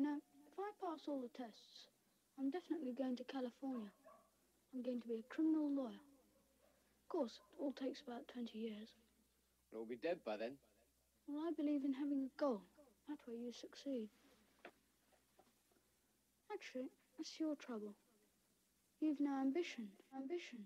You know, if I pass all the tests, I'm definitely going to California. I'm going to be a criminal lawyer. Of course, it all takes about 20 years. We'll be dead by then. Well, I believe in having a goal. That way you succeed. Actually, that's your trouble. You've no ambition. Ambition.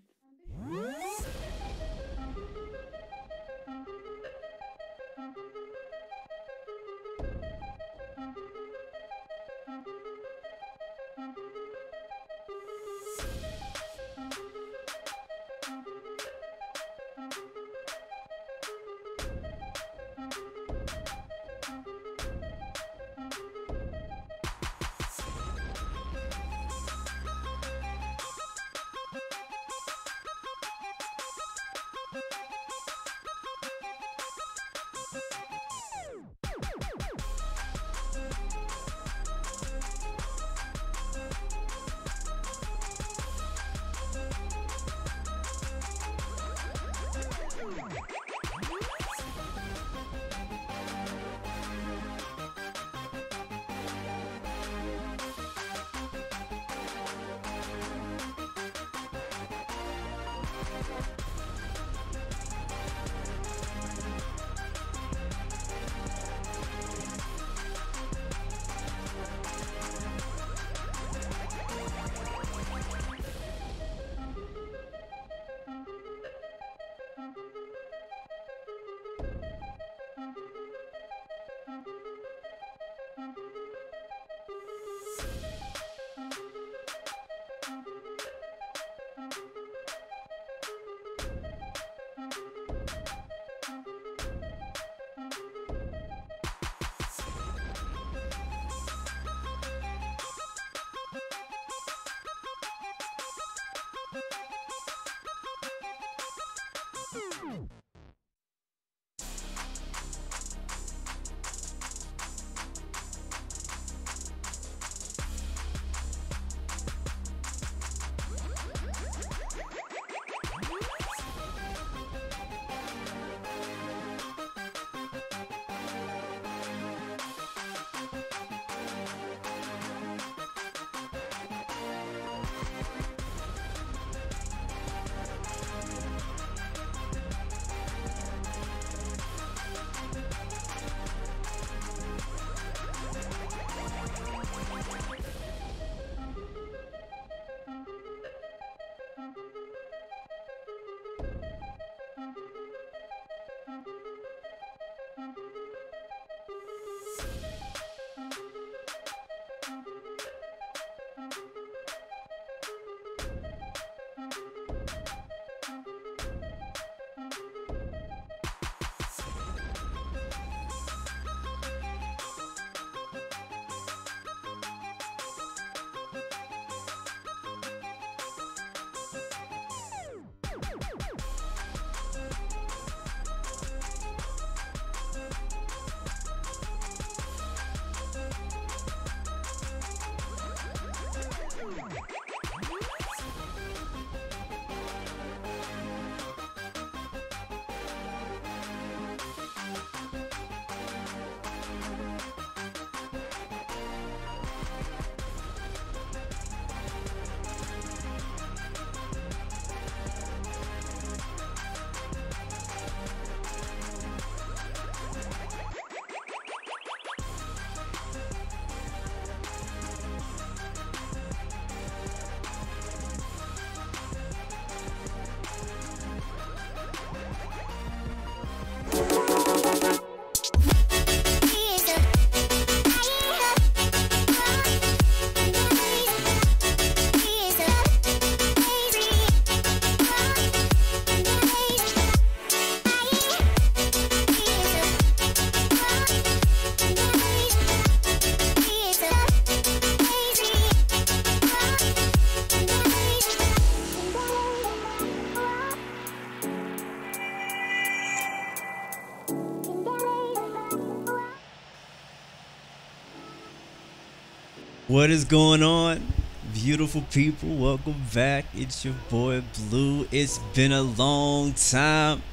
What is going on, beautiful people? Welcome back. It's your boy Blue. It's been a long time.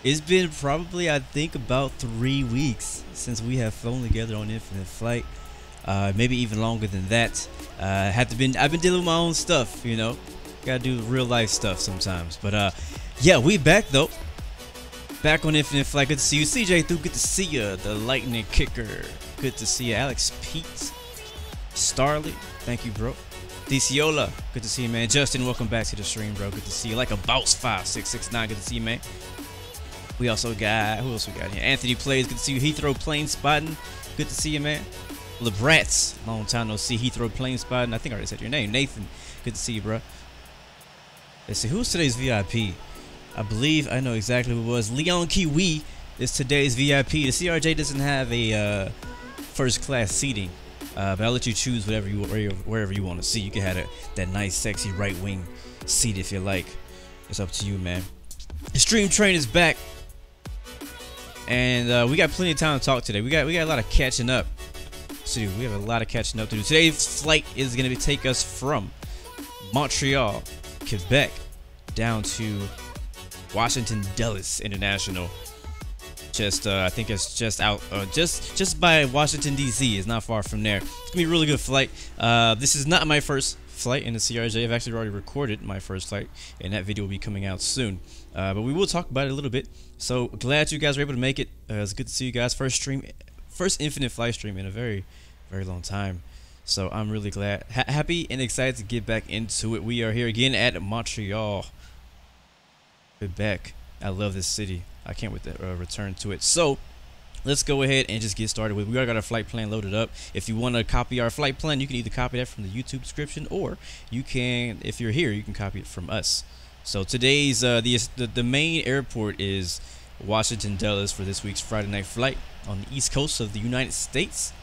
It's been probably, I think, about 3 weeks since we have flown together on Infinite Flight. maybe even longer than that. I've been dealing with my own stuff, you know. Gotta do real life stuff sometimes. But yeah, we back though. Back on Infinite Flight. Good to see you, CJ. Through. Good to see you, the Lightning Kicker. Good to see you, Alex Pete, Starly. Thank you, bro. DCiola, good to see you, man. Justin, welcome back to the stream, bro. Good to see you. Like a bounce 5669, good to see you, man. We also got, who else we got here? Anthony Plays, good to see you. Heathrow Plane Spotting, good to see you, man. Lebrats, long time no see. Heathrow Plane Spotting, I think I already said your name. Nathan, good to see you, bro. Let's see, who's today's VIP? I believe I know exactly who it was. Leon Kiwi is today's VIP. The CRJ doesn't have a first class seating. But I'll let you choose wherever you want to see. You can have that nice, sexy right wing seat if you like. It's up to you, man. The stream train is back, and we got plenty of time to talk today. We got a lot of catching up to do. We have a lot of catching up to do. Today's flight is going to take us from Montreal, Quebec, down to Washington Dulles International. I think it's just out, just by Washington D.C. It's not far from there. It's gonna be a really good flight. This is not my first flight in the CRJ. I've actually already recorded my first flight, and that video will be coming out soon. But we will talk about it a little bit. So glad you guys were able to make it. It's good to see you guys. First Infinite Flight stream in a very, very long time. So I'm really glad, happy, and excited to get back into it. We are here again at Montreal, Quebec. I love this city. I can't wait to return to it. So let's go ahead and just get started with. We already got our flight plan loaded up. If you want to copy our flight plan, you can either copy that from the YouTube description, or you can, if you're here, you can copy it from us. So today's the main airport is Washington Dulles for this week's Friday night flight on the East Coast of the United States.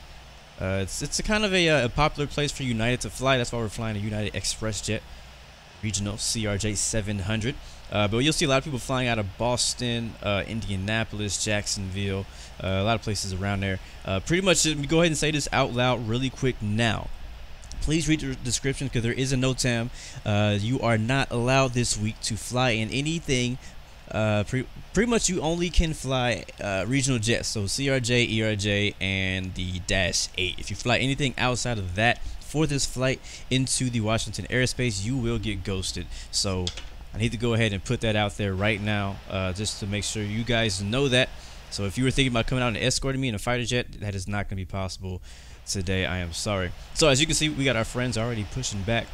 It's a kind of a popular place for United to fly. That's why we're flying a United Express Jet Regional CRJ 700. But you'll see a lot of people flying out of Boston, Indianapolis, Jacksonville, a lot of places around there. Pretty much, go ahead and say this out loud really quick now. Please read the description, because there is a NOTAM. You are not allowed this week to fly in anything. Pretty much you only can fly regional jets, so CRJ, ERJ, and the -8. If you fly anything outside of that for this flight into the Washington airspace, you will get ghosted. So I need to go ahead and put that out there right now, just to make sure you guys know that. So if you were thinking about coming out and escorting me in a fighter jet, that is not going to be possible today. I am sorry. So as you can see, we got our friends already pushing back.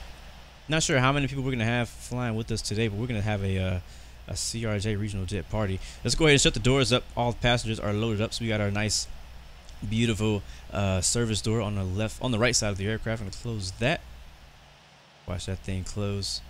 Not sure how many people we're going to have flying with us today, but we're going to have a CRJ regional jet party. Let's go ahead and shut the doors up. All the passengers are loaded up, so we got our nice, beautiful service door on the right side of the aircraft. I'm going to close that. Watch that thing close.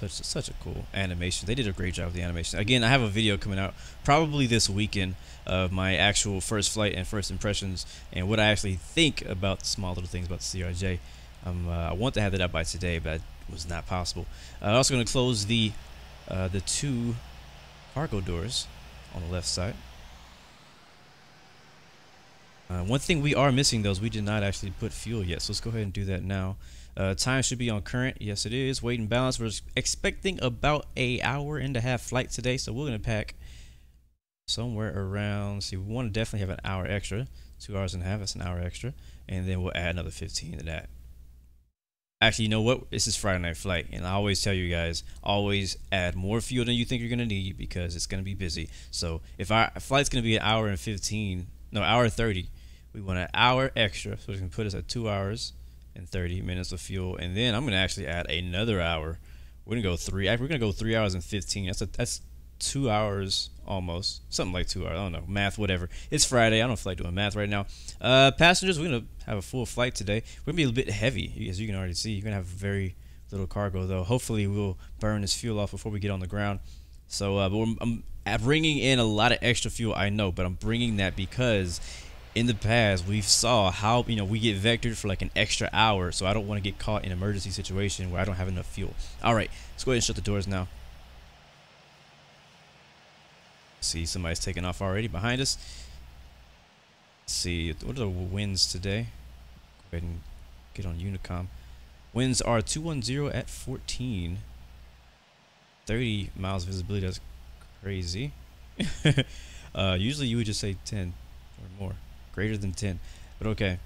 Such a cool animation. They did a great job with the animation. Again, I have a video coming out probably this weekend of my actual first flight and first impressions, and what I actually think about the small little things about the CRJ. I want to have that up by today, but it was not possible. I'm also going to close the 2 cargo doors on the left side. One thing we are missing, though, is we did not actually put fuel yet, so let's go ahead and do that now. Time should be on current. Yes, it is. Weight and balance. We're expecting about an hour-and-a-half flight today, so we're going to pack somewhere around, see, we want to definitely have an hour extra. 2 hours and a half, that's an hour extra. And then we'll add another 15 to that. Actually, you know what? This is Friday night flight, and I always tell you guys, always add more fuel than you think you're going to need, because it's going to be busy. So if our flight's going to be an hour and 15, no, hour 30, we want an hour extra, so it's going to put us at 2 hours and 30 minutes of fuel. And then I'm going to actually add another hour. We're going to go 3 hours and 15. That's 2 hours almost, something like 2 hours. I don't know, math, whatever. It's Friday. I don't feel like doing math right now. Passengers, we're gonna have a full flight today. We're gonna be a bit heavy, as you can already see. You're gonna have very little cargo, though. Hopefully we'll burn this fuel off before we get on the ground. So but I'm bringing in a lot of extra fuel, I know, but I'm bringing that because in the past we saw how, you know, we get vectored for like an extra hour, so I don't want to get caught in an emergency situation where I don't have enough fuel. All right, let's go ahead and shut the doors now. See, somebody's taking off already behind us. Let's see, what are the winds today? Go ahead and get on Unicom. Winds are 210 at 14. 30 miles visibility, that's crazy. Usually you would just say 10 or more, greater than 10, but okay.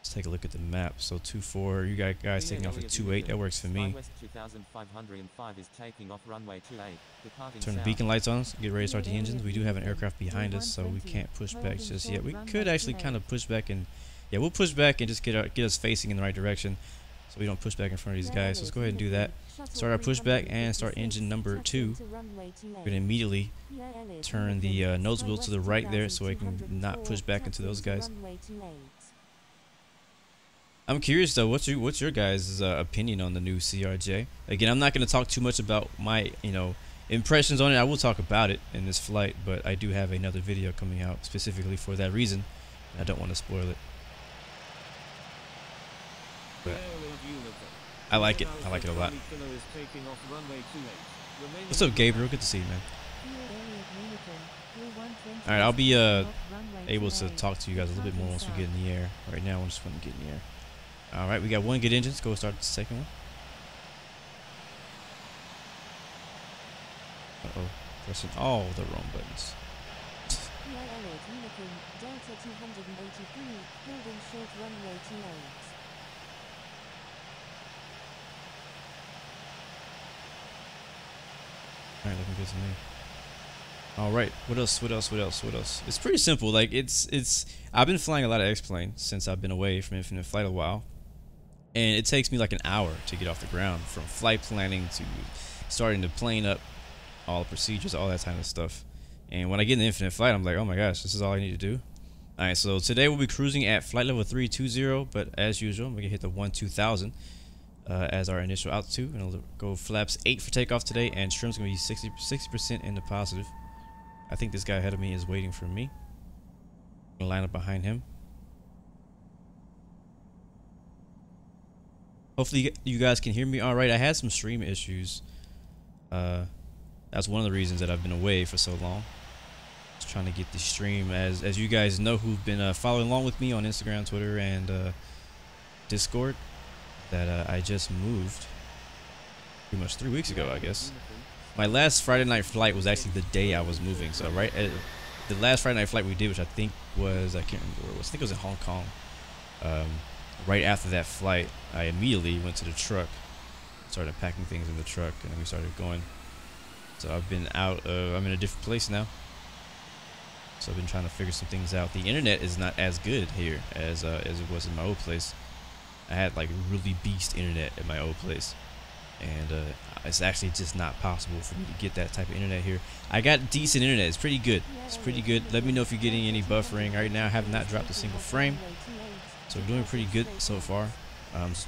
Let's take a look at the map. So 2-4, you got guys taking off at 2-8. That works for me. Turn the beacon lights on. Get ready to start the engines. We do have an aircraft behind us, so we can't push back just yet. We could actually kind of push back, and yeah, we'll push back and just get us facing in the right direction, so we don't push back in front of these guys. So let's go ahead and do that. Start our pushback and start engine number 2. We're gonna immediately turn the nose wheel to the right there, so I can not push back into those guys. I'm curious though, what's your guys' opinion on the new CRJ? Again, I'm not going to talk too much about my impressions on it. I will talk about it in this flight, but I do have another video coming out specifically for that reason. I don't want to spoil it. But I like it. I like it a lot. What's up, Gabriel? Good to see you, man. All right, I'll be able to talk to you guys a little bit more once we get in the air. Right now, I just want to get in the air. All right, we got one good engine. Let's go start the second one. Uh-oh, pressing all the wrong buttons. All right, looking good to me. All right, what else? It's pretty simple. Like I've been flying a lot of X-plane since I've been away from Infinite Flight a while. And it takes me like an hour to get off the ground, from flight planning to starting to plane up, all the procedures, all that kind of stuff. And when I get in the Infinite Flight, I'm like, oh my gosh, this is all I need to do. All right, so today we'll be cruising at flight level 320, but as usual, we're gonna hit the 12,000 as our initial altitude. And I'll go flaps 8 for takeoff today, and trim's gonna be 60% in the positive. I think this guy ahead of me is waiting for me. I'm gonna line up behind him. Hopefully you guys can hear me all right. I had some stream issues. That's one of the reasons that I've been away for so long. Just trying to get the stream, as you guys know who've been following along with me on Instagram, Twitter, and Discord, that I just moved pretty much 3 weeks ago, I guess. My last Friday night flight was actually the day I was moving. So right at the last Friday night flight we did, which I think was, I can't remember where it was. I think it was in Hong Kong. Right after that flight, I immediately went to the truck, started packing things in the truck, and then we started going. So I've been out. I'm in a different place now. So I've been trying to figure some things out. The internet is not as good here as it was in my old place. I had like really beast internet at my old place, and it's actually just not possible for me to get that type of internet here. I got decent internet. It's pretty good. It's pretty good. Let me know if you're getting any buffering. Right now, I have not dropped a single frame. So we're doing pretty good so far.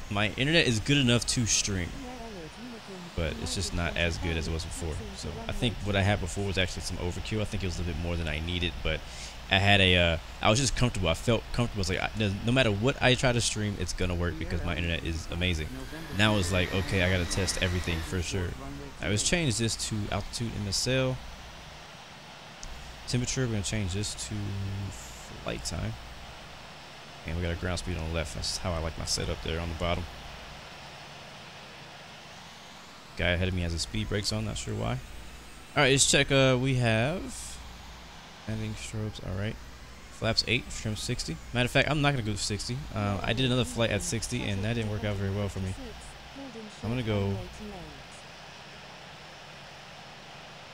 My internet is good enough to stream, but it's just not as good as it was before. So I think what I had before was actually some overkill. I think it was a little bit more than I needed, but I had I was just comfortable. I felt comfortable. It's like no matter what I try to stream, it's gonna work because my internet is amazing. Now it's like, okay, I gotta test everything for sure. I was change this to altitude in the sail. Temperature, we're gonna change this to flight time. And we got a ground speed on the left. That's how I like my setup there on the bottom. Guy ahead of me has his speed brakes on, not sure why. Alright, let's check. We have landing strobes. Alright. Flaps 8, trim 60. Matter of fact, I'm not going to go to 60. I did another flight at 60, and that didn't work out very well for me. I'm going to go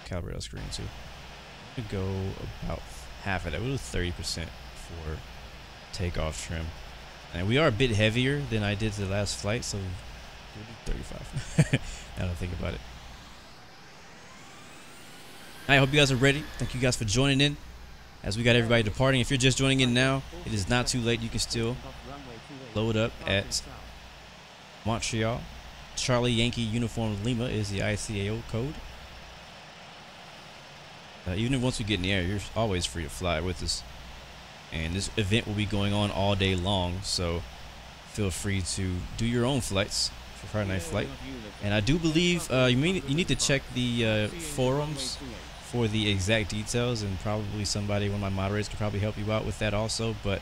calibrate our screen too. I'm going to go about half of that. We'll do 30% for takeoff trim, and we are a bit heavier than I did the last flight, so we'll do 35. I don't think about it. I hope you guys are ready. Thank you guys for joining in as we got everybody departing. If you're just joining in now, it is not too late. You can still load up at Montreal. Charlie Yankee Uniform Lima is the ICAO code. Even if once we get in the air, you're always free to fly with us. And this event will be going on all day long, so feel free to do your own flights for Friday night flight. And I do believe you need to check the forums for the exact details, and probably one of my moderators could probably help you out with that also. But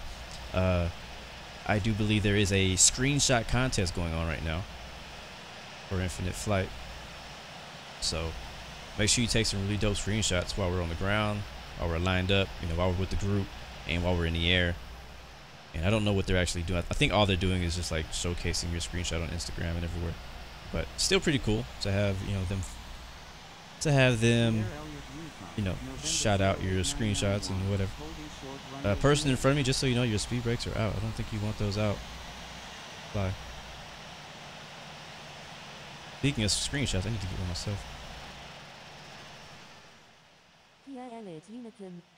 I do believe there is a screenshot contest going on right now for Infinite Flight. So make sure you take some really dope screenshots while we're on the ground, while we're lined up, while we're with the group, and while we're in the air. And I don't know what they're actually doing. I think all they're doing is just like showcasing your screenshot on Instagram and everywhere. But still pretty cool to have, you know, them, you know, shout out your screenshots and whatever. Person in front of me, just so you know, your speed brakes are out. I don't think you want those out. Bye. Speaking of screenshots, I need to get one myself.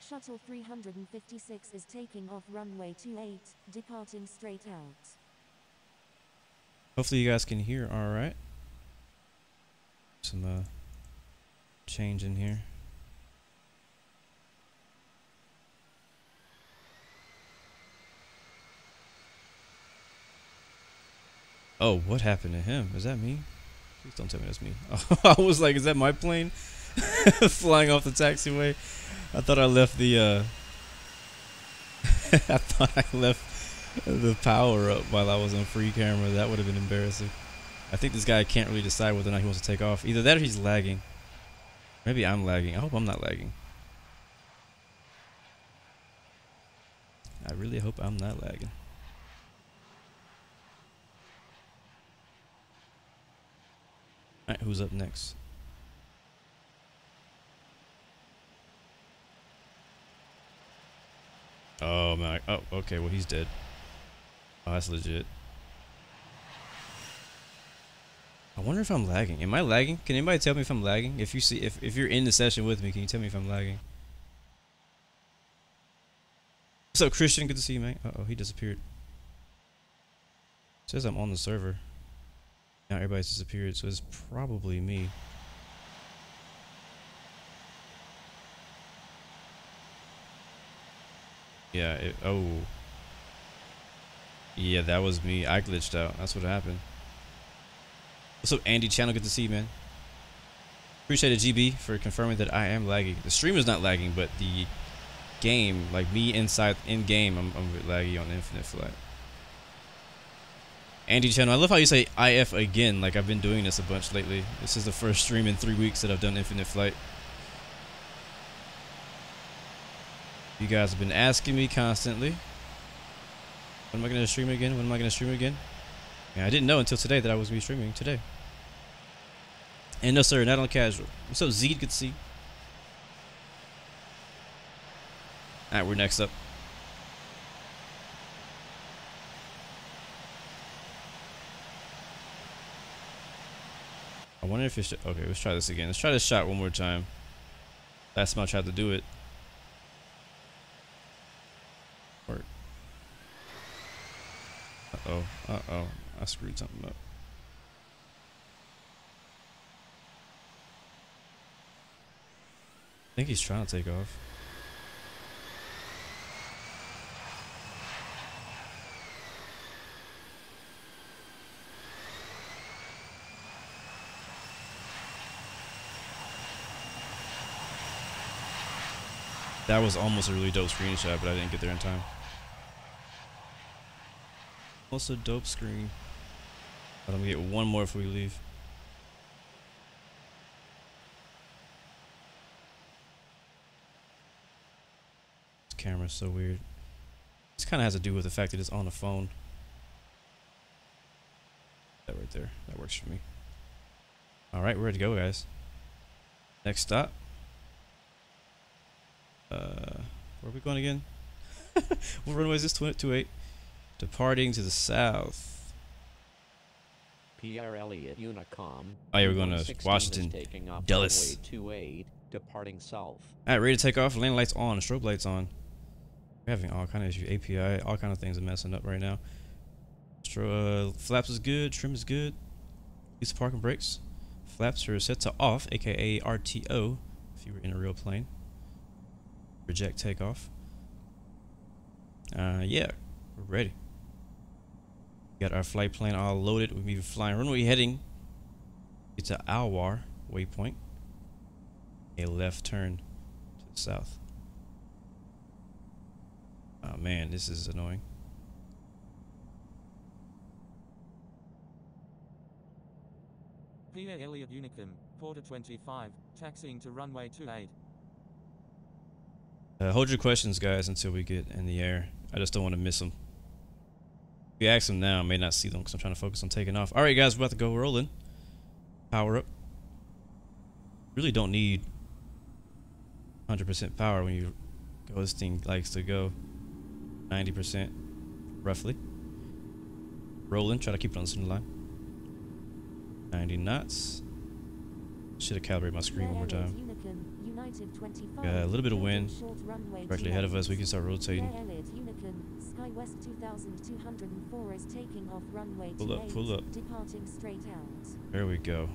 Shuttle 356 is taking off runway 28, departing straight out. Hopefully you guys can hear all right. Some change in here. Oh, what happened to him? Is that me? Please don't tell me that's me. I was like, is that my plane flying off the taxiway? I thought I left the I thought I left the power up while I was on free camera. That would have been embarrassing. I think this guy can't really decide whether or not he wants to take off. Either that or he's lagging. Maybe I'm lagging. I hope I'm not lagging. I really hope I'm not lagging. Alright, who's up next? Oh man. Oh, okay. Well, he's dead. Oh, that's legit. I wonder if I'm lagging. Am I lagging? Can anybody tell me if I'm lagging? If you see, if you're in the session with me, can you tell me if I'm lagging? What's up, Christian? Good to see you, man. Uh-oh, he disappeared. It says I'm on the server. Now everybody's disappeared, so it's probably me. Yeah, oh. Yeah, that was me. I glitched out. That's what happened. What's up, Andy Channel? Good to see you, man. Appreciate it, GB, for confirming that I am lagging. The stream is not lagging, but the game, like me inside in game, I'm a bit laggy on Infinite Flight. Andy Channel, I love how you say IF again. Like I've been doing this a bunch lately. This is the first stream in 3 weeks that I've done Infinite Flight. You guys have been asking me constantly, when am I gonna stream again? When am I gonna stream again? Yeah, I didn't know until today that I was gonna be streaming today. And no sir, not on casual. What's up, Zed? Good to see you. Alright, we're next up. I wonder if it's okay, let's try this again. Let's try this shot one more time. Last time I tried to do it. Work. Uh-oh. Uh-oh. I screwed something up. I think he's trying to take off. That was almost a really dope screenshot, but I didn't get there in time. Also dope screen. But I'm gonna get one more before we leave. This camera's so weird. This kind of has to do with the fact that it's on the phone. That right there. That works for me. Alright, we're ready to go, guys. Next stop. Where are we going again? What runway is this? 28. Departing to the south. Pierre Elliott Unicom. Oh yeah, we're going to Washington. Dulles. 28, departing south. Alright, ready to take off. Landing lights on. Strobe lights on. We're having all kind of issues. API, all kind of things are messing up right now. Flaps is good. Trim is good. Use parking brakes. Flaps are set to off, aka RTO, if you were in a real plane. Reject takeoff. Yeah, we're ready. Got our flight plan all loaded. We'll be flying runway heading. It's a ALWAR waypoint. A left turn to the south. Oh man, this is annoying. Pierre Elliott Unicom, Porter 25, taxiing to runway 28. Hold your questions, guys, until we get in the air. I just don't want to miss them. If you ask them now, I may not see them because I'm trying to focus on taking off. All right, guys, we're about to go rolling. Power up. Really don't need 100% power when you go. This thing likes to go 90% roughly. Rolling, try to keep it on the center line. 90 knots. Should have calibrated my screen one more time. Got a little bit of wind directly ahead of us. We can start rotating. Pull up, pull up. There we go.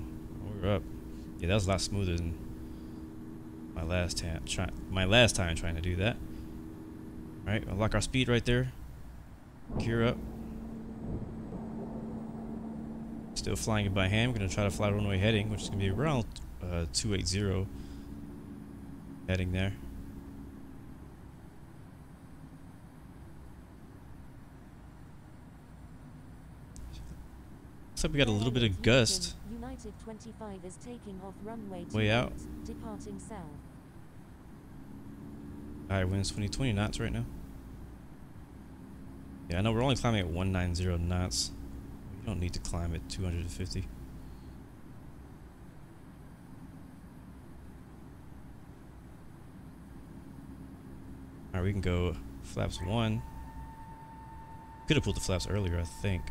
We're up. Yeah, that was a lot smoother than my last time trying to do that. All right, unlock our speed right there. Gear up. Still flying it by hand. We're gonna try to fly runway heading, which is gonna be around 280 heading there. Looks like we got a little bit of gust. United 25 is taking off runway way out. Departing south. High winds 20 knots right now. Yeah, I know we're only climbing at 190 knots. You don't need to climb at 250. Alright, we can go flaps 1. Could have pulled the flaps earlier, I think.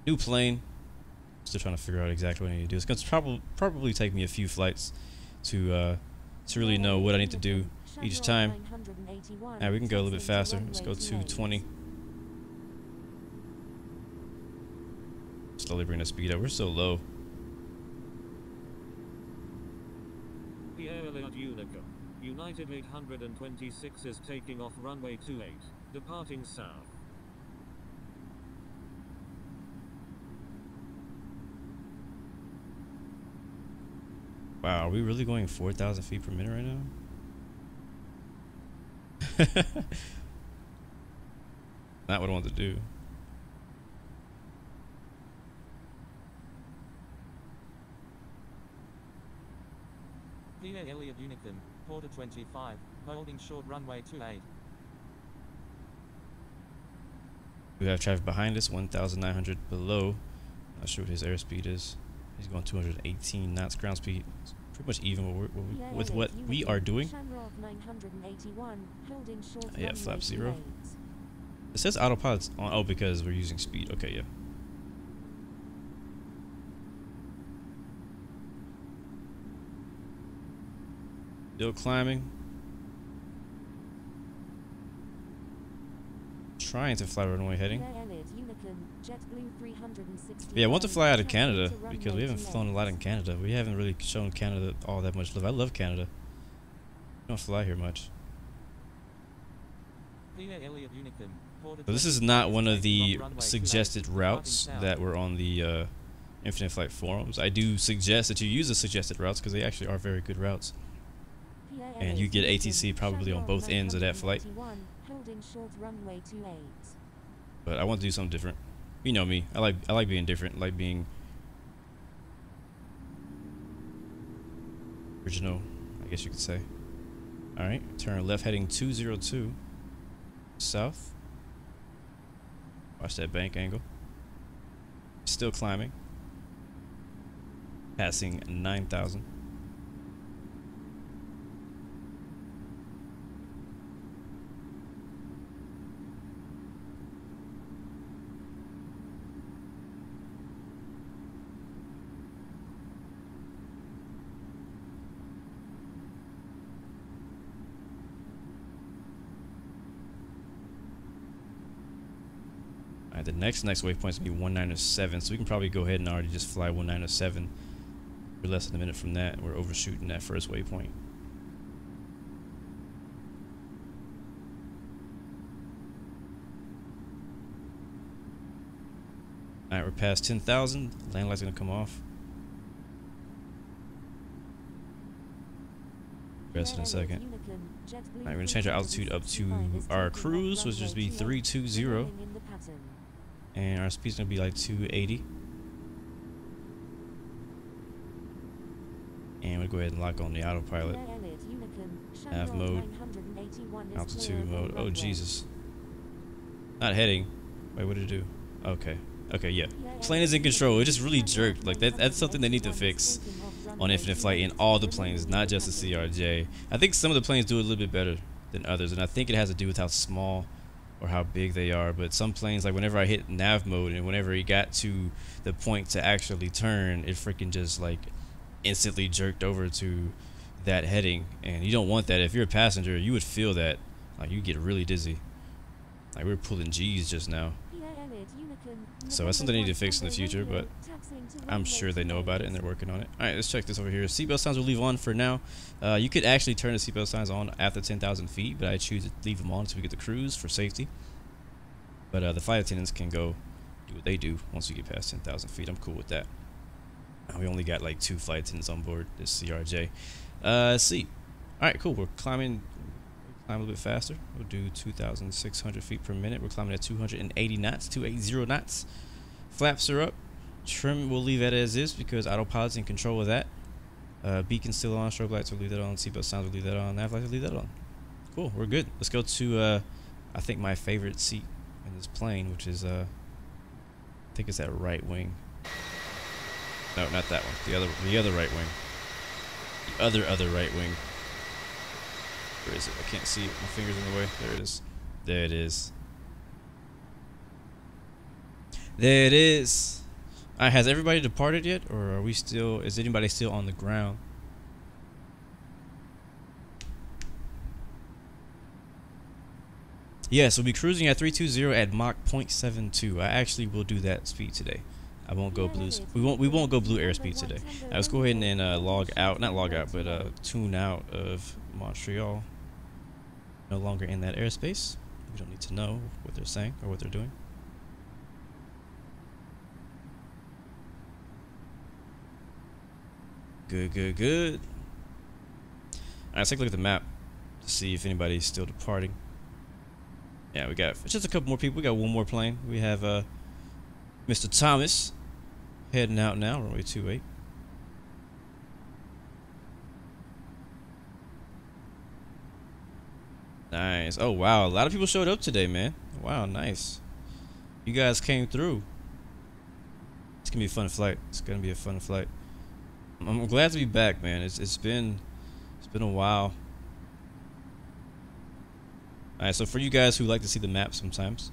New plane. Still trying to figure out exactly what I need to do. It's going to probably take me a few flights to really know what I need to do each time. Alright, we can go a little bit faster. Let's go to 20. Slowly bring the speed up. We're so low. The ALWAR Unicum. United 826 is taking off runway 28, departing south. Wow, are we really going 4,000 feet per minute right now? Not what I want to do. The ALWAR Unicum, Porter 25, holding short runway 28. We have traffic behind us, 1,900 below. Not sure what his airspeed is. He's going 218 knots ground speed. It's pretty much even with what we are doing. Yeah, flap 0. It says autopilot's on. Oh, because we're using speed. Okay, yeah. Still climbing. Trying to fly runway heading. Yeah, I want to fly out of Canada because we haven't flown a lot in Canada. We haven't really shown Canada all that much love. I love Canada. We don't fly here much. But this is not one of the suggested routes that were on the Infinite Flight forums. I do suggest that you use the suggested routes because they actually are very good routes. And you get ATC probably on both ends of that flight. But I want to do something different. You know me. I like being different. I like being original, I guess you could say. Alright, turn left heading 202 south. Watch that bank angle. Still climbing. Passing 9,000. The next waypoint is going to be 197, so we can probably go ahead and already just fly 197. We're less than a minute from that. We're overshooting that first waypoint. Alright, we're past 10,000. Land light's going to come off. Rest in a second. Alright, we're going to change our altitude up to our cruise, which is be 320. And our speed's gonna be like 280. And we'll go ahead and lock on the autopilot. Nav mode. Altitude mode. Oh Jesus. Not heading. Wait, what did it do? Okay. Okay, yeah. Plane is in control. It just really jerked. Like that's something they need to fix on Infinite Flight in all the planes, not just the CRJ. I think some of the planes do it a little bit better than others, and I think it has to do with how small or how big they are. But some planes, like whenever I hit nav mode and whenever it got to the point to actually turn, it freaking just like instantly jerked over to that heading, and you don't want that. If you're a passenger, you would feel that. Like you get really dizzy. Like we were pulling G's just now. So that's something they need to fix in the future, but I'm sure they know about it and they're working on it. Alright, let's check this over here. Seatbelt signs we'll leave on for now. You could actually turn the seatbelt signs on after 10,000 feet, but I choose to leave them on until we get the cruise for safety. But the flight attendants can go do what they do once you get past 10,000 feet. I'm cool with that. We only got like 2 flight attendants on board this CRJ. Let's see. Alright, cool. We're climbing. Climb a little bit faster. We'll do 2,600 feet per minute. We're climbing at 280 knots, 280 knots. Flaps are up. Trim we'll leave that as is because autopilot's in control of that. Beacon still on. Strobe lights we'll leave that on. Seatbelt sounds we'll leave that on. Nav lights we'll leave that on. Cool. We're good. Let's go to I think my favorite seat in this plane, which is I think it's that right wing. No, not that one. The other right wing. The other right wing. Where is it? I can't see it. My finger's in the way. There it is. There it is. There it is. Alright, has everybody departed yet? Or are we still, is anybody still on the ground? Yes, we'll be cruising at 320 at Mach 0.72. I actually will do that speed today. I won't go blue. We won't go blue airspeed today. Now, let's go ahead and log out, not log out, but tune out of Montreal. No longer in that airspace. We don't need to know what they're saying or what they're doing. Good, good, good. All right, let's take a look at the map to see if anybody's still departing. Yeah, we got just a couple more people. We got one more plane. We have Mr. Thomas heading out now, runway 28. Nice. Oh wow, a lot of people showed up today, man. Wow, nice. You guys came through. It's gonna be a fun flight. It's gonna be a fun flight. I'm glad to be back, man. It's been a while. Alright, so for you guys who like to see the map sometimes,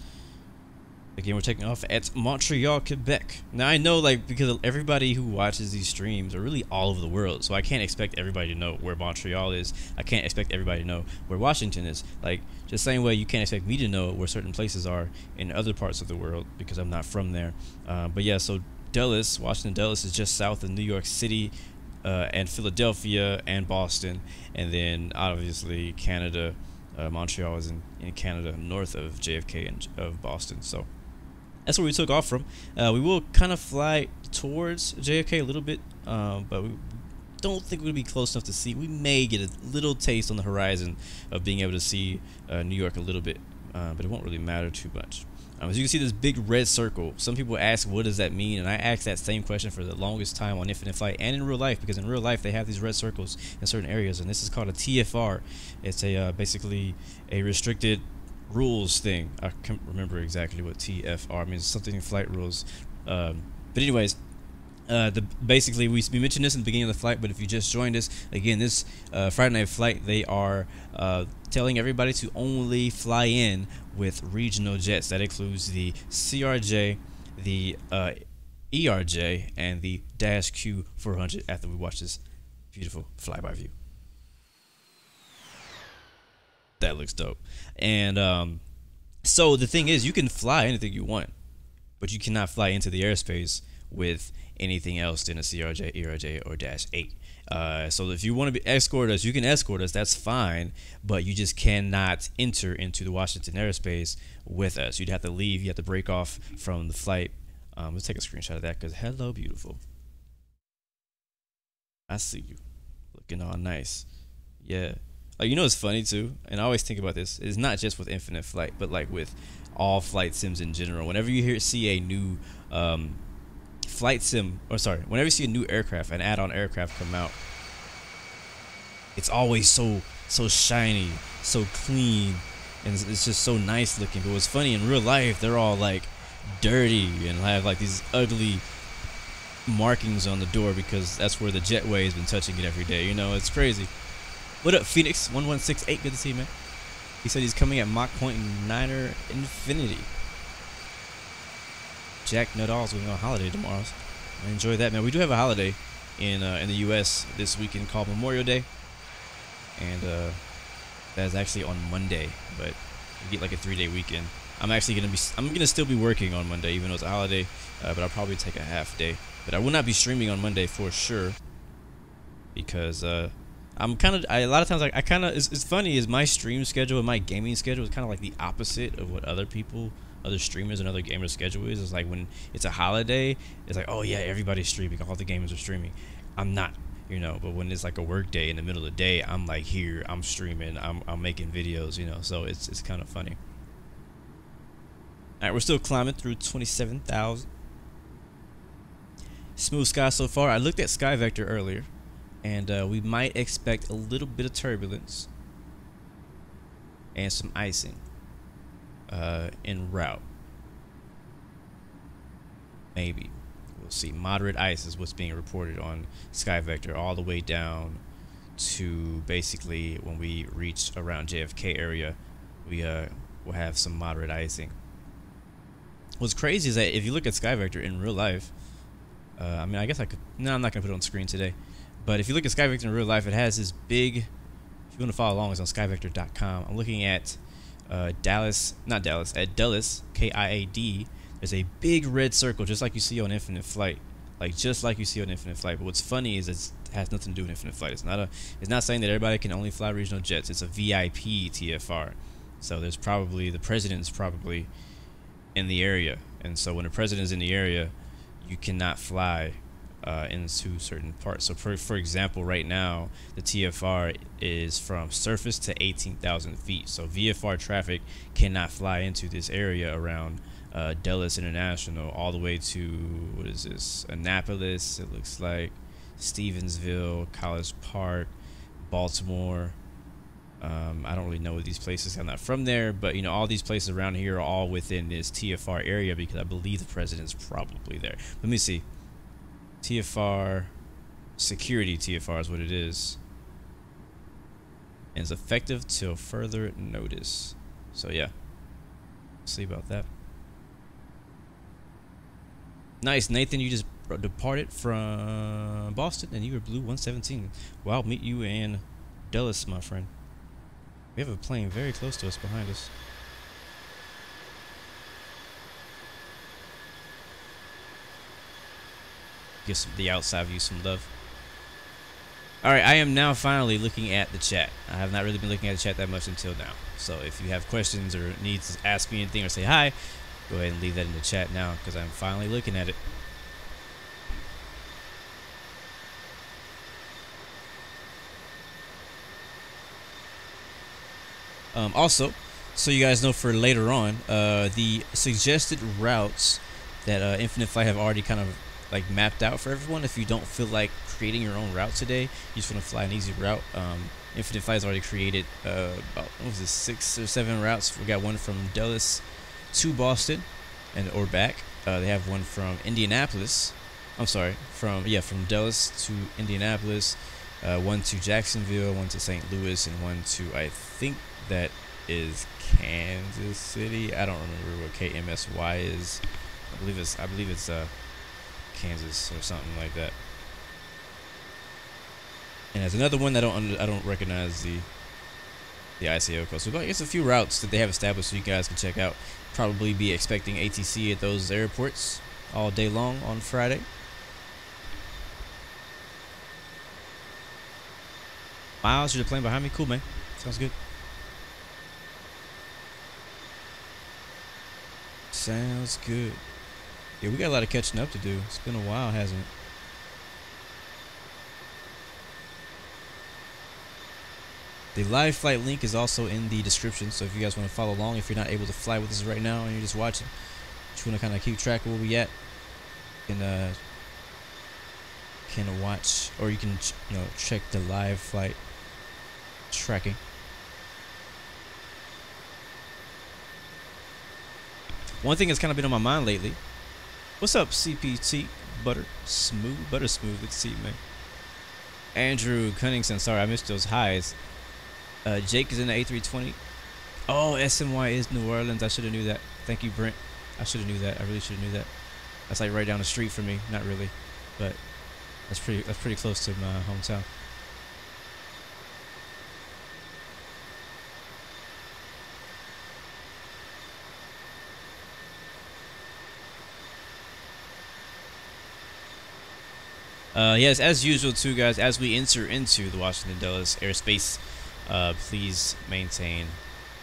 again, we're taking off at Montreal, Quebec. Now I know, like, because everybody who watches these streams are really all over the world, so I can't expect everybody to know where Montreal is. I can't expect everybody to know where Washington is. Like, just the same way you can't expect me to know where certain places are in other parts of the world because I'm not from there. But yeah, so Dulles, Washington Dulles is just south of New York City and Philadelphia and Boston, and then obviously Canada. Montreal is in Canada, north of JFK and of Boston. So that's where we took off from. We will kind of fly towards JFK a little bit, but we don't think we'll be close enough to see. We may get a little taste on the horizon of being able to see New York a little bit, but it won't really matter too much. As you can see, this big red circle. Some people ask, what does that mean? And I asked that same question for the longest time on Infinite Flight and in real life, because in real life they have these red circles in certain areas, and this is called a TFR. It's a basically a restricted rules thing. I can't remember exactly what TFR means. Something in flight rules. But anyways, basically we mentioned this in the beginning of the flight, but if you just joined us, again, this Friday night flight, they are telling everybody to only fly in with regional jets. That includes the CRJ, the ERJ, and the -Q 400 after we watch this beautiful flyby view. That looks dope. And so the thing is, you can fly anything you want, but you cannot fly into the airspace with anything else than a CRJ, ERJ, or -8. So if you want to escort us, you can escort us. That's fine, but you just cannot enter into the Washington airspace with us. You'd have to leave. You have to break off from the flight. Let's take a screenshot of that because hello, beautiful. I see you looking all nice. Yeah. You know, it's funny too, and I always think about this. It's not just with Infinite Flight, but like with all flight sims in general. Whenever you see a new flight sim, or sorry, whenever you see a new aircraft, an add-on aircraft come out, it's always so shiny, so clean, and it's just so nice looking. But what's funny, in real life, they're all like dirty and have like these ugly markings on the door because that's where the jetway has been touching it every day. You know, it's crazy. What up, Phoenix 1168? Good to see you, man. He said he's coming at Mach Point Niner Infinity. Jack Nadal's going on holiday tomorrow. I enjoy that, man. We do have a holiday in the U.S. this weekend called Memorial Day, and that's actually on Monday. But we get like a 3-day weekend. I'm gonna still be working on Monday, even though it's a holiday. But I'll probably take a half day. But I will not be streaming on Monday for sure, because I'm kind of a lot of times I kind of it's funny is my stream schedule and my gaming schedule is kind of like the opposite of what other streamers and other gamers schedule is. It's like when it's a holiday, it's like, oh yeah, everybody's streaming, all the gamers are streaming. I'm not, you know. But when it's like a work day in the middle of the day, I'm like here, I'm streaming, I'm making videos, you know. So it's kind of funny. All right, we're still climbing through 27,000. Smooth sky so far. I looked at Sky Vector earlier, and we might expect a little bit of turbulence and some icing en route. Maybe. We'll see. Moderate ice is what's being reported on Sky Vector all the way down to basically when we reach around JFK area, we will have some moderate icing. What's crazy is that if you look at Sky Vector in real life, I mean, I guess I could. No, I'm not gonna put it on screen today. But if you look at Sky Vector in real life, it has this big. If you want to follow along, it's on skyvector.com. I'm looking at Dallas, KIAD. There's a big red circle, just like you see on Infinite Flight, just like you see on Infinite Flight. But what's funny is it has nothing to do with Infinite Flight. It's not saying that everybody can only fly regional jets. It's a VIP TFR. So there's probably the president's probably in the area, and so when the president's in the area, you cannot fly into certain parts. So for example, right now the TFR is from surface to 18,000 feet. So VFR traffic cannot fly into this area around Dulles International all the way to, what is this, Annapolis, it looks like, Stevensville, College Park, Baltimore. I don't really know what these places. I'm not from there, but you know, all these places around here are all within this TFR area because I believe the president's probably there. Let me see. TFR security TFR is what it is, and it's effective till further notice. So yeah, see about that. Nice, Nathan. You just departed from Boston and you were Blue 117. Well, I'll meet you in Dulles, my friend. We have a plane very close to us behind us. Give the outside view some love. Alright, I am now finally looking at the chat. I have not really been looking at the chat that much until now. So if you have questions or need to ask me anything or say hi, go ahead and leave that in the chat now because I'm finally looking at it. Also, so you guys know for later on, the suggested routes that Infinite Flight have already kind of like mapped out for everyone. If you don't feel like creating your own route today, you just want to fly an easy route. Infinite Flight has already created about, what was this, 6 or 7 routes. We got one from Dulles to Boston or back. They have one from Indianapolis. I'm sorry, from Dulles to Indianapolis, one to Jacksonville, one to St. Louis, and one to, I think that is Kansas City. I don't remember what KMSY is. I believe it's Kansas or something like that. And there's another one that I don't recognize the ICO code. So it's a few routes that they have established so you guys can check out. Probably be expecting ATC at those airports all day long on Friday. Miles, you're playing behind me? Cool, man. Sounds good. Sounds good. Yeah, we got a lot of catching up to do. It's been a while, hasn't it? The live flight link is also in the description, so if you guys want to follow along, if you're not able to fly with us right now and you're just watching, just want to kind of keep track of where we at, can watch, or you can check the live flight tracking. one thing that's kind of been on my mind lately. What's up, CPT? Butter smooth. Good to see you, man. Andrew Cunningston, sorry I missed those highs. Jake is in the A320. Oh, SNY is New Orleans. I should have knew that. Thank you, Brent. I should have knew that. I really should have knew that. That's like right down the street from me. Not really, but that's pretty close to my hometown. Yes, as usual too, guys, as we enter into the Washington Dulles airspace, please maintain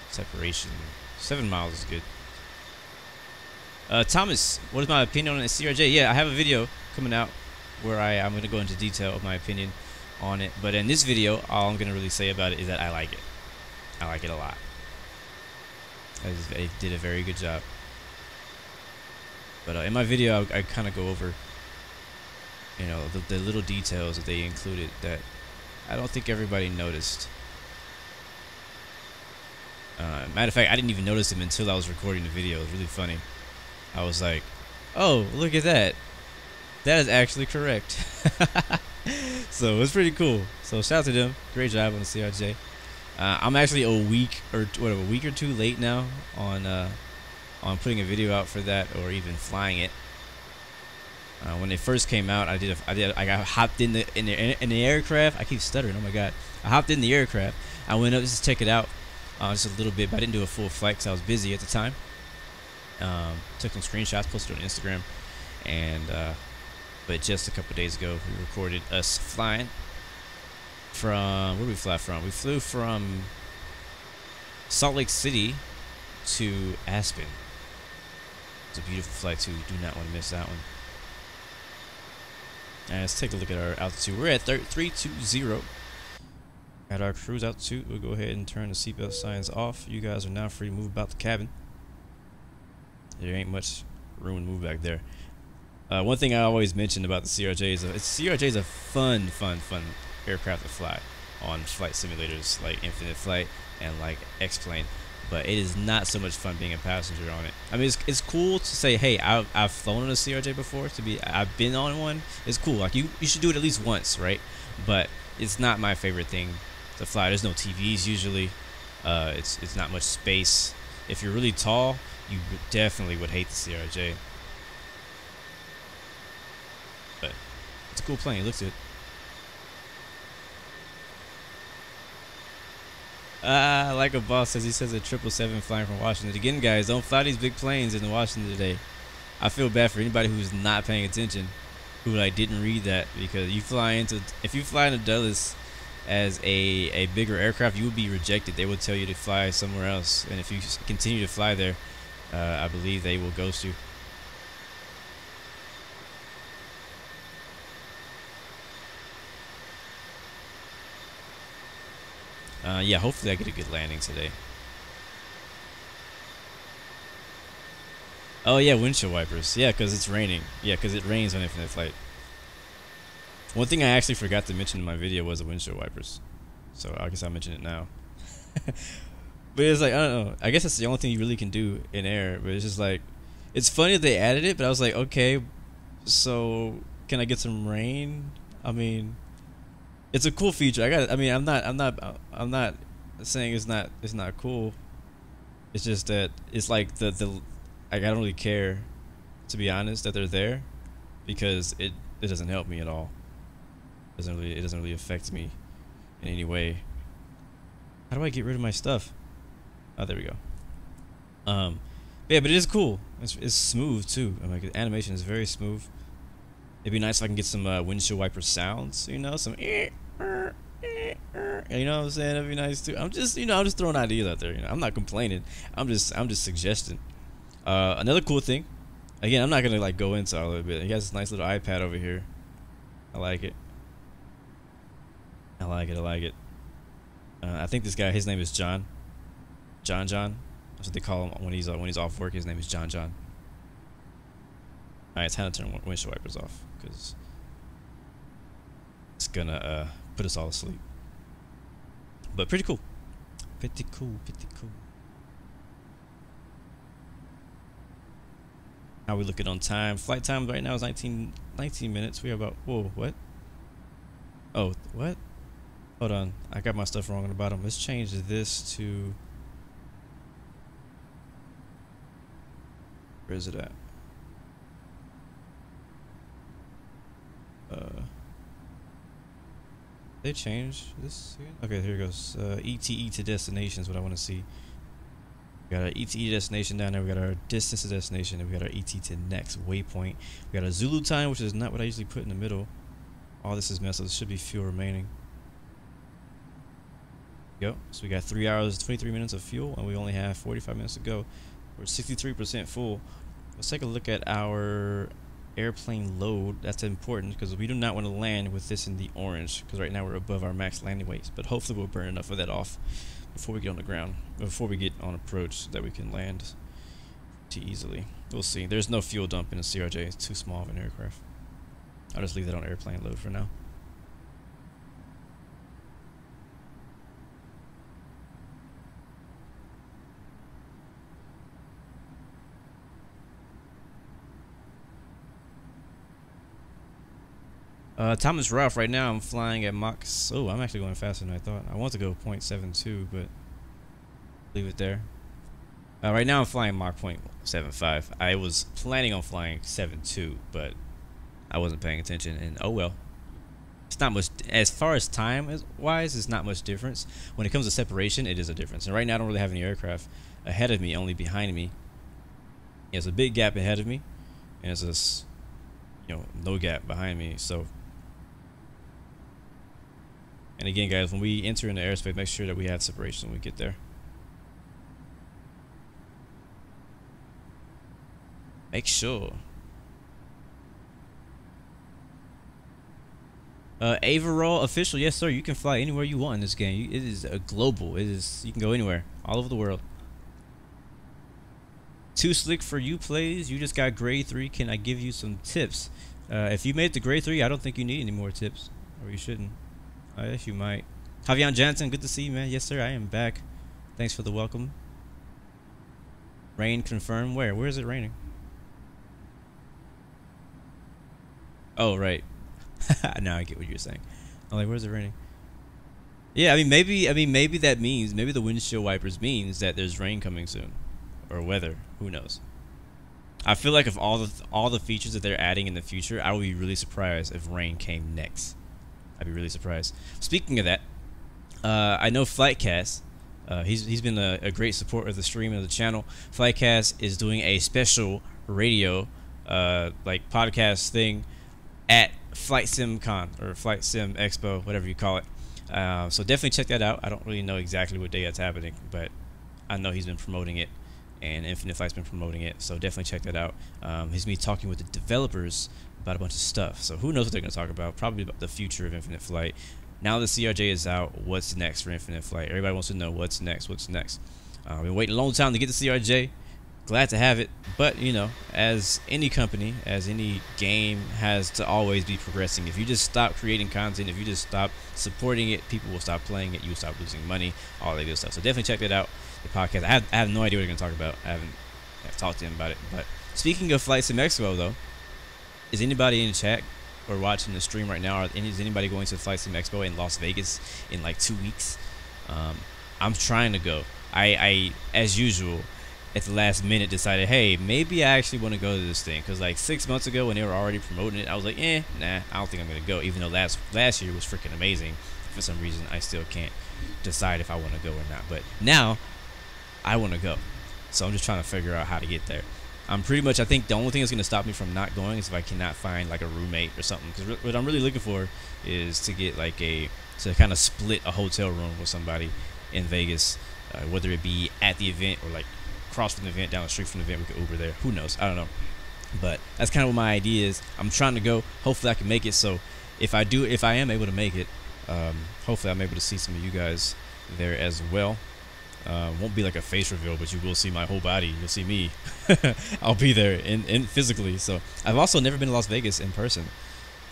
separation. 7 miles is good. Thomas, what is my opinion on the CRJ? Yeah, I have a video coming out where I'm going to go into detail of my opinion on it. But in this video, all I'm going to really say about it is that I like it. I like it a lot. They did a very good job. But in my video, I kind of go over, you know, the little details that they included that I don't think everybody noticed. Matter of fact, I didn't even notice them until I was recording the video. It was really funny. I was like, oh, look at that. That is actually correct. So it's pretty cool. So shout out to them. Great job on the CRJ. I'm actually a week or two late now on putting a video out for that, or even flying it. When they first came out, I hopped in the aircraft. I keep stuttering. Oh my god! I hopped in the aircraft. I went up just to check it out, just a little bit, but I didn't do a full flight because I was busy at the time. Took some screenshots, posted on Instagram, and but just a couple days ago, we recorded us flying from, where did we fly from? We flew from Salt Lake City to Aspen. It's a beautiful flight too. Do not want to miss that one. And let's take a look at our altitude. We're at 320 at our cruise altitude. We'll go ahead and turn the seatbelt signs off. You guys are now free to move about the cabin. There ain't much room to move back there. One thing I always mention about the CRJ is CRJ is a fun aircraft to fly on flight simulators like Infinite Flight and like X-Plane, but it is not so much fun being a passenger on it. I mean, it's cool to say, hey, I've flown on a CRJ before. I've been on one. It's cool. Like you should do it at least once, right? But it's not my favorite thing to fly. There's no TVs usually. It's not much space. If you're really tall, you definitely would hate the CRJ. But it's a cool plane. It looks good. Like a boss says, he says a 777 flying from Washington. Again, guys, don't fly these big planes in Washington today. I feel bad for anybody who's not paying attention, who like didn't read that, because if you fly into Dulles as a bigger aircraft, you will be rejected. They will tell you to fly somewhere else, and if you continue to fly there, I believe they will ghost you. Yeah, hopefully I get a good landing today. Oh yeah, windshield wipers. Yeah, because it's raining. Yeah, because it rains on Infinite Flight. One thing I actually forgot to mention in my video was the windshield wipers. So I guess I'll mention it now. But it's like, I don't know. I guess that's the only thing you really can do in air. But it's just like, it's funny that they added it, but I was like, okay, so can I get some rain? I mean, it's a cool feature. I'm not saying it's not cool. It's just that it's like like I don't really care, to be honest, that they're there, because it doesn't help me at all. It doesn't really affect me in any way. How do I get rid of my stuff? Oh, there we go. Yeah, but it is cool. It's smooth too. I mean, the animation is very smooth. It'd be nice if I can get some windshield wiper sounds, you know, some you know what I'm saying? That'd be nice too. I'm just throwing ideas out there, you know. I'm not complaining. I'm just suggesting. Another cool thing, again, I'm not gonna like go into all of it. He has this nice little iPad over here. I like it. I like it. I think this guy, his name is John. John. That's what they call him when he's off work. His name is John. All right, it's time to turn windshield wipers off because it's gonna put us all asleep. But pretty cool. Pretty cool. How we looking on time? Flight time right now is 19 minutes. We are about, whoa, what? Oh, what? Hold on, I got my stuff wrong on the bottom. Let's change this to, where is it at? They changed this again? Okay, here it goes. ETE to destination is what I want to see. We got our ETE destination down there. We got our distance to destination, and we got our ET to next waypoint. We got our Zulu time, which is not what I usually put in the middle. All this is messed up. There should be fuel remaining. Go. So we got 3 hours, 23 minutes of fuel, and we only have 45 minutes to go. We're 63% full. Let's take a look at our airplane load. That's important because we do not want to land with this in the orange, because right now we're above our max landing weights, but hopefully we'll burn enough of that off before we get on the ground, before we get on approach, so that we can land too easily. We'll see. There's no fuel dump in the CRJ. It's too small of an aircraft. I'll just leave that on airplane load for now. Thomas Ralph, right now I'm flying at Mach, oh, I'm actually going faster than I thought. I want to go 0.72, but leave it there. Right now I'm flying Mach 0.75. I was planning on flying 7.2, but I wasn't paying attention, and oh well. It's not much, as far as time wise, it's not much difference. When it comes to separation, it is a difference. And right now I don't really have any aircraft ahead of me, only behind me. There's a big gap ahead of me, and there's this, no gap behind me, so. And again, guys, when we enter into airspace, make sure that we have separation when we get there. Make sure. Averall official, yes sir, you can fly anywhere you want in this game. It is a global. It is, you can go anywhere, all over the world. Too slick for you plays. You just got grade 3. Can I give you some tips? If you made it to grade 3, I don't think you need any more tips, or you shouldn't. Yes, you might. Javion Johnson, good to see you, man. Yes, sir, I am back. Thanks for the welcome. Rain confirmed. Where? Where is it raining? Oh, right. Now I get what you're saying. I'm like, where's it raining? Yeah, I mean, maybe that means, maybe the windshield wipers means that there's rain coming soon, or weather. Who knows? I feel like if all the features that they're adding in the future, I would be really surprised if rain came next. I'd be really surprised. Speaking of that, I know Flightcast. He's been a great supporter of the stream and of the channel. Flightcast is doing a special radio like podcast thing at Flight Sim Con, or Flight Sim Expo, whatever you call it. So definitely check that out. I don't really know exactly what day that's happening, but I know he's been promoting it, and Infinite Flight's been promoting it. So definitely check that out. He's me talking with the developers about a bunch of stuff. So who knows what they're going to talk about? Probably about the future of Infinite Flight. Now the CRJ is out, what's next for Infinite Flight? Everybody wants to know what's next, what's next. We've been waiting a long time to get the CRJ. Glad to have it, but as any company, as any game, has to always be progressing. If you just stop creating content, if you just stop supporting it, people will stop playing it, you will stop losing money, all that good stuff. So definitely check that out, the podcast. I have no idea what they're going to talk about. I haven't talked to him about it. But speaking of Flight Sim Expo, though, is anybody in the chat or watching the stream right now, is anybody going to Flight Sim Expo in Las Vegas in like 2 weeks? I'm trying to go. I as usual, at the last minute decided, hey, maybe I actually want to go to this thing, because like 6 months ago when they were already promoting it, I was like, nah, I don't think I'm gonna go, even though last year was freaking amazing. For some reason I still can't decide if I want to go or not, but now I want to go, so I'm just trying to figure out how to get there. I think the only thing that's going to stop me from not going is if I cannot find like a roommate or something, because what I'm really looking for is to get like to kind of split a hotel room with somebody in Vegas, whether it be at the event or like across from the event, down the street from the event. We could Uber there, who knows, I don't know, but that's kind of what my idea is. I'm trying to go. Hopefully I can make it. So if I am able to make it, hopefully I'm able to see some of you guys there as well. Won't be like a face reveal, but you will see my whole body. You'll see me. I'll be there in physically. So I've also never been to Las Vegas in person.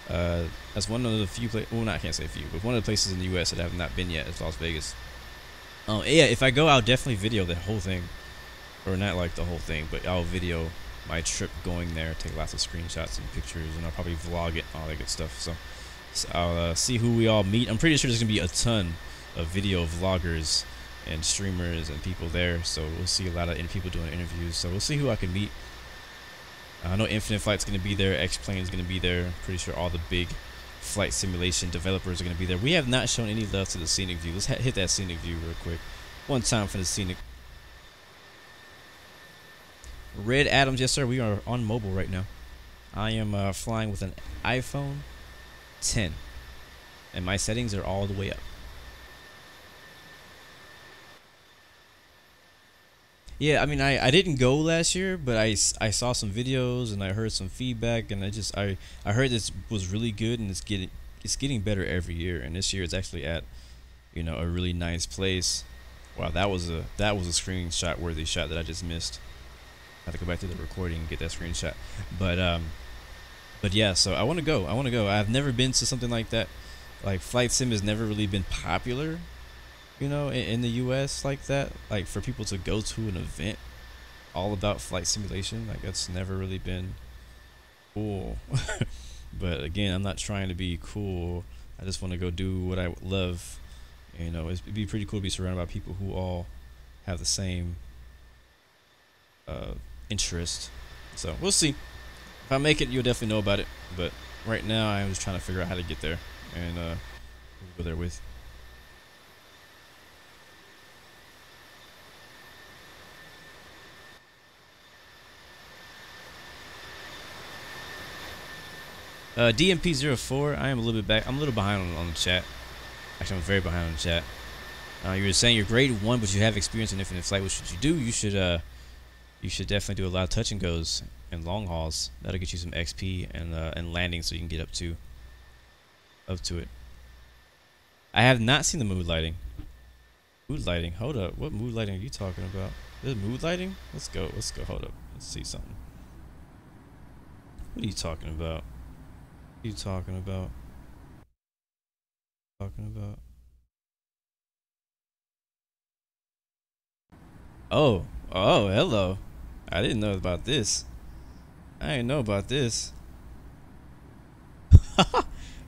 That's one of the few places, well, I can't say few, but one of the places in the US that I have not been yet is Las Vegas. Yeah, if I go, I'll definitely video the whole thing, or not like the whole thing, but I'll video my trip going there. Take lots of screenshots and pictures, and I'll probably vlog it, all that good stuff. So I'll see who we all meet. I'm pretty sure there's gonna be a ton of video vloggers and streamers and people there. So we'll see a lot of people doing interviews. So we'll see who I can meet. I know Infinite Flight's gonna be there. X-Plane's gonna be there. I'm pretty sure all the big flight simulation developers are gonna be there. We have not shown any love to the scenic view. Let's hit that scenic view real quick. One time for the scenic. Red Adams, yes sir. We are on mobile right now. I am flying with an iPhone 10, and my settings are all the way up. Yeah, I mean, I didn't go last year, but I saw some videos and I heard some feedback, and I heard this was really good, and it's getting better every year. And this year it's actually at, you know, a really nice place. Wow, that was a screenshot worthy shot that I just missed. I have to go back to the recording and get that screenshot. But yeah, so I want to go. I've never been to something like that. Like, flight sim has never really been popular, you know, in the US like that. Like, for people to go to an event all about flight simulation, like, that's never really been cool. But again, I'm not trying to be cool. I just want to go do what I love. You know, it'd be pretty cool to be surrounded by people who all have the same interest. So we'll see. If I make it, you'll definitely know about it. But right now, I'm just trying to figure out how to get there, and we'll go there with. DMP04, I am a little bit back. I'm a little behind on the chat. Actually, I'm very behind on the chat. You were saying you're grade 1, but you have experience in Infinite Flight. What should you do? You should definitely do a lot of touch and goes and long hauls. That'll get you some XP and landing, so you can get up to it. I have not seen the mood lighting. Mood lighting. Hold up. What mood lighting are you talking about? There's mood lighting? Let's go. Hold up. Let's see something. What are you talking about? What are you talking about? Oh, hello. I didn't know about this. I didn't know about this.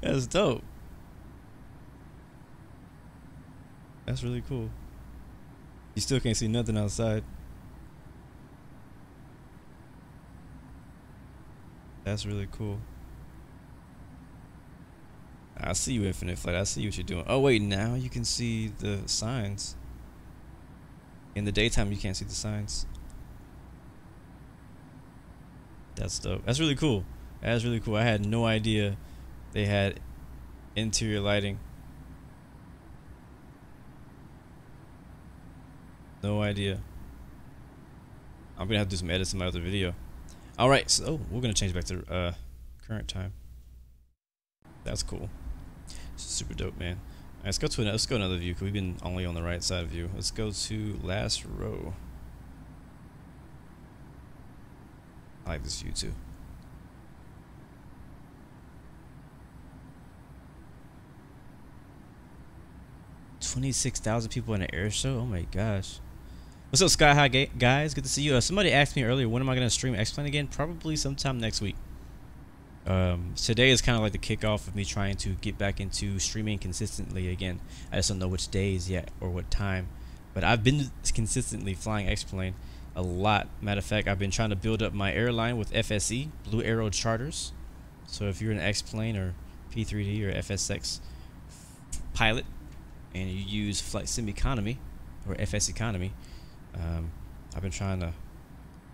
That's dope. That's really cool. You still can't see nothing outside. That's really cool. I see you, Infinite Flight. I see what you're doing. Oh wait, now you can see the signs. In the daytime, you can't see the signs. That's dope. That's really cool. That's really cool. I had no idea they had interior lighting. No idea. I'm gonna have to do some edits in my other video. All right, so we're gonna change back to current time. That's cool. Super dope, man. All right, let's go another view, because we've been only on the right side view. Let's go to last row. I like this view too. $26,000 people in an air show. Oh my gosh. What's up, Sky High guys? Good to see you. Somebody asked me earlier, when am I gonna stream X-Plane again? Probably sometime next week. Today is kind of like the kickoff of me trying to get back into streaming consistently again. I just don't know which days yet or what time, but I've been consistently flying X-Plane a lot. Matter of fact, I've been trying to build up my airline with FSE, Blue Arrow Charters. So if you're an X-Plane or P3D or FSX pilot and you use Flight Sim Economy or FS Economy, I've been trying to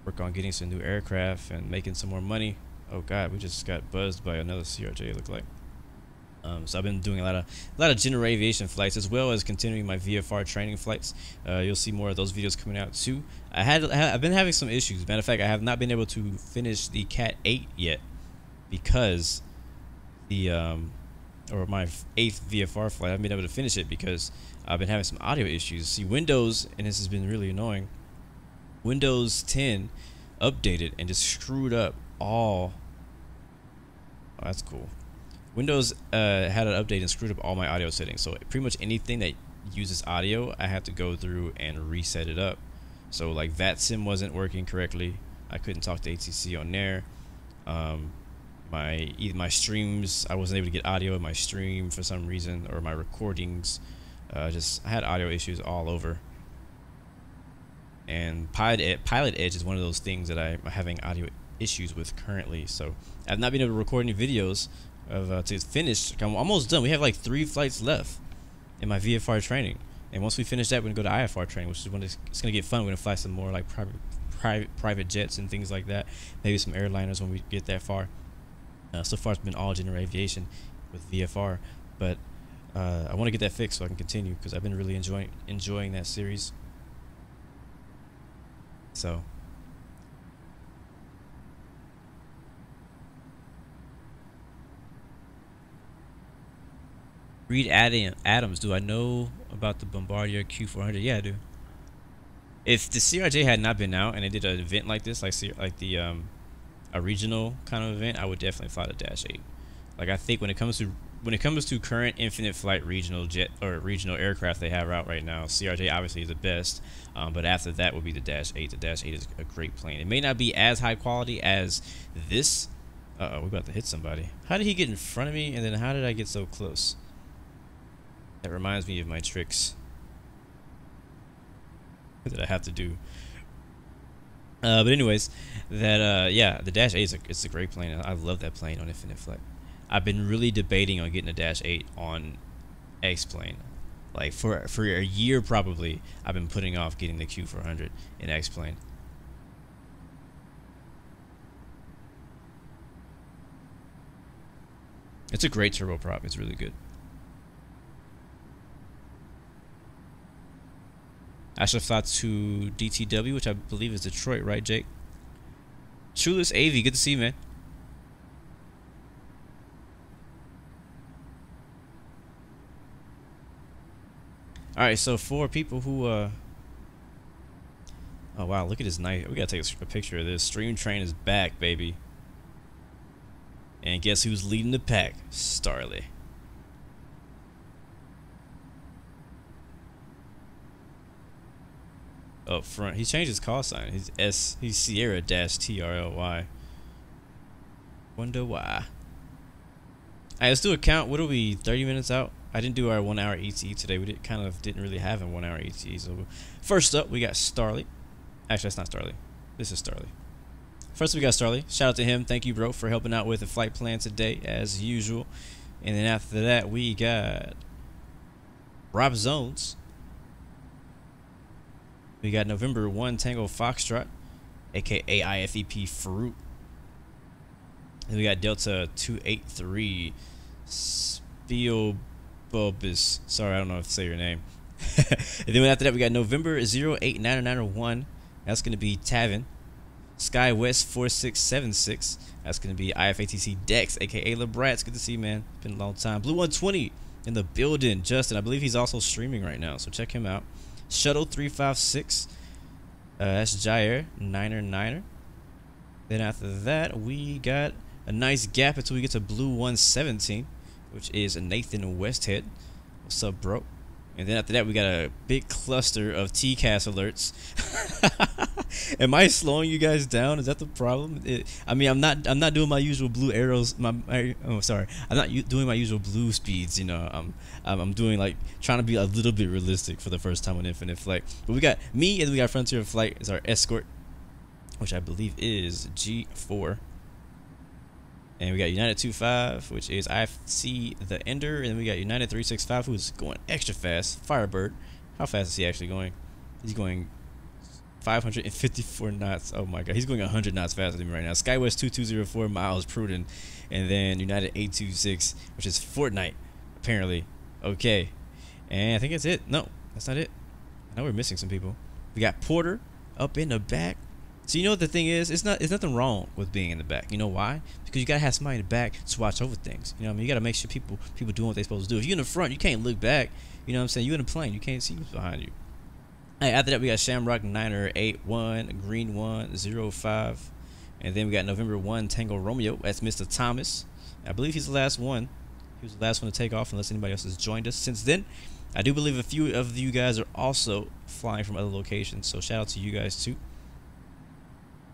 work on getting some new aircraft and making some more money. Oh god, we just got buzzed by another CRJ, it looked like. So I've been doing a lot of general aviation flights, as well as continuing my VFR training flights. You'll see more of those videos coming out too. I've been having some issues. Matter of fact, I have not been able to finish the Cat 8 yet, because the or my 8th VFR flight, I haven't been able to finish it because I've been having some audio issues. See, Windows, and this has been really annoying, Windows 10 updated and just screwed up all. Oh, that's cool. Windows had an update and screwed up all my audio settings. So pretty much anything that uses audio, I had to go through and reset it up. So like VATSIM wasn't working correctly. I couldn't talk to ATC on there. My streams, I wasn't able to get audio in my stream for some reason, or my recordings. I had audio issues all over. And Pilot Edge is one of those things that I'm having audio issues with currently. So I've not been able to record any videos to finish. I'm almost done. We have like 3 flights left in my VFR training, and once we finish that, we're gonna go to IFR training, which is when it's gonna get fun. We're gonna fly some more like private jets and things like that. Maybe some airliners when we get that far. So far, it's been all general aviation with VFR, but I want to get that fixed so I can continue, because I've been really enjoying that series. So Reed Adams, do I know about the Bombardier Q400? Yeah, I do. If the CRJ had not been out and they did an event like this, like the a regional kind of event, I would definitely fly the Dash 8. Like, I think when it comes to current infinite flight regional jet or regional aircraft they have out right now, CRJ obviously is the best, but after that would be the Dash 8. The Dash 8 is a great plane. It may not be as high quality as this. We're about to hit somebody. How did he get in front of me, and then how did I get so close? That reminds me of my tricks that I have to do. But anyways, that yeah, the Dash 8 is a great plane. I love that plane on infinite flight. I've been really debating on getting a Dash 8 on X-plane. Like for a year probably, I've been putting off getting the Q400 in X-plane. It's a great turboprop. It's really good. I should fly to DTW, which I believe is Detroit, right, Jake? Trueless AV, good to see you, man. Alright, so for people who oh wow, look at this night. We gotta take a picture of this. Stream Train is back, baby. And guess who's leading the pack? Starley. Up front, he changed his call sign. He's Sierra-TRLY. Wonder why. Alright, let's do a count. What are we, 30 minutes out? I didn't do our 1 hour ETE today. We didn't really have a 1 hour ETE. So first up, we got Starley. Actually, that's not Starley. This is Starley. First, we got Starley. Shout out to him. Thank you, bro, for helping out with the flight plan today, as usual. And then after that, we got Rob Zones. We got November 1 Tango Foxtrot, aka IFEP FUREE. And we got Delta 283 Spielbubis. Sorry, I don't know how to say your name. And then after that, we got November 089901. That's going to be Tavin. Sky West 4676. That's going to be IFATC Dex, aka Labratz. Good to see you, man. Been a long time. Blue 120 in the building. Justin, I believe he's also streaming right now, so check him out. Shuttle 356. That's Jair Niner. Then after that, we got a nice gap until we get to Blue 117, which is Nathan Westhead. What's up, bro? And then after that, we got a big cluster of TCAS alerts. Am I slowing you guys down? Is that the problem? I mean, I'm not doing my usual blue arrows. Oh, sorry. I'm not doing my usual blue speeds. You know, I'm doing like trying to be a little bit realistic for the first time on Infinite Flight. But we got me, and we got Frontier Flight as our escort, which I believe is G4. And we got United 25, which is IFC the Ender, and we got United 365, who's going extra fast. Firebird, how fast is he actually going? He's going 554 knots. Oh my god, he's going 100 knots faster than me right now. Skywest 2204, Miles Pruden, and then United 826, which is Fortnite, apparently. Okay, and I think that's it. No, that's not it. I know we're missing some people. We got Porter up in the back. So you know what the thing is? It's nothing wrong with being in the back. You know why? Because you gotta have somebody in the back to watch over things. You know what I mean? You gotta make sure people doing what they're supposed to do. If you're in the front, you can't look back. You know what I'm saying? You're in the plane, you can't see what's behind you. Hey, after that, we got Shamrock 981, Green 105, and then we got November 1 Tango Romeo. That's Mr. Thomas. I believe he's the last one. He was the last one to take off, unless anybody else has joined us since then. I do believe a few of you guys are also flying from other locations, so shout out to you guys too.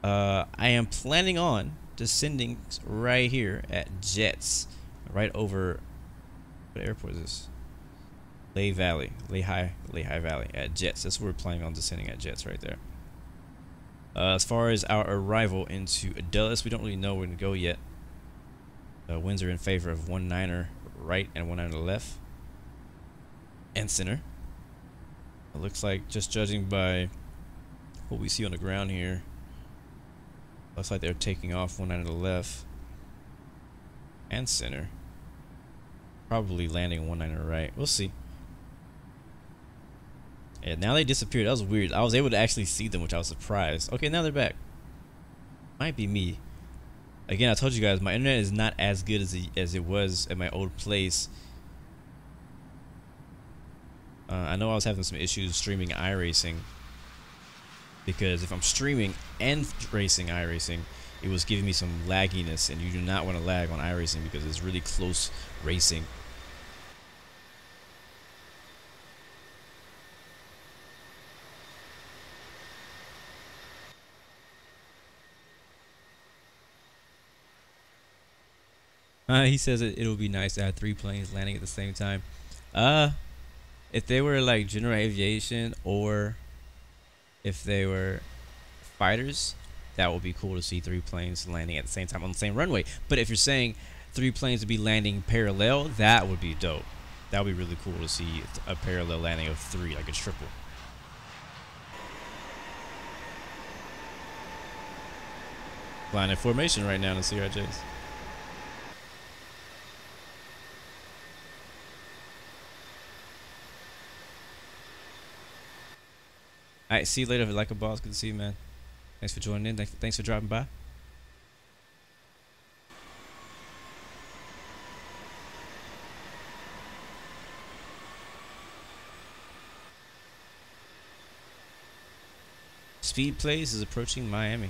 I am planning on descending right here at JETTZ, right over, what airport is this? Lehigh Valley at JETTZ. That's where we're planning on descending at JETTZ right there. As far as our arrival into Dulles, we don't really know where to go yet. Winds are in favor of 19er right and 19er left and center. It looks like, just judging by what we see on the ground here, looks like they're taking off 19er left and center. Probably landing 19er right. We'll see. Yeah, now they disappeared. That was weird. I was able to actually see them, which I was surprised. Okay, now they're back. Might be me. Again, I told you guys, my internet is not as good as it was at my old place. I know I was having some issues streaming iRacing, because if I'm streaming and racing iRacing, it was giving me some lagginess, and you do not want to lag on iRacing because it's really close racing. He says it'll be nice to have 3 planes landing at the same time. If they were like general aviation, or if they were fighters, that would be cool to see 3 planes landing at the same time on the same runway. But if you're saying 3 planes would be landing parallel, that would be dope. That would be really cool to see a parallel landing of 3, like a triple. Flying in formation right now in the CRJs. Alright, see you later. Like a boss. Good to see you, man. Thanks for joining in. Thanks for dropping by. Speed Place is approaching Miami.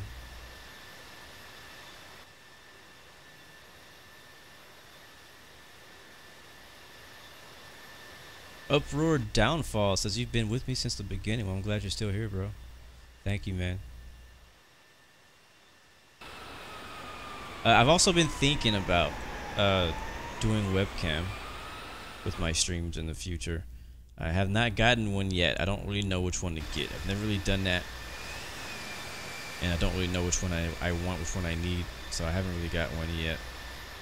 Uproar Downfall says you've been with me since the beginning. Well, I'm glad you're still here, bro. Thank you, man. I've also been thinking about doing webcam with my streams in the future. I have not gotten one yet. I don't really know which one to get. I've never really done that, and I don't really know which one I want, which one I need. So I haven't really got one yet.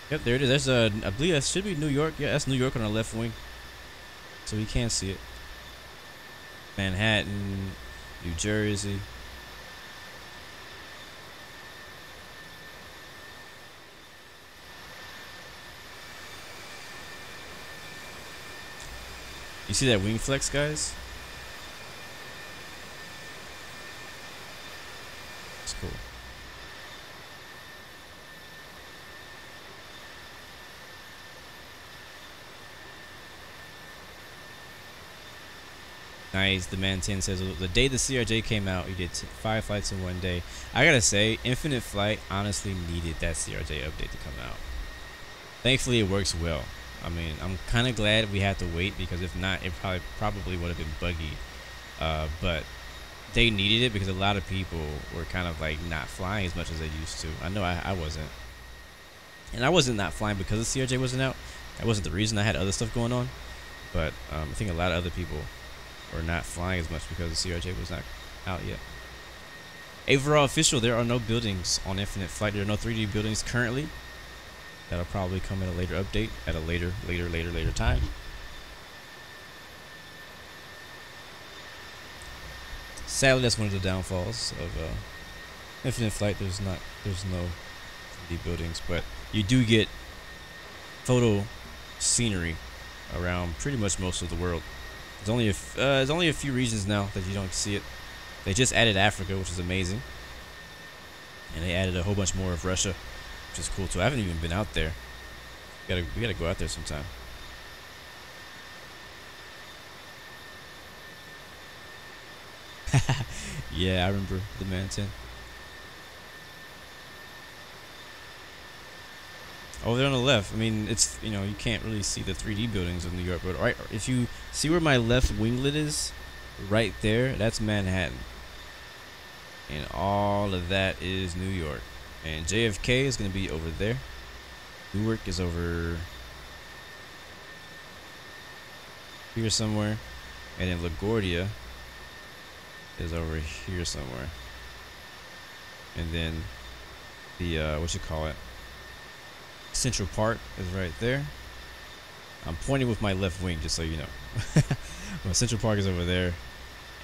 Yep, there it is. There's I believe that should be New York. Yeah, that's New York on our left wing. So we can see it. Manhattan, New Jersey. You see that wing flex, guys? It's cool. Nice. The man 10 says the day the CRJ came out, you did 5 flights in 1 day. I gotta say, Infinite Flight honestly needed that CRJ update to come out. Thankfully, it works well. I mean, I'm kind of glad we had to wait, because if not, it probably would have been buggy. But they needed it because a lot of people were kind of like not flying as much as they used to. I know I wasn't, and I wasn't not flying because the CRJ wasn't out. That wasn't the reason. I had other stuff going on, but I think a lot of other people were not flying as much because the CRJ was not out yet. Overall official, there are no buildings on Infinite Flight. There are no 3D buildings currently. That'll probably come in a later update at a later time. Sadly, that's one of the downfalls of Infinite Flight. There's no 3D buildings, but you do get photo scenery around pretty much most of the world. There's only a few regions now that you don't see it. They just added Africa, which is amazing, and they added a whole bunch more of Russia, which is cool too. I haven't even been out there. We gotta go out there sometime. Yeah, I remember the man 10. Over there on the left, I mean, it's, you know, you can't really see the 3D buildings of New York, but right, if you see where my left winglet is, right there, that's Manhattan. and all of that is New York. And JFK is going to be over there. Newark is over here somewhere, and then LaGuardia is over here somewhere. And then the what you call it, Central Park is right there. I'm pointing with my left wing just so you know. Well, Central Park is over there,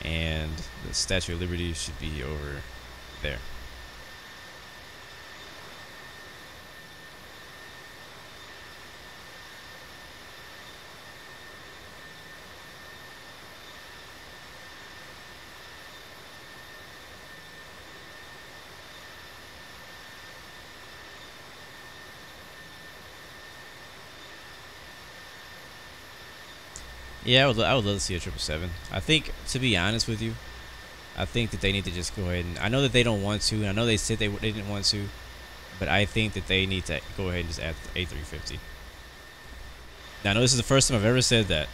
and the Statue of Liberty should be over there. Yeah, I would love to see a 777. I think, to be honest with you, I think that they need to just go ahead and, I know that they don't want to, and I know they said they didn't want to, but I think that they need to go ahead and just add the A350. Now, I know this is the first time I've ever said that.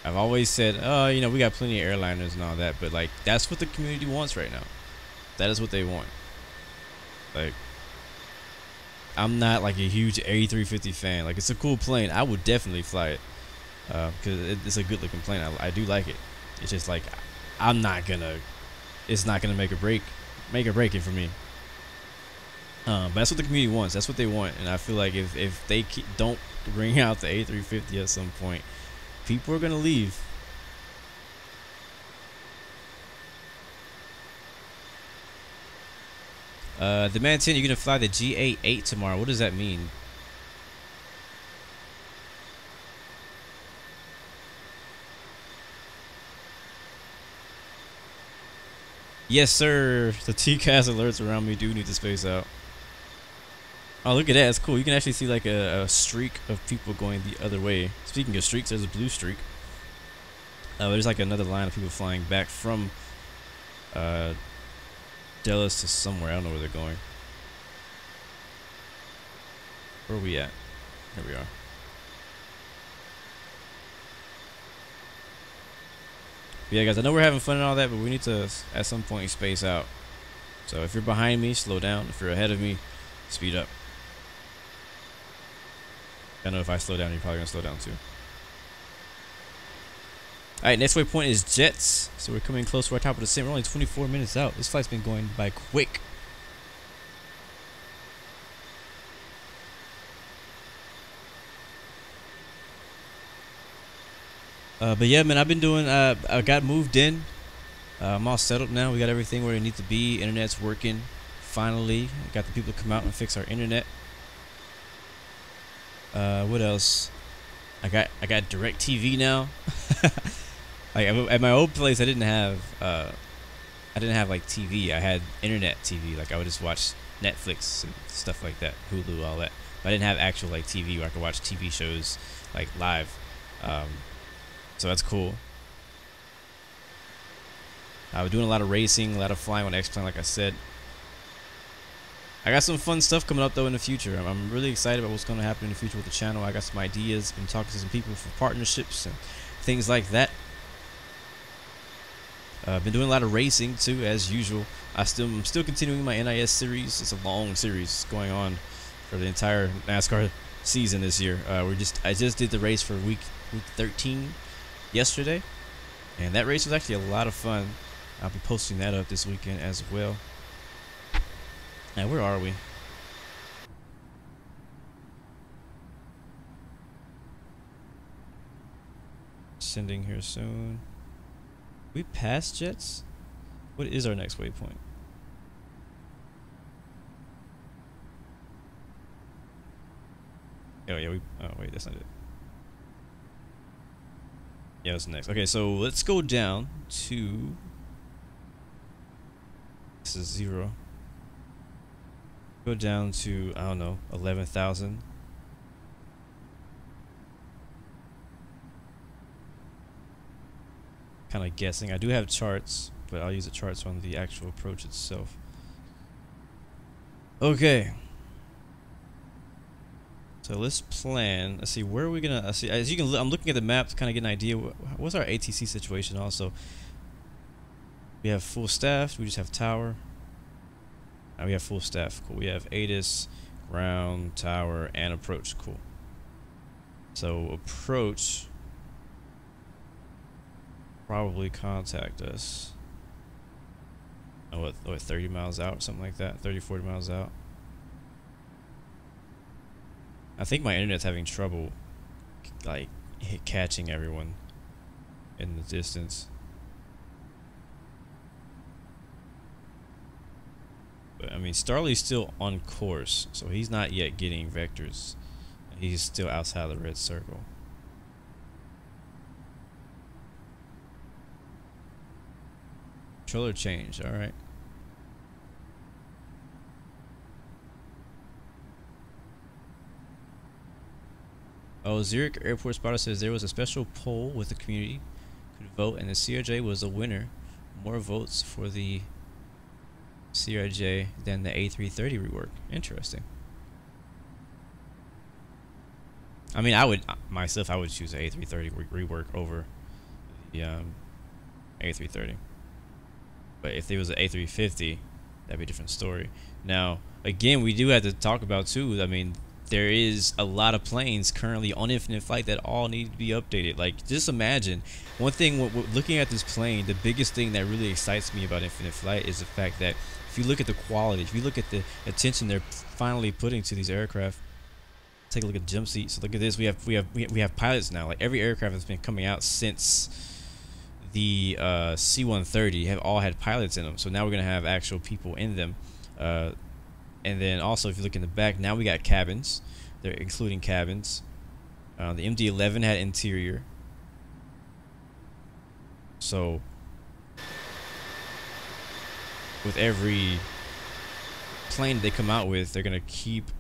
I've always said, oh, you know, we got plenty of airliners and all that, but like, that's what the community wants right now. That is what they want. Like, I'm not like a huge A350 fan. Like, it's a cool plane. I would definitely fly it. Because it's a good looking plane. I do like it. It's just like I'm not gonna. It's not gonna make or break it for me. But that's what the community wants. That's what they want. And I feel like if they don't bring out the A350 at some point, people are gonna leave. Demand 10, you're gonna fly the GA8 tomorrow. What does that mean? Yes, sir. The TCAS alerts around me do need to space out. Oh, look at that. It's cool. You can actually see like a streak of people going the other way. Speaking of streaks, there's a blue streak. There's like another line of people flying back from Dallas to somewhere. I don't know where they're going. Where are we at? Here we are. But yeah, guys, I know we're having fun and all that, but we need to, at some point, space out. So if you're behind me, slow down. If you're ahead of me, speed up. I know if I slow down, you're probably going to slow down too. Alright, next waypoint is JETTZ. So we're coming close to our top of the descent. We're only 24 minutes out. This flight's been going by quick. But yeah, man, I've been doing, I got moved in. I'm all settled now. We got everything where it needs to be. Internet's working. Finally, I got the people to come out and fix our internet. What else? I got DirecTV now. Like at my old place, I didn't have like TV. I had internet TV. Like I would just watch Netflix and stuff like that, Hulu, all that. But I didn't have actual like TV where I could watch TV shows like live. So that's cool. I was doing a lot of racing, a lot of flying on X-Plane, like I said. I got some fun stuff coming up though in the future. I'm really excited about what's going to happen in the future with the channel. I got some ideas, been talking to some people for partnerships and things like that. Been doing a lot of racing too, as usual. I'm still continuing my NIS series. It's a long series going on for the entire NASCAR season this year. I just did the race for week 13 yesterday, and that race was actually a lot of fun. I'll be posting that up this weekend as well. Now, where are we? Sending here soon. We passed JETTZ? What is our next waypoint? Oh yeah, oh wait, that's not it. Yeah, that's next. Okay, so let's go down to, this is 0. Go down to, I don't know, 11,000. Kind of guessing. I do have charts, but I'll use the charts on the actual approach itself. Okay. So let's plan. Let's see, where are we gonna? See, as you can, I'm looking at the map to kind of get an idea. What's our ATC situation? Also, we have full staff. We just have tower. We have full staff. Cool. We have ATIS, ground, tower, and approach. Cool. So approach probably contact us. Oh, what 30 miles out, something like that. 30, 40 miles out. I think my internet's having trouble, like, catching everyone in the distance. But I mean, Starly's still on course, so he's not yet getting vectors. He's still outside the red circle. Controller change, alright. Oh, Zurich Airport Spotter says there was a special poll with the community could vote, and the CRJ was the winner. More votes for the CRJ than the A330 rework. Interesting. I mean, I would myself, I would choose the A330 rework over the A330. But if there was an A350, that'd be a different story. Now, again, we do have to talk about too. I mean, there is a lot of planes currently on Infinite Flight that all need to be updated. Like, just imagine one thing. Looking at this plane, the biggest thing that really excites me about Infinite Flight is the fact that if you look at the quality, if you look at the attention they're finally putting to these aircraft. Take a look at jump seats. So look at this. We have pilots now. Like, every aircraft that's been coming out since the C-130 have all had pilots in them. So now we're gonna have actual people in them. And then also, if you look in the back, now we got cabins. They're including cabins. The MD-11 had interior. So with every plane they come out with, they're gonna keep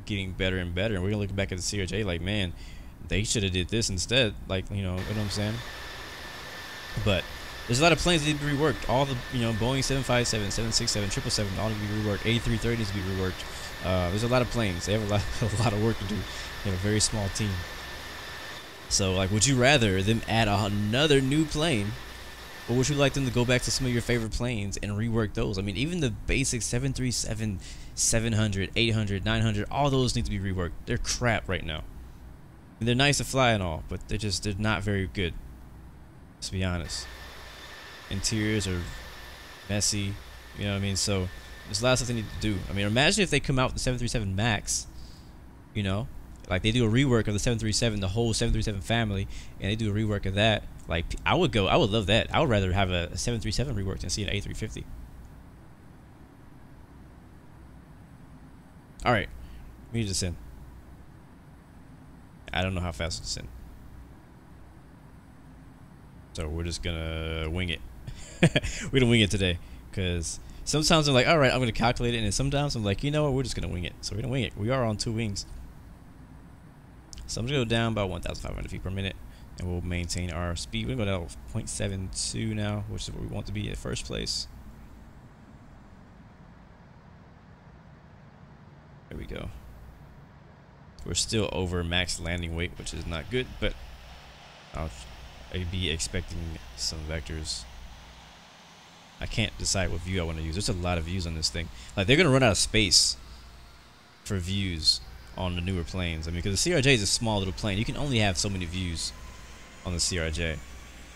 getting better and better. And we're gonna look back at the CRJ like, man, they should have did this instead. Like, you know what I'm saying? But there's a lot of planes that need to be reworked. All the, Boeing 757, 767, 777 all need to be reworked. A330 needs to be reworked. There's a lot of planes. They have a lot of work to do. They have a very small team. So, like, would you rather them add another new plane, or would you like them to go back to some of your favorite planes and rework those? I mean, even the basic 737, 700, 800, 900, all those need to be reworked. They're crap right now. And they're nice to fly and all, but they're not very good. Let's be honest. Interiors are messy, you know what I mean? So there's a lot of stuff they need to do. I mean, imagine if they come out with the 737 MAX, like they do a rework of the 737, the whole 737 family, and they do a rework of that. Like, I would love that. I would rather have a 737 reworked than see an A350. All right, we need to descend. I don't know how fast to descend, so we're just gonna wing it. We're gonna wing it today, because sometimes I'm like, all right, I'm gonna calculate it, and then sometimes I'm like, you know what, we're just gonna wing it. So we're gonna wing it. We are on 2 wings, so I'm gonna go down about 1,500 feet per minute, and we'll maintain our speed. We're gonna go down 0.72 now, which is where we want to be at first place. There we go. We're still over max landing weight, which is not good, but I'd be expecting some vectors. I can't decide what view I want to use. There's a lot of views on this thing. Like, they're gonna run out of space for views on the newer planes. I mean, because the CRJ is a small little plane. You can only have so many views on the CRJ. When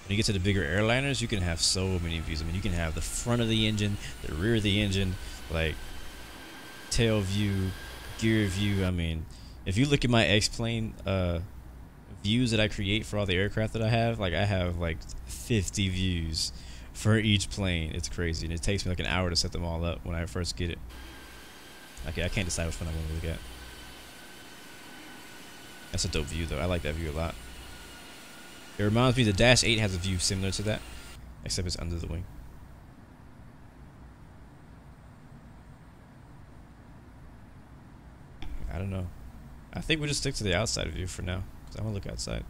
you get to the bigger airliners, you can have so many views. I mean, you can have the front of the engine, the rear of the engine, like tail view, gear view. I mean, if you look at my X-plane views that I create for all the aircraft that I have like 50 views for each plane. It's crazy, and it takes me like an hour to set them all up when I first get it. Okay, I can't decide which one I want to look at. That's a dope view, though. I like that view a lot. It reminds me the Dash 8 has a view similar to that, except it's under the wing. I don't know. I think we'll just stick to the outside view for now, because I want to look outside.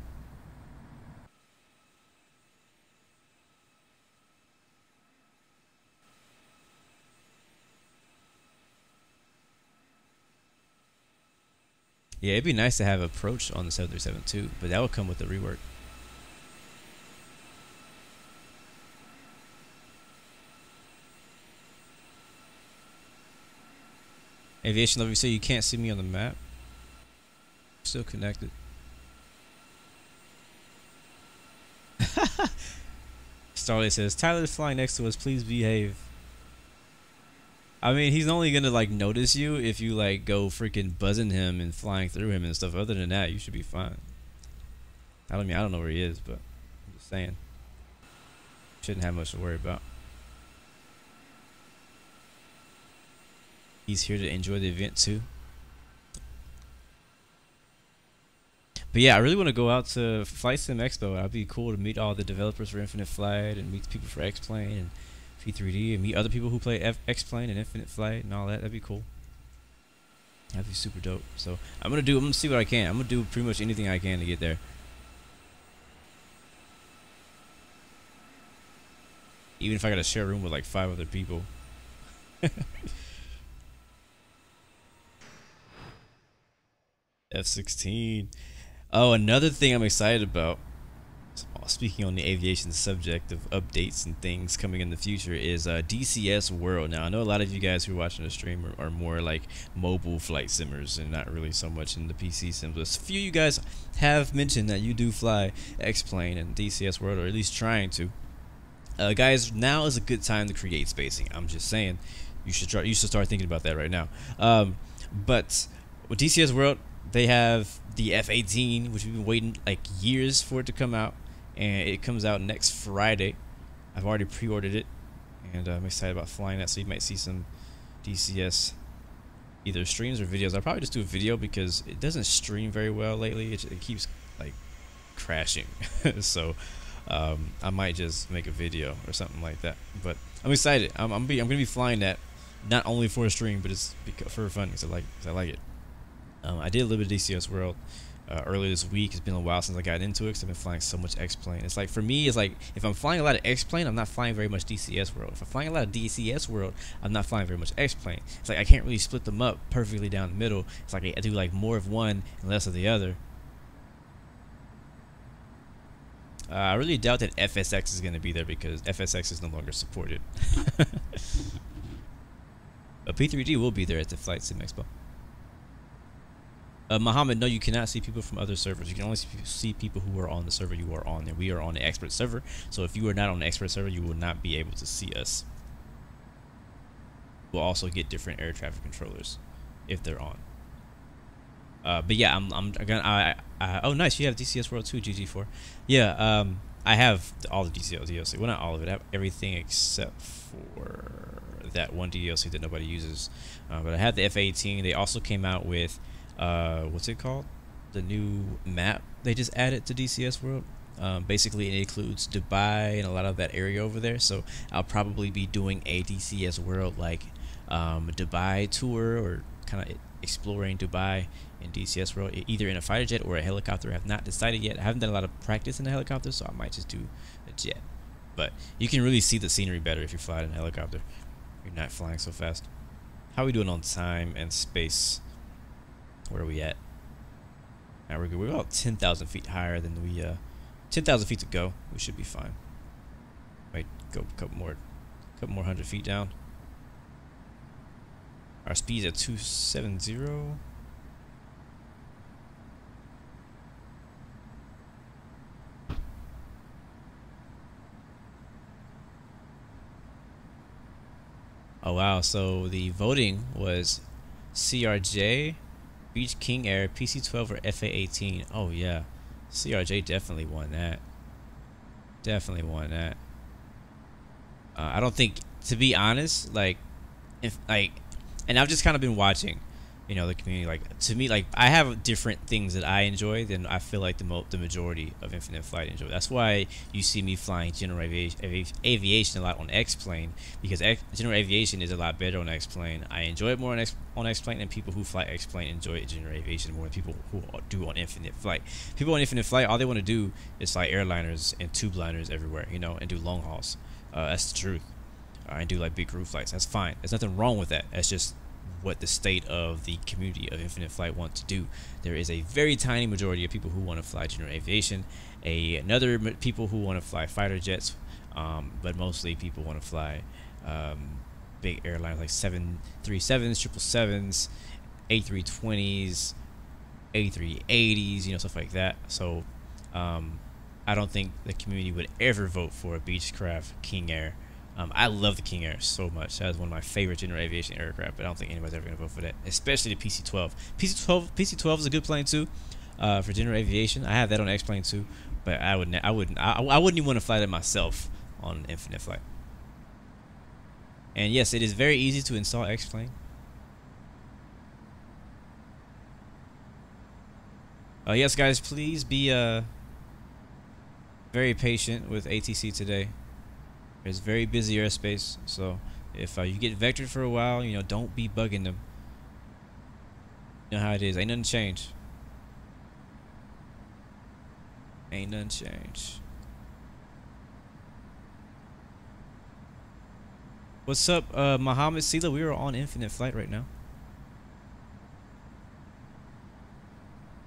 Yeah, it'd be nice to have approach on the 737 too, but that would come with the rework. Aviation Lover, you say you can't see me on the map? Still connected. Starlight says, Tyler's flying next to us, please behave. I mean, he's only gonna like notice you if you like go freaking buzzing him and flying through him and stuff. Other than that, you should be fine. I don't know where he is, but I'm just saying. Shouldn't have much to worry about. He's here to enjoy the event too. But yeah, I really want to go out to Flight Sim Expo. It'd be cool to meet all the developers for Infinite Flight and meet people for X-Plane and P3D and meet other people who play X-Plane and Infinite Flight and all that. That'd be cool. That'd be super dope. So I'm gonna see what I can. I'm gonna do pretty much anything I can to get there. Even if I gotta share a room with like 5 other people. F-16. Oh, another thing I'm excited about, speaking on the aviation subject of updates and things coming in the future, is DCS World. Now, I know a lot of you guys who are watching the stream are more like mobile flight simmers and not really so much in the PC sims. But a few of you guys have mentioned that you do fly X-Plane and DCS World, or at least trying to. Guys, now is a good time to create spacing. I'm just saying, you should start thinking about that right now. But with DCS World, they have the F-18, which we've been waiting like years for it to come out, and it comes out next Friday. I've already pre-ordered it, and I'm excited about flying that. So you might see some DCS either streams or videos. I'll probably just do a video because it doesn't stream very well lately. It keeps like crashing. So I might just make a video or something like that. But I'm excited. I'm gonna be flying that, not only for a stream, but it's for fun because I like it. I did a little bit of DCS World earlier this week. It's been a while since I got into it because I've been flying so much X-Plane. It's like, for me, it's like if I'm flying a lot of X-Plane, I'm not flying very much DCS World. If I'm flying a lot of DCS World, I'm not flying very much X-Plane. It's like I can't really split them up perfectly down the middle. It's like I do like more of one and less of the other. I really doubt that FSX is going to be there because FSX is no longer supported. But P3D will be there at the Flight Sim Expo. Muhammad, no, you cannot see people from other servers. You can only see people who are on the server you are on. And we are on the expert server. So if you are not on the expert server, you will not be able to see us. We'll also get different air traffic controllers if they're on. But yeah, I'm gonna. Oh, nice. You have DCS World 2 GG4. Yeah. I have all the DLC. Well, not all of it. I have everything except for that one DLC that nobody uses. But I have the F-18. They also came out with what's it called? The new map they just added to DCS World. Basically, it includes Dubai and a lot of that area over there. So I'll probably be doing a DCS World like Dubai tour, or kind of exploring Dubai in DCS World, either in a fighter jet or a helicopter. I have not decided yet. I haven't done a lot of practice in the helicopter, so I might just do a jet. But you can really see the scenery better if you're flying in a helicopter. You're not flying so fast. How are we doing on time and space? Where are we at? Now we're good. We're about 10,000 feet higher than we 10,000 feet to go. We should be fine. Might go a couple more 100 feet down. Our speed's at 270. Oh wow, so the voting was CRJ, Beach King Air, PC-12, or FA-18. Oh yeah, CRJ definitely won that. Definitely won that. I don't think, to be honest, like, if like, and I've just kind of been watching, you know, the community. Like, to me, like, I have different things that I enjoy than I feel like the majority of Infinite Flight enjoy. That's why you see me flying general aviation a lot on X-Plane, because general aviation is a lot better on X-Plane. I enjoy it more on X-Plane, and people who fly X-Plane enjoy general aviation more than people who do on Infinite Flight. People on Infinite Flight, all they want to do is fly airliners and tube liners everywhere, you know, and do long hauls. That's the truth. And do like big crew flights. That's fine. There's nothing wrong with that. That's just what the state of the community of Infinite Flight want to do. There is a very tiny majority of people who want to fly general aviation, another people who want to fly fighter jets, but mostly people want to fly big airlines like 737s, 777s, A320s, A380s, you know, stuff like that. So I don't think the community would ever vote for a Beechcraft King Air. I love the King Air so much. That is one of my favorite general aviation aircraft, but I don't think anybody's ever gonna vote for that, especially the PC-12. PC-12 is a good plane too, for general aviation. I have that on X-Plane too, but I wouldn't even want to fly that myself on Infinite Flight. And yes, it is very easy to install X-Plane. Yes, guys, please be very patient with ATC today. It's very busy airspace, so if you get vectored for a while, you know, don't be bugging them. You know how it is. Ain't nothing changed. Ain't nothing changed. What's up, Muhammad Sila? We are on Infinite Flight right now.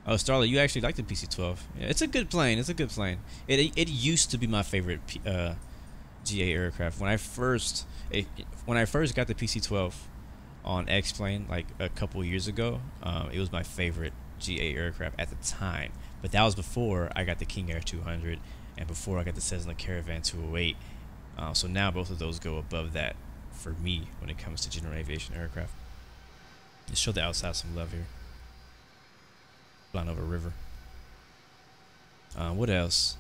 Oh, Starlight, you actually like the PC-12. Yeah, it's a good plane. It's a good plane. It used to be my favorite GA aircraft. When I first got the PC-12 on X-Plane like a couple years ago, it was my favorite GA aircraft at the time. But that was before I got the King Air 200 and before I got the Cessna Caravan 208. So now both of those go above that for me when it comes to general aviation aircraft. Let's show the outside some love here. Flying over a river. What else?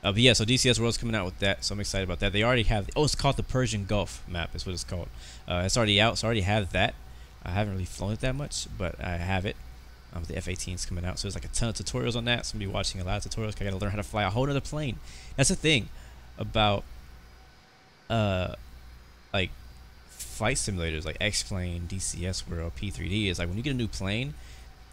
But yeah, so DCS World's coming out with that, so I'm excited about that. They already have, oh, it's called the Persian Gulf map, is what it's called. It's already out, so I already have that. I haven't really flown it that much, but I have it. The F-18 is coming out, so there's like a ton of tutorials on that. So I'm gonna be watching a lot of tutorials. I gotta learn how to fly a whole other plane. That's the thing about like flight simulators, like X-Plane, DCS World, P3D. Is like when you get a new plane,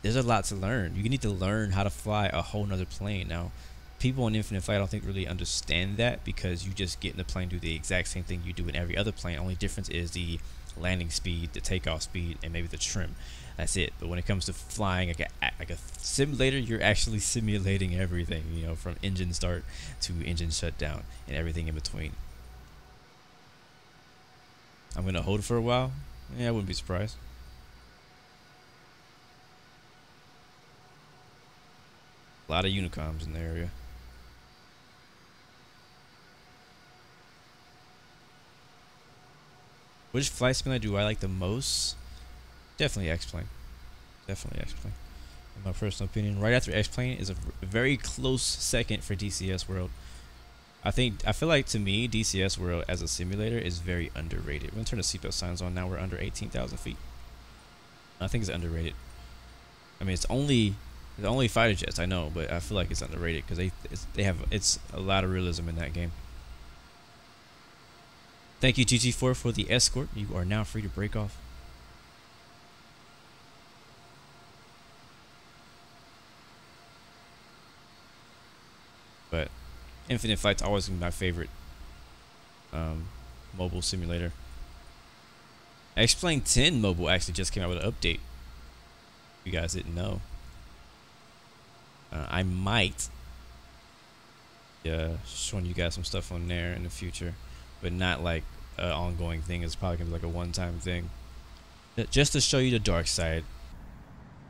there's a lot to learn. You need to learn how to fly a whole nother plane. Now, people on Infinite Flight I don't think really understand that, because you just get in the plane, do the exact same thing you do in every other plane. Only difference is the landing speed, the takeoff speed, and maybe the trim. That's it. But when it comes to flying like a simulator, you're actually simulating everything, you know, from engine start to engine shutdown and everything in between. I'm gonna hold it for a while. Yeah, I wouldn't be surprised. A lot of unicoms in the area. Which flight simulator do I like the most? Definitely X-Plane. Definitely X-Plane. In my personal opinion, right after X-Plane is a very close second for DCS World. I feel like, to me, DCS World as a simulator is very underrated. We're gonna turn the seatbelt signs on now. We're under 18,000 feet. I think it's underrated. I mean, it's only fighter jets, I know, but I feel like it's underrated because it's a lot of realism in that game. Thank you, GG4, for the escort. You are now free to break off. But Infinite Flight's always been my favorite mobile simulator. X-Plane 10 mobile actually just came out with an update. You guys didn't know. I might showing you guys some stuff on there in the future, but not like an ongoing thing. It's probably gonna be like a one-time thing, just to show you the dark side.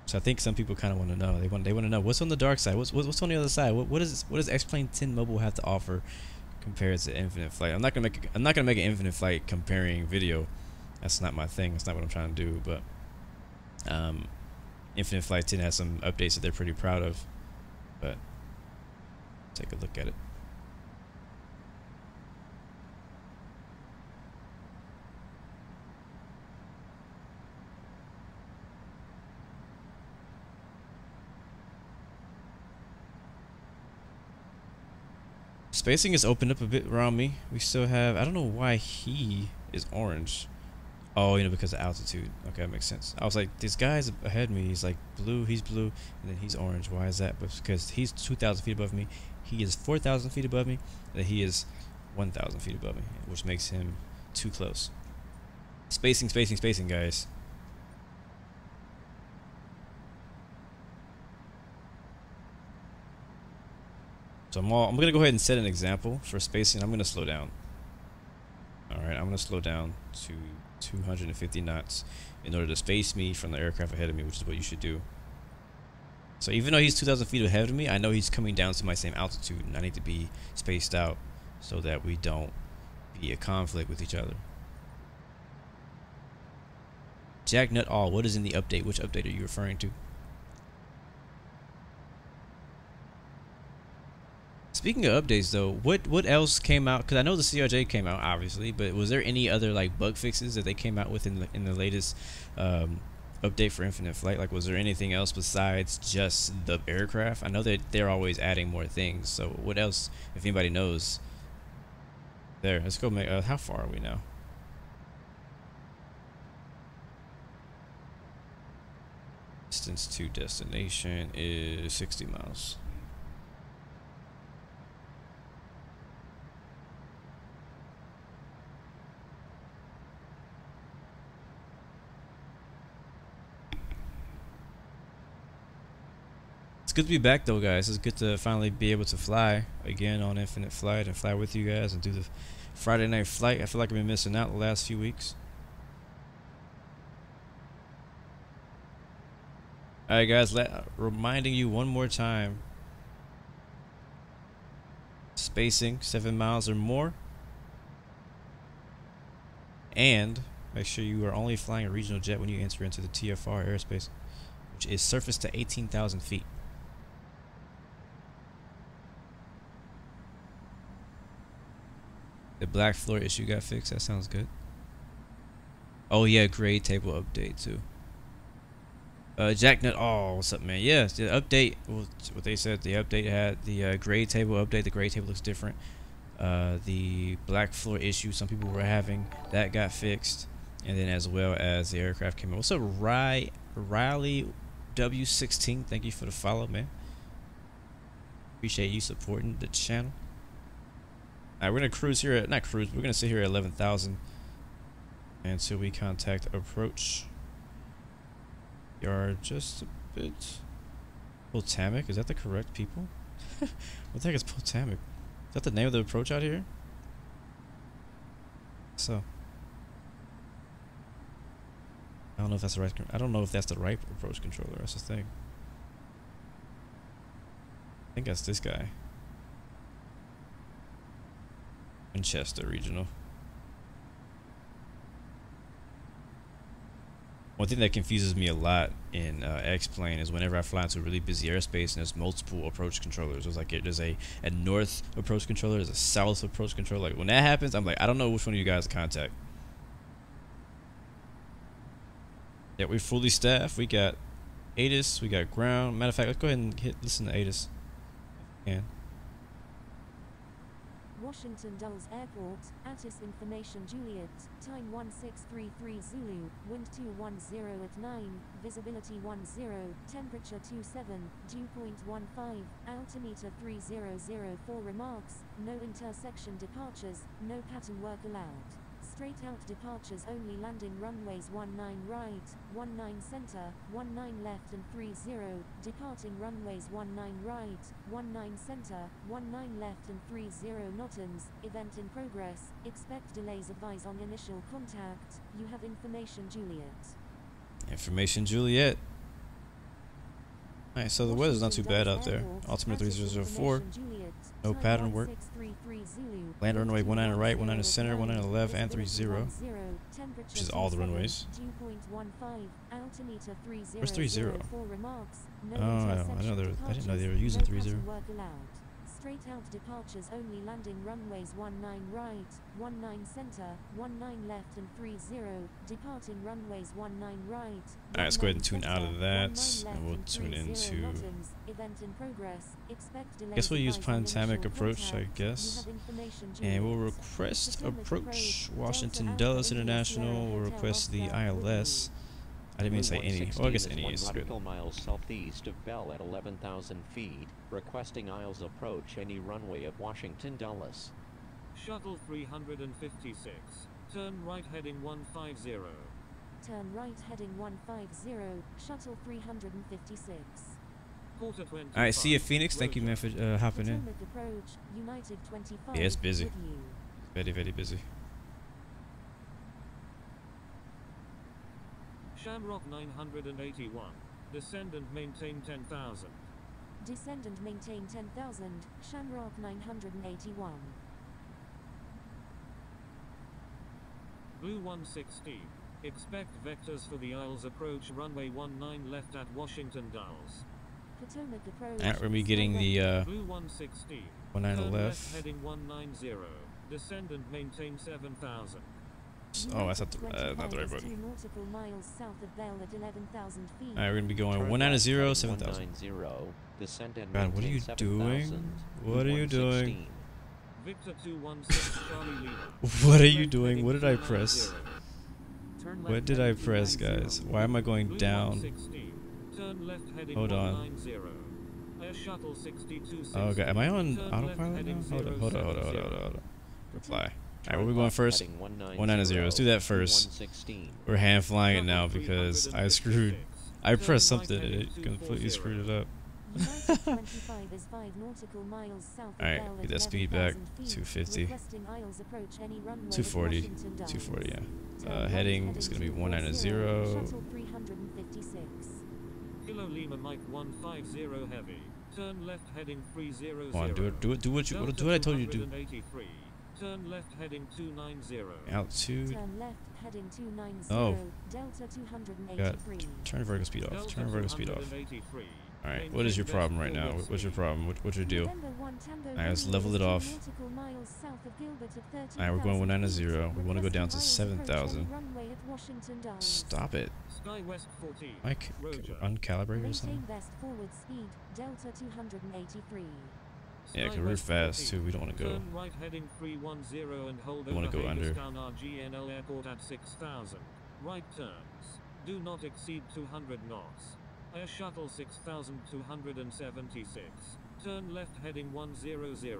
So I think some people kind of want to know. They want to know what's on the dark side. What's on the other side. What does X-Plane 10 mobile have to offer compared to Infinite Flight? I'm not gonna make an Infinite Flight comparing video. That's not my thing. That's not what I'm trying to do. But Infinite Flight 10 has some updates that they're pretty proud of. But take a look at it. Spacing is opened up a bit around me. We still have, I don't know why he is orange. Oh, you know, because of altitude. Okay, that makes sense. I was like, this guy's ahead of me. He's like blue, he's blue, and then he's orange. Why is that? But because he's 2,000 feet above me, he is 4,000 feet above me, and he is 1,000 feet above me, which makes him too close. Spacing, guys. So I'm gonna go ahead and set an example for spacing. I'm gonna slow down. All right, I'm gonna slow down to 250 knots in order to space me from the aircraft ahead of me, which is what you should do. So even though he's 2,000 feet ahead of me, I know he's coming down to my same altitude, and I need to be spaced out so that we don't be a conflict with each other. Jack Nut All, what is in the update? Which update are you referring to? Speaking of updates, though, what else came out? Because I know the CRJ came out, obviously, but was there any other like bug fixes that they came out with in the latest update for Infinite Flight? Like, was there anything else besides just the aircraft? I know that they're always adding more things. So, what else, if anybody knows? There, let's go make. How far are we now? Distance to destination is 60 miles. It's good to be back though, guys. It's good to finally be able to fly again on Infinite Flight and fly with you guys and do the Friday night flight. I feel like I've been missing out the last few weeks. Alright guys, reminding you one more time. Spacing 7 miles or more. And make sure you are only flying a regional jet when you enter into the TFR airspace, which is surface to 18,000 feet. The black floor issue got fixed. That sounds good. Oh yeah, grade table update too. Jack Nut, oh, what's up, man? Yeah, the update. Well, what they said, the update had the grade table update. The grade table looks different. The black floor issue some people were having, that got fixed, and then as well as the aircraft came in. What's up, Riley W16? Thank you for the follow, man. Appreciate you supporting the channel. Alright, we're gonna cruise here at, not cruise, we're gonna sit here at 11,000 until we contact approach. You are just a bit. Potamic, is that the correct people? What the heck is Potamic? Is that the name of the approach out here? So I don't know if that's the right. I don't know if that's the right approach controller. That's the thing. I think that's this guy. Winchester Regional. One thing that confuses me a lot in X-Plane is whenever I fly into a really busy airspace and there's multiple approach controllers. It's like there's a north approach controller, there's a south approach controller. Like when that happens, I'm like, I don't know which one of you guys to contact. Yeah, we're fully staffed. We got ATIS, we got ground. Matter of fact, let's go ahead and listen to ATIS. Yeah. Washington Dulles Airport, ATIS information Juliet, time 1633 Zulu, wind 210 at 9, visibility 10, temperature 27, dew point 15, altimeter 3004 remarks, no intersection departures, no pattern work allowed. Straight out departures only, landing runways 19 right, 19 center, 19 left and 30, departing runways 19 right, 19 center, 19 left and 30 NOTAMs, event in progress, expect delays, advise on initial contact, you have information Juliet. Information Juliet. Alright, so the weather's not too bad out there. Altimeter 3004. No pattern work. Land runway 19 right, 19 center, 19 left, and 30. Which is all the runways. Where's 30? Oh, I didn't know they were using 30. Straight out departures only, landing runways 19 right, 19 center, 19 left and 30, departing runways 19 right. Alright, let's go ahead and tune out of that, and we'll tune into, I guess we'll use Potamic approach, I guess, and we'll request approach Washington Dulles International. We'll request the ILS. I didn't mean to say any. Well, I guess any is good. Miles southeast of Bell at 11,000 feet, requesting ILS approach any runway at Washington Dulles. Shuttle 356. Turn right heading 150. Turn right heading 150. Shuttle 356. Alright, see you, Phoenix. Thank you, man, for hopping in. Yeah, it's busy. Very, very busy. Shamrock 981. Descend and maintain 10,000. Descend and maintain 10,000, Shamrock 981. Blue 116. Expect vectors for the Isles approach runway 19 left at Washington Dulles. Potomac approach. Alright, we're gonna be getting the Blue 116. 19 Turn left. heading 190. Descend and maintain 7,000. Oh, that's not the right button. 2 nautical miles south of Bell at 11,000 feet. Alright, we're gonna be going Turn 190, left, 7,000. 190, descend and God, what are you maintain doing? 7,000. What are you doing? 116. Victor 216 Charlie Lima. What are Turn you left doing? heading What did I 290. press? Turn left What did I heading press, 290. guys? Why am I going Blue down? 116. Turn left heading Hold on. 190. Air shuttle 6260. Oh, okay. Am I on Turn left autopilot now? heading Hold on. 070. Reply. Alright, Turn where are we going left first? heading 190. Let's do that first. 116. We're hand flying it now Shuttle because I 356. screwed. I Turn pressed right something and heading it completely 240. screwed it up. United 25 is 5 nautical miles south of Alright, Bell get at that speed back. 11,000 feet. 250. Requesting Isles approach any runway at 240. Washington Dulles. 240, yeah. Turn left Heading is gonna be 240, 190. Shuttle 356. Kilo Lima Mike 150 heavy. Turn left heading 300. Come on, do what I told you to do. 283. Turn left heading 290. Altitude. Turn left heading 290. Oh. Delta Got 283. turn vertical speed off. Delta Turn vertical speed off. 283. Alright, what is your problem right now? What's your problem? What's your deal? November 1 Tango Alright, let's Romeo level it is 2 off. nautical miles south of Gilbert at 13,000 Alright, we're going 190. feet. We want to go down to Requesting Isles approach 7,000. any runway at Washington Dulles. Stop it. Sky West 14. Am I Roger. uncalibrated or Maintain something? best forward speed, Delta 283. Yeah, because Sky we're West fast 14. too. We don't want to go. Turn right heading 310 and hold We wanna over go under. Hagerstown RGNL Airport at 6,000. Right turns. Do not exceed 200 knots. Air shuttle 6,276. Turn left heading 100.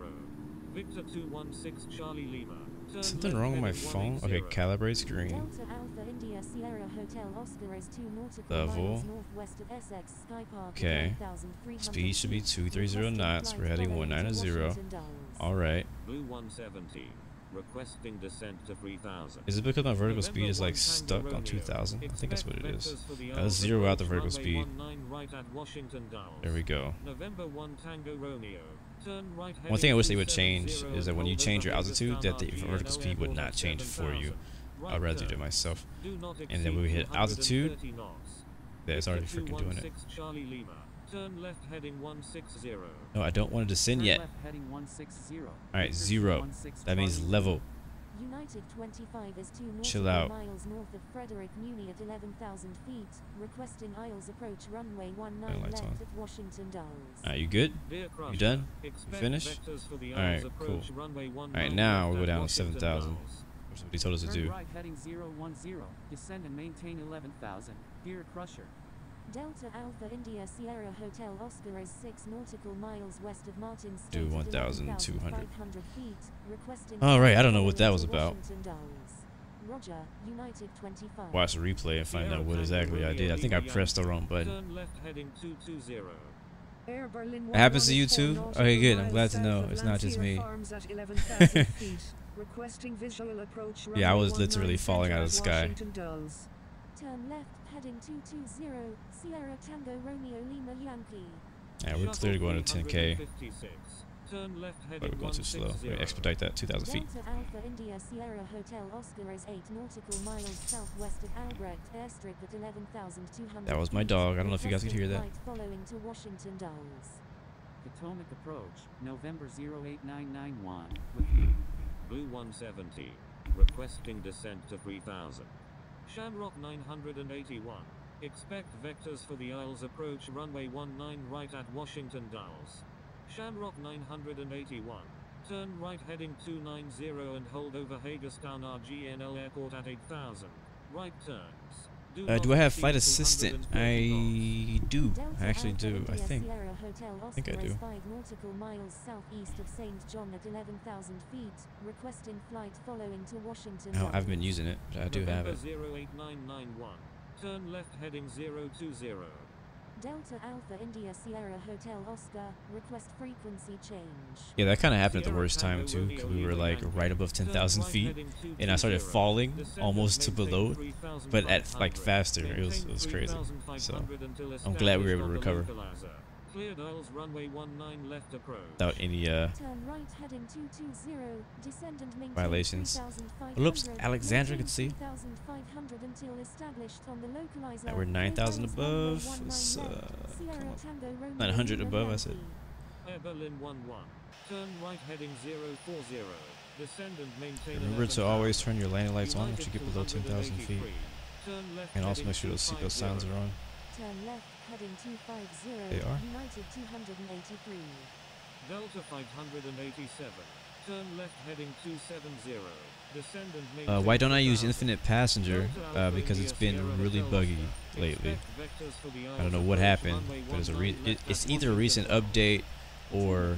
Victor 216 Charlie Lima. Turn Something left wrong with my heading phone? Okay, 180. calibrate screen. Delta Alpha India Sierra Hotel Oscar is 2 nautical Level. miles northwest of Essex Sky Park. at Okay. 9,300 Speed should be feet. 230 knots. We're heading 190. Alright. Blue 117. Requesting descent to 3,000. Is it because my vertical November speed is like 1 Tango stuck on Romeo. 2,000? I think that's what it is. Expect vectors for the Let's Isles zero out the approach vertical runway speed. 19 right at Washington Dulles. There we go. November 1 Tango Romeo. Turn right One thing I wish they would heading change 270 is that when you and change your hold over altitude, that the Hagerstown vertical speed would Airport not at change for you. 7,000. I'd rather do Right it myself. turn. Do not And then when we exceed hit altitude, 230 knots. yeah, it's already Victor freaking doing it. 216 Charlie Lima. Turn left heading 160. No, I don't want to descend Turn yet. left heading 160. Alright, Victor 0. 216 That means Charlie level. United 25 is 2 Chill nautical out. miles north of Frederick Muni at 11,000 feet. Requesting Isles approach runway 19 lights left on. at Washington Dulles. Alright, you good? Dear Crusher, You done? expect finished? vectors for the Alright, Isles approach cool. runway 19 Alright, now left we'll go at down to Washington 7,000. Dulles. That's what he told us to Turn do. right heading 010. Descend and maintain 11,000. Dear Crusher. Delta Alpha India Sierra Hotel Oscar is 6 nautical miles west of Martin State Do at 1,200. 11,500 feet. Requesting Alright, I don't know Isles what that was approach about. Washington Dulles. Roger, United 25. Watch the replay and find out what exactly I did. I think I pressed the wrong button. Turn left heading 220. Air Berlin It happens to you 114 too? nautical Okay, good. I'm miles glad to south know of it's not just Lancier me. Farms at 11,000 feet. Requesting visual approach Yeah, I runway was literally 19 falling out of the center at sky. Washington Dulles. Turn left heading 220. Sierra Tango Romeo Lima Yankee. Yeah, we're clearly going to 10K. 356. Turn left But heading we're going too slow. 160. Wait, expedite that. 2,000 feet. Delta Alpha India Sierra Hotel Oscar is 8 nautical miles southwest of Albrecht Airstrip at 11,200 That was my feet. dog. I don't know if you guys could hear that. Flight following to Washington Dulles. Potomac approach, November 08991. With Blue 170. Requesting descent to 3,000. Shamrock 981. Expect vectors for the Isles approach runway 19 right at Washington Dulles. Shamrock 981. Turn right heading 290 and hold over Hagerstown RGNL Airport at 8,000. Right turns. Do not Do I have exceed flight assistant? 230 knots. I do. Delta I actually Alpha do. I India think. Sierra Hotel think I Oscar is do. 5 nautical miles southeast of St. John at 11,000 feet. Requesting flight following to Washington No, I haven't been Dulles. using it, but I do have November it. 08991. Turn left heading 020. Delta Alpha India Sierra Hotel Oscar, request frequency change. Yeah, that kind of happened at the worst time too, because we were like right above 10,000 feet, and I started falling almost to below, but at like faster. It was crazy. So I'm glad we were able to recover Cleared aisles runway 19 left approach. without any Turn right heading 220, descend and maintain violations. 3,500, Well, oops, Alexandra maintain could see 3,500 until established on the localizer. that we're 9,000 Clear above. runway It's, 19 left. Sierra come on. Tango Romeo 900 Lima above, I said. Yankee. Air Berlin 11. Turn right heading 040. Descend and maintain. Remember to always turn your landing lights on once you get below 10,000 feet, and also make sure those seatbelt signs are on. Turn left heading 250. They are. United 283. Delta 587. Turn left heading 270. Descend and maintain. Why don't I use infinite passenger? Because it's been really buggy lately. I don't know what happened, but it's either a recent update or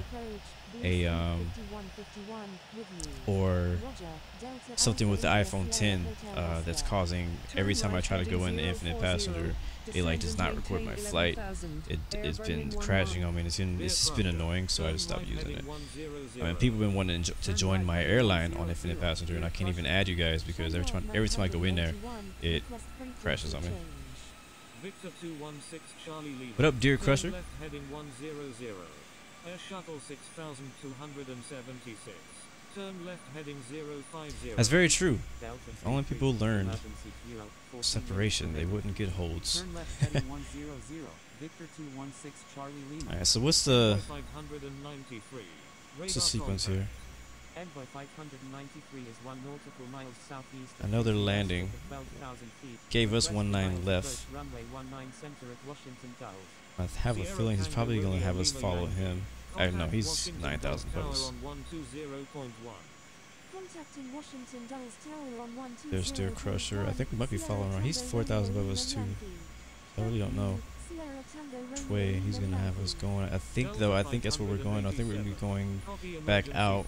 something with the iPhone 10 that's causing every time I try to go into infinite passenger, it like does not record my flight. It's been crashing on me, and it's just been annoying, so I just stopped using it. I mean, people have been wanting to join my airline on infinite passenger, and I can't even add you guys because every time I go in there, it crashes on me. What up, Deer Crusher? Air Shuttle 6276. Turn left heading 050. That's very true. If only people learned separation, they wouldn't get holds. Turn left heading 100. Victor 216 Charlie Lima. Alright, so what's the sequence here? Envoy 593 is 1 nautical miles southeast. I know they're landing. 12,000 feet. Gave us 19 left. Runway 19 center at Washington Dulles. I have a feeling he's probably going to have us follow him. I don't know, he's 9,000 above us. Contacting Washington Dulles Tower on 120. There's Deer Crusher. I think we might be following around. He's 4,000 above us too. I really don't know which way he's going to have us going. I think that's where we're going. I think we're going to be going back out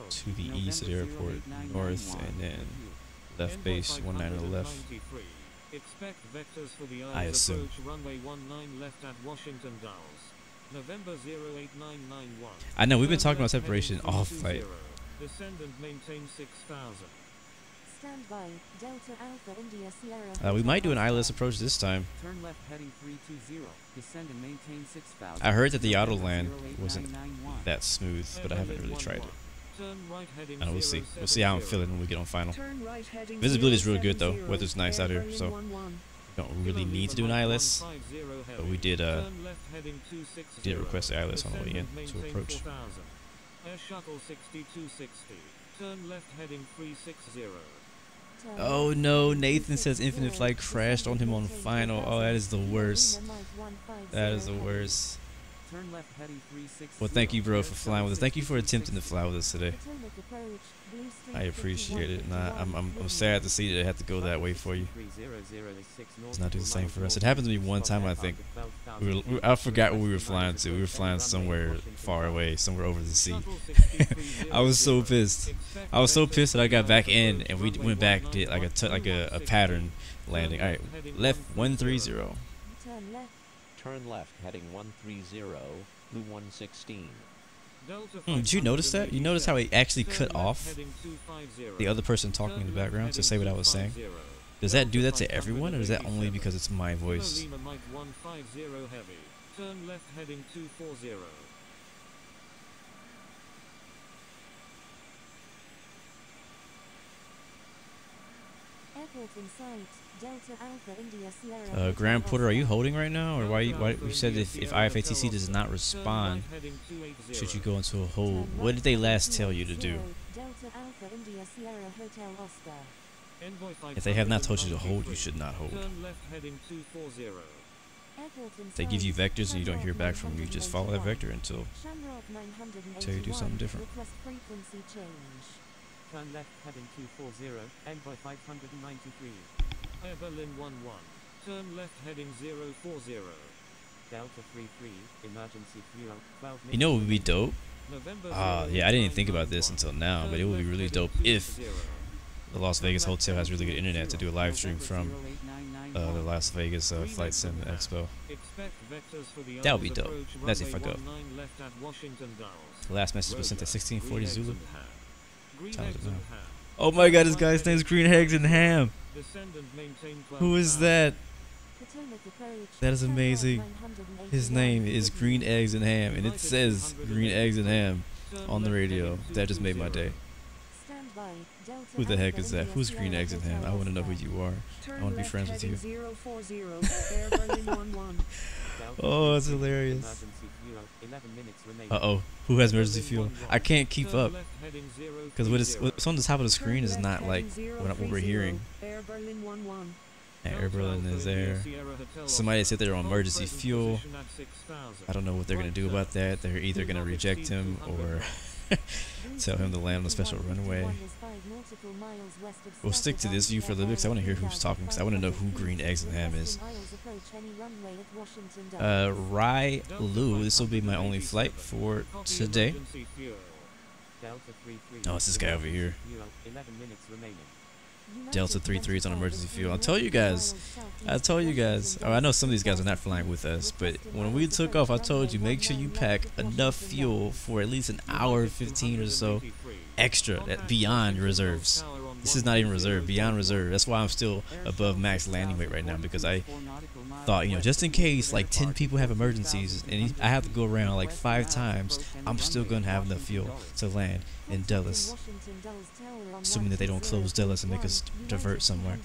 to the east of the airport, north, and then left base 19 on the left. Expect vectors for the I assume. Runway 19 left at Washington Dulles. November 08991. I know we've been talking about separation all flight. Descend and maintain 6,000. Stand by. Delta Alpha India Sierra. We might do an ILS approach this time. Turn left heading 320. Descend and maintain 6,000. I heard that the auto land wasn't that smooth, but I haven't really tried it. I know, we'll see. We'll see how I'm feeling when we get on final. Visibility is real good though. Weather's nice out here, so we don't really need to do an ILS. But we did request the ILS on the way in to approach. Air Shuttle 6260. Turn left heading 360. Oh no, Nathan says Infinite Flight crashed on him on final. Oh, that is the worst. That is the worst. Turn left heading 360. Well, thank you, bro, for flying with us. Thank you for attempting to fly with us today. I appreciate it, and I'm sad to see that it had to go that way for you. It's not do the same for us. It happened to me one time, I think. I forgot where we were flying to. We were flying somewhere far away, somewhere over the sea. I was so pissed. I was so pissed that I got back in, and we went back, did like a pattern landing. All right, left 130. Turn left heading 130, Blue 116. Did you notice that? You notice how he actually cut off the other person talking in the background to say what I was saying? Does that do that to everyone, or is that only because it's my voice? Turn left heading 240. Airport in sight. Delta Alpha India Sierra. Grand Porter, are you holding right now, or why you said if IFATC does not respond, should you go into a hold? What did they last tell you to do? Delta Alpha India Sierra Hotel Oscar. If they have not told you to hold, you should not hold. If they give you vectors and you don't hear back from them, you just follow that vector until you do something different. Turn left heading 240, Envoy 593. Air Berlin 11. Turn left heading 040. Delta 33, emergency fuel 12 You know what would be dope? Yeah, I didn't even think about this until now, but it would be really dope if the Las Vegas hotel has really good internet to do a live stream from. the Las Vegas Flight Sim Expo. Expect vectors for the That would be ILS dope. approach That's if I runway go. 19 left at Washington Dulles. The last message was sent at 1640 Green Zulu. eggs and ham. Green Sounds eggs good. and ham. Oh my god, this guy's name's Green Eggs and Ham. Descend and maintain Who is 12,000. that? Potomac approach. That is Shamrock amazing. 981 His name is Green Eggs and Ham, and it says Green Eggs and Ham on the radio. That just made my day. Stand by. Delta Who the heck Alpha is that? India Who's Green Sierra Eggs and Ham? Hotel I want to know who Oscar. you are. Turn I want to be left friends with you. heading 040, Air Berlin 11. Oh, that's hilarious. Uh-oh. Who has emergency fuel? I can't keep up. Because what's on the top of the screen is not like what we're hearing. Air Berlin 11. Air Berlin is there. Somebody said they're on emergency fuel. I don't know what they're going to do about that. They're either going to reject him or tell him to land on a special runway. We'll stick to this view for a little bit because I want to hear who's talking because I want to know who Green Eggs and Ham is. Rai Lu, this will be my only flight for today. Oh, it's this guy over here. Delta 33 is on emergency fuel. I told you guys. Oh, I know some of these guys are not flying with us, but when we took off, I told you make sure you pack enough fuel for at least an hour 15 or so extra beyond reserves. This is not even reserve, beyond reserve. That's why I'm still above max landing weight right now, because I thought, just in case like 10 people have emergencies and I have to go around like 5 times, I'm still going to have enough fuel to land in Dulles, assuming that they don't close Dulles and make us divert somewhere.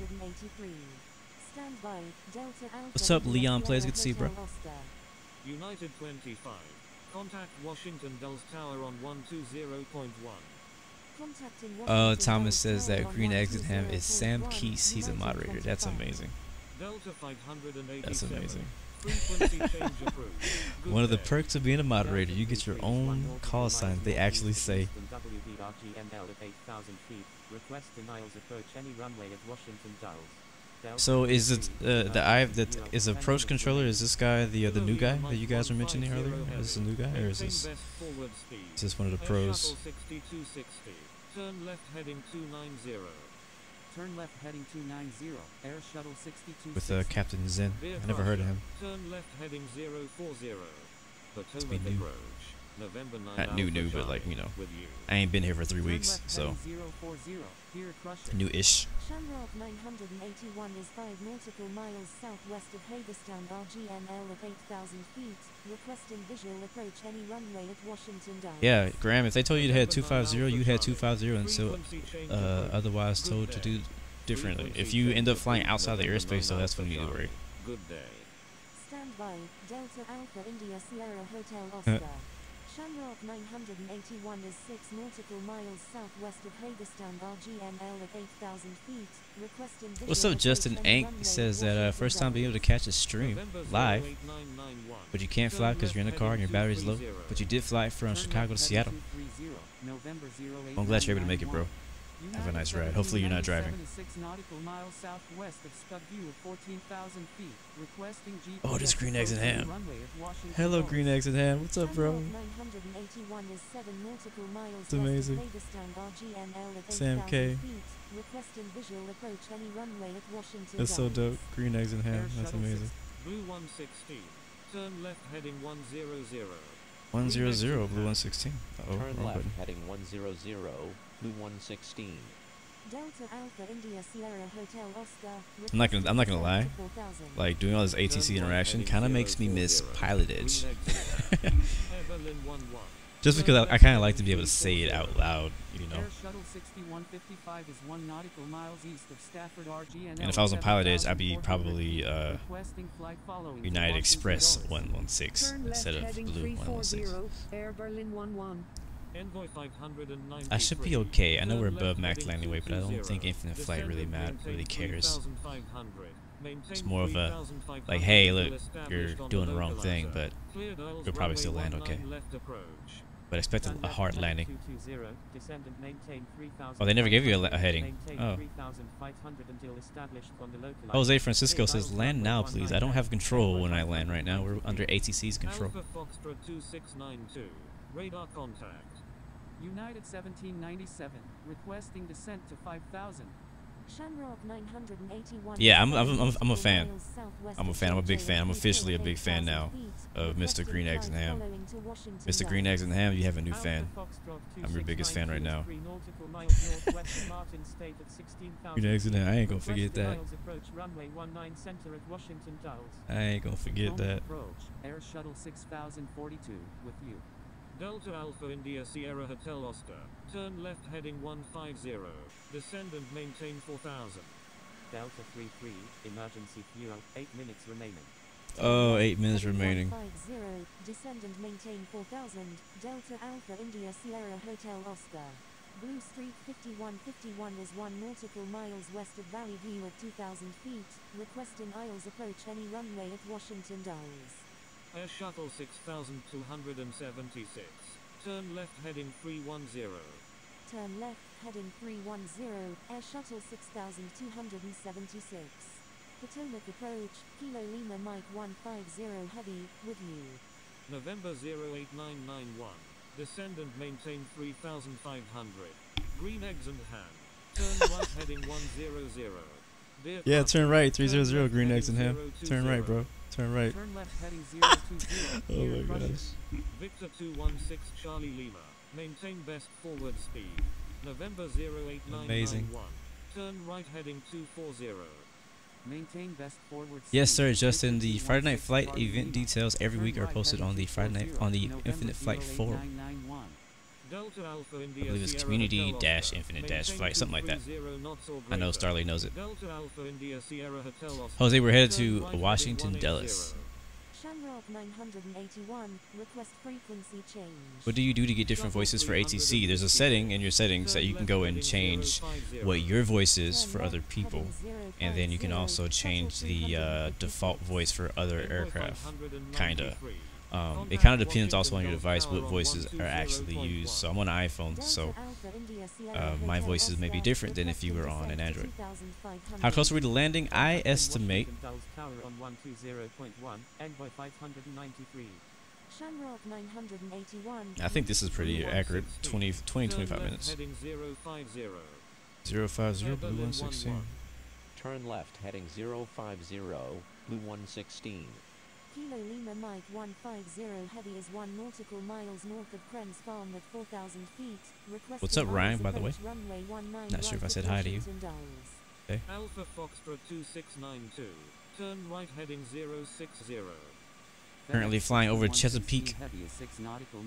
What's up, Leon Plays? Good to see you, bro. United 25. Contact Washington Dulles Tower on 120.1. Thomas says that Green Eggs and Ham is Sam Keese. He's a moderator. That's amazing. Delta 587. That's amazing. Frequency change approved. Good One of the day. perks of being a moderator, you get your own call sign. They actually say. So is it that is approach controller? Is this guy the new guy that you guys were mentioning earlier? Is this a new guy or is this one of the pros? 6260. Turn left heading 290. Turn left heading 290. Air Shuttle 62. With Captain Zen. I never heard of him. Turn left heading 040. Must be Potomac new. approach. November 9 Not new, Alpha but like Charlie, you know, with you. I ain't been here for 3 Turn weeks, left so heading 040. Here Crusher. new-ish. Shamrock 981 is 5 nautical miles southwest of Hagerstown RGNL at 8,000 feet, requesting visual approach any runway at Washington Dulles. Yeah, Graham, if they told you to head 250, you head 250 until otherwise told to do differently. If you end up flying outside the airspace, so that's when you need to worry. Good day. Stand by. Delta Alpha India Sierra Hotel Oscar. Shamrock 981 is 6 nautical miles southwest of Hagerstown RGNL at 8,000 feet, requesting visual What's up, approach Justin any Ank runway says at that Washington first time being able to catch a stream live, but you can't fly because you're in the car and your battery's low. But you did fly from Chicago to Seattle. I'm glad you're able to make it, bro. Have a nice ride. Hopefully you're not driving. 6 nautical miles southwest of Scud View at 14,000 feet, requesting Oh, this Green Eggs and Ham. runway at Washington Hello, Dulles. Green Eggs and Ham. What's up, bro? Shamrock 981 is 7 nautical miles It's amazing. west of Hagerstown RGNL at Sam 8,000 K. feet, requesting visual approach any runway at Washington That's so Dulles. dope. Green Eggs and Ham. Air That's Shuttle amazing. Blue 116. Turn left heading 100. 100, Blue 116. Uh-oh, Turn wrong left button. heading 100, Blue 116. Delta Alpha India Sierra Hotel Oscar. I'm not gonna lie. 4,000. Like doing all this ATC interaction kind of makes me miss Pilot Edge. Just because I kind of like to be able to say it out loud, you know. Air Shuttle 6155 is 1 nautical miles east of Stafford RGNL. And if I was on Pilot Edge, I'd be probably requesting flight following to United Washington Express Dulles. 116 Turn left instead of heading Blue 116. 340, Air Berlin 11. Envoy 593. I should be okay. I know we're above max landing weight, but I don't think infinite flight really cares. It's more of a like, hey, look, you're doing the wrong thing, but you'll probably still land okay. But expect a hard landing. Oh, they never gave you a heading. Oh. Jose Francisco says, land now, please. I don't have control when I land right now. We're under ATC's control. Alpha Foxtrot 2692. Radar contact. United 1797, requesting descent to 5,000. Shamrock 981. Yeah, I'm a fan. I'm a fan. I'm a big fan. I'm officially a big fan now of Mr. Green Eggs and Ham. Mr. Green Eggs and Ham, you have a new fan. I'm your biggest fan right now. Green Eggs and Ham, I ain't gonna forget that. I ain't gonna forget that. Air Shuttle 6042 with you. Delta Alpha India Sierra Hotel Oscar. Turn left heading 150. Descend and maintain 4000. Delta 33, emergency fuel, 8 minutes remaining. Oh, 8 minutes remaining. 150, descend and maintain 4000. Delta Alpha India Sierra Hotel Oscar. Blue Street 5151 is 1 nautical miles west of Valley View at 2000 feet. Requesting aisles approach any runway at Washington Dulles. Air Shuttle 6276. Turn left heading 310. Turn left heading 310. Air Shuttle 6276. Potomac approach, Kilo Lima Mike 150 Heavy, with you. November 08991. Descend and maintain 3500. Green Eggs and Ham. Turn right heading 100. Yeah, turn right 300. Green Eggs and Ham. Turn right, bro. Turn right. Turn left heading 020. Oh my gosh. Victor 216 Charlie Lima. Maintain best forward speed. November 08991. Amazing. Turn right heading 240. Maintain best forward speed. Yes, sir. Justin, the Friday Night Flight event details every week are posted on the Friday Night on the Infinite Flight forum. Delta Alpha I India believe it's Sierra community-infinite-flight, something like that. I know Starley knows it. Delta Alpha India Sierra Hotel Oscar. Jose, we're headed to Washington Dulles. Shamrock 981, request frequency change. What do you do to get different voices for ATC? There's a setting in your settings that you can go and change what your voice is for other people, and then you can also change the default voice for other aircraft, kinda. It kind of depends also on your device what voices are actually used. So I'm on an iPhone, so my voices may be different than if you were on an Android. How close are we to landing? I estimate I think this is pretty accurate. 25 minutes. 050 Blue 116. Turn left heading 050, Blue 116. Kilo Lima Mike 150 Heavy is 1 nautical miles north of Krenz Farm at 4,000 feet. What's up, Ryan, by the way? Not sure if I said hi to you. Okay. Alpha Foxtrot 2692. Turn right heading 060. Currently flying over Chesapeake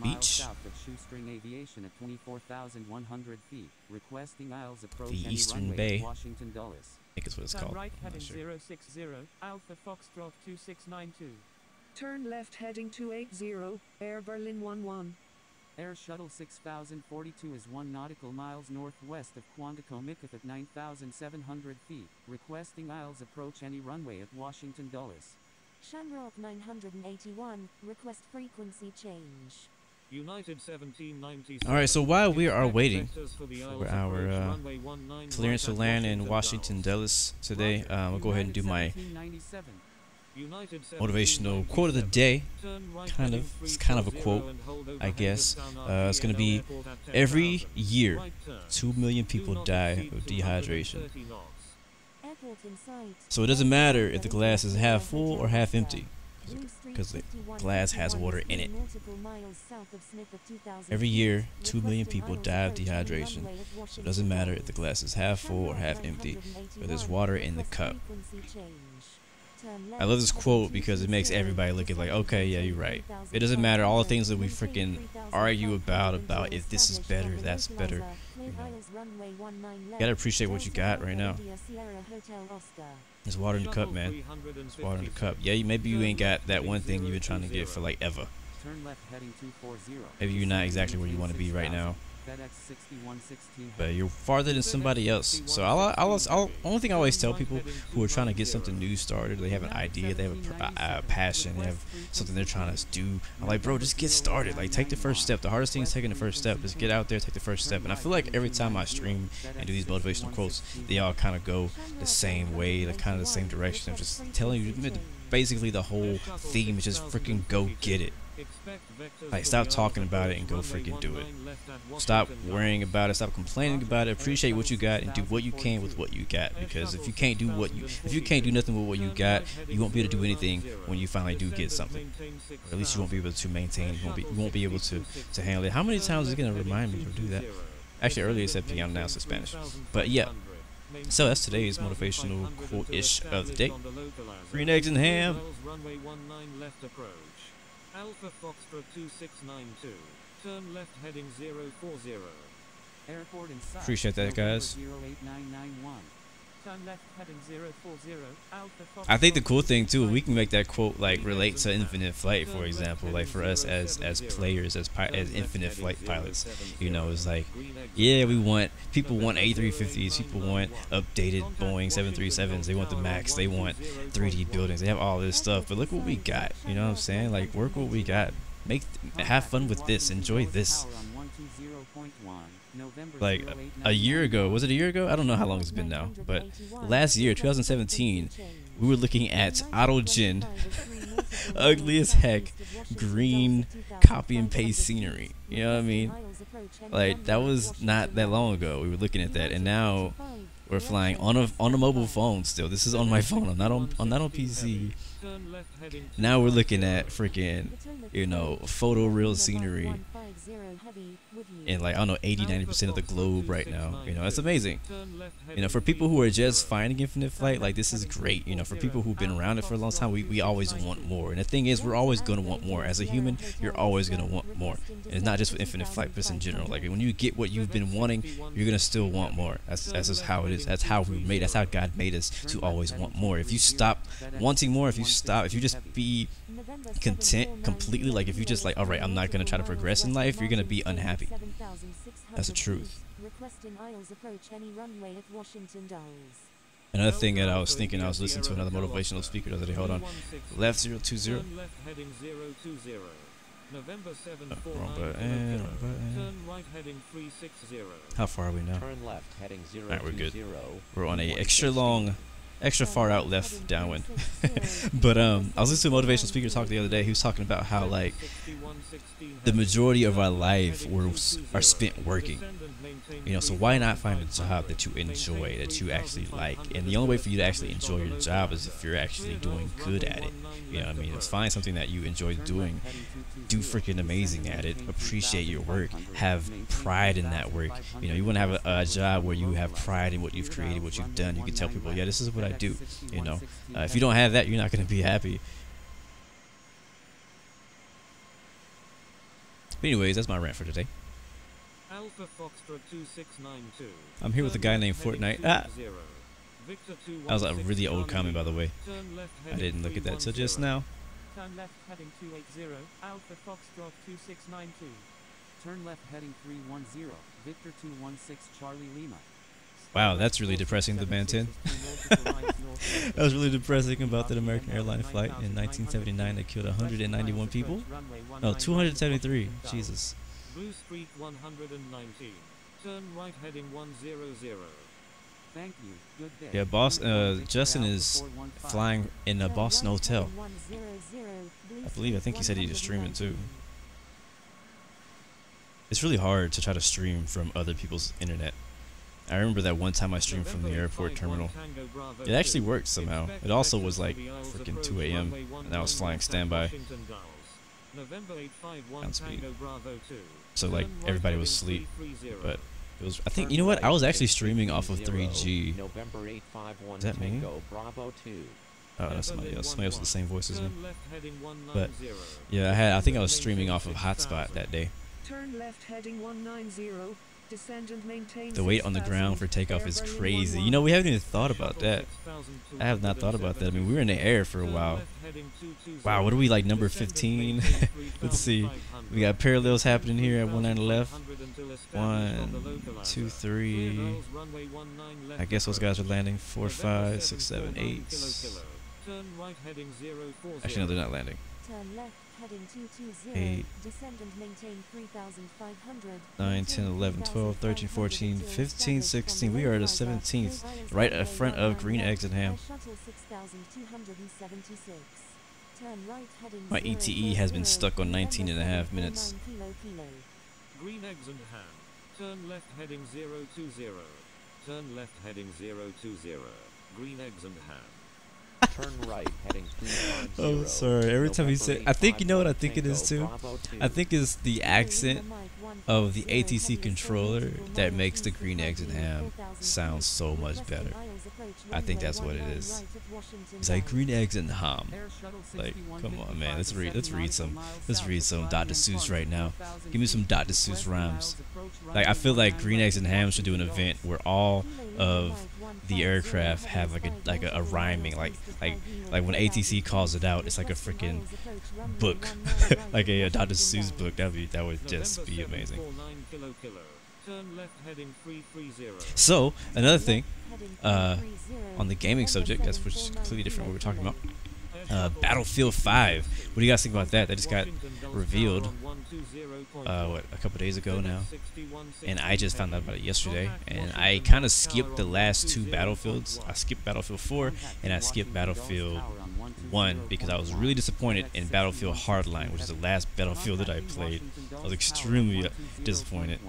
Beach. The Eastern Bay. I think it's what it's called. Right I'm heading not sure. 060, Alpha Foxtrot 2692. Turn left heading 280, Air Berlin 11. Air Shuttle 6042 is 1 nautical miles northwest of Quantico-Miccoth at 9,700 feet. Requesting aisles approach any runway at Washington Dulles. Shamrock 981, request frequency change. United 1790. Alright, so while we are waiting for our clearance to land in Washington Dulles today, we'll go ahead and do my motivational quote of the day. It's kind of a quote, I guess. It's going to be, every year 2 million people die of dehydration. So it doesn't matter if the glass is half full or half empty, because the glass has water in it. Every year 2 million people die of dehydration, so it doesn't matter if the glass is half full or half empty, but there's water in the cup. I love this quote because it makes everybody look at like, okay, yeah, you're right. It doesn't matter all the things that we freaking argue about if this is better, that's better. You gotta appreciate what you got right now. There's water in the cup, man. There's water in the cup. Yeah, maybe you ain't got that one thing you've been trying to get for like ever. Maybe you're not exactly where you want to be right now, but you're farther than somebody else. So only thing I always tell people who are trying to get something new started, they have an idea, they have a passion, they have something they're trying to do. I'm like, bro, just get started. Like, take the first step. The hardest thing is taking the first step. Just get out there, take the first step. And I feel like every time I stream and do these motivational quotes, they all kind of go the same way, like kind of the same direction. I'm just telling you, basically the whole theme is just freaking go get it. Like, stop talking about it and go freaking do it. Stop worrying about it. Stop complaining about it. Appreciate what you got and do what you can with what you got. Because if you can't do nothing with what you got, you won't be able to do anything when you finally do get something. Or at least you won't be able to maintain. You won't be able to handle it. How many times is it gonna remind me to do that? Actually, earlier it said piano, now it's Spanish. But yeah. So that's today's motivational quote-ish of the day. Green eggs and ham. Runway 19 left approach. Alpha Foxtrot 2692. Turn left heading 040. Airport in sight. Appreciate that, guys. 08991. Turn left heading 040. Alpha Foxtrot. I think the cool thing too, we can make that quote like relate to Infinite Flight, for example. Like for us as players, as Infinite Flight pilots, you know, it's like, yeah, people want A350s, people want updated Boeing 737s, they want the Max, they want 3D buildings, they have all this stuff. But look what we got, you know what I'm saying? Like, work what we got, have fun with this, enjoy this. Like a year ago, was it a year ago? I don't know how long it's been now, but last year, 2017, we were looking at Autogen, ugly as heck, green copy and paste scenery. You know what I mean? Like, that was not that long ago. We were looking at that, and now we're flying on a mobile phone. Still, this is on my phone. I'm not on PC. Now we're looking at freaking, you know, photoreal scenery in, like, I don't know, 80-90% of the globe right now. You know, it's amazing. You know, for people who are just finding Infinite Flight, like, this is great. You know, for people who've been around it for a long time, we always want more. And the thing is, we're always going to want more. As a human, you're always going to want more. And it's not just with Infinite Flight, but it's in general. Like, when you get what you've been wanting, you're going to still want more. That's just how it is. That's how we made. That's how God made us, to always want more. If you stop wanting more, if you just be content completely, like, if you just like, all right, I'm not going to try to progress in life, you're going to be unhappy. That's the truth. Another thing that I was thinking, I was listening to another motivational speaker the other day. Hold on. Left 020. Wrong button. How far are we now? Turn left heading 020. Alright, we're good. We're on a extra far out left downwind. But I was listening to a motivational speaker talk the other day. He was talking about how, like, the majority of our life are spent working. You know, so why not find a job that you enjoy, that you actually like? And the only way for you to actually enjoy your job is if you're actually doing good at it. You know what I mean? It's find something that you enjoy doing. Do freaking amazing at it. Appreciate your work. Have pride in that work. You know, you want to have a job where you have pride in what you've created, what you've done. You can tell people, yeah, this is what I do. You know, if you don't have that, you're not going to be happy. But anyways, that's my rant for today. I'm here with a guy named Fortnite. Ah! That was a really old comment, by the way. I didn't look at that till just now. Turn left heading 280, Alpha Foxtrot 2692. Turn left heading 310, Victor 216 Charlie Lima. Wow, that's really depressing, the band 10. That was really depressing about that American airline flight in 1979 that killed 191 people. No, 273. Jesus. Blue Street 119. Turn right heading 100. Thank you. Good day. Yeah, Justin is flying in a Boston hotel. I think he said he was streaming too. It's really hard to try to stream from other people's internet. I remember that one time I streamed from the airport terminal. It actually worked somehow. It also was like freaking 2 a.m. and I was flying standby on speed. So like everybody was asleep, but it was, I think, you know what? I was actually streaming off of 3G. Is that me? Oh, that's somebody else. Somebody else with the same voice as me. But yeah, I think I was streaming off of Hotspot that day. Turn left heading 190. Descend and maintain. The weight on the ground for takeoff is crazy. You know, we haven't even thought about that. I have not thought about that. I mean, we were in the air for a while. Wow, what are we, like, number 15? Let's see. We got parallels happening here at 19 left. 1, 2, 3. I guess those guys are landing. 4, 5, 6, 7, 8. Actually, no, they're not landing. 8, 9, 10, 11, 12, 13, 14, 15, 16. We are the 17th, right in front of green eggs and ham. Turn right heading My 0 ETE has been November stuck on 19.5 minutes. 9 kilo. Green eggs and ham. Turn left heading 020. Turn left heading 020. Green eggs and ham. Turn right heading 350. Oh, sorry. Every time he said, I think you know what I think it is too. I think it's the accent of the ATC controller that makes the green eggs and ham sound so much better. I think that's what it is. It's like green eggs and ham. Like, come on, man. Let's read some Dr. Seuss right now. Give me some Dr. Seuss rhymes. Like, I feel like green eggs and ham should do an event where all of the aircraft have like a rhyming, like when ATC calls it out, it's like a freaking book, like a Dr. Seuss book. That would just be amazing. So another thing, on the gaming subject, that's which is completely different what we're talking about. Battlefield 5. What do you guys think about that? That just got revealed, what, a couple days ago now, and I just found out about it yesterday. And I kind of skipped the last two Battlefields. I skipped Battlefield 4 and I skipped Battlefield 1 because I was really disappointed in Battlefield Hardline, which is the last Battlefield that I played. I was extremely disappointed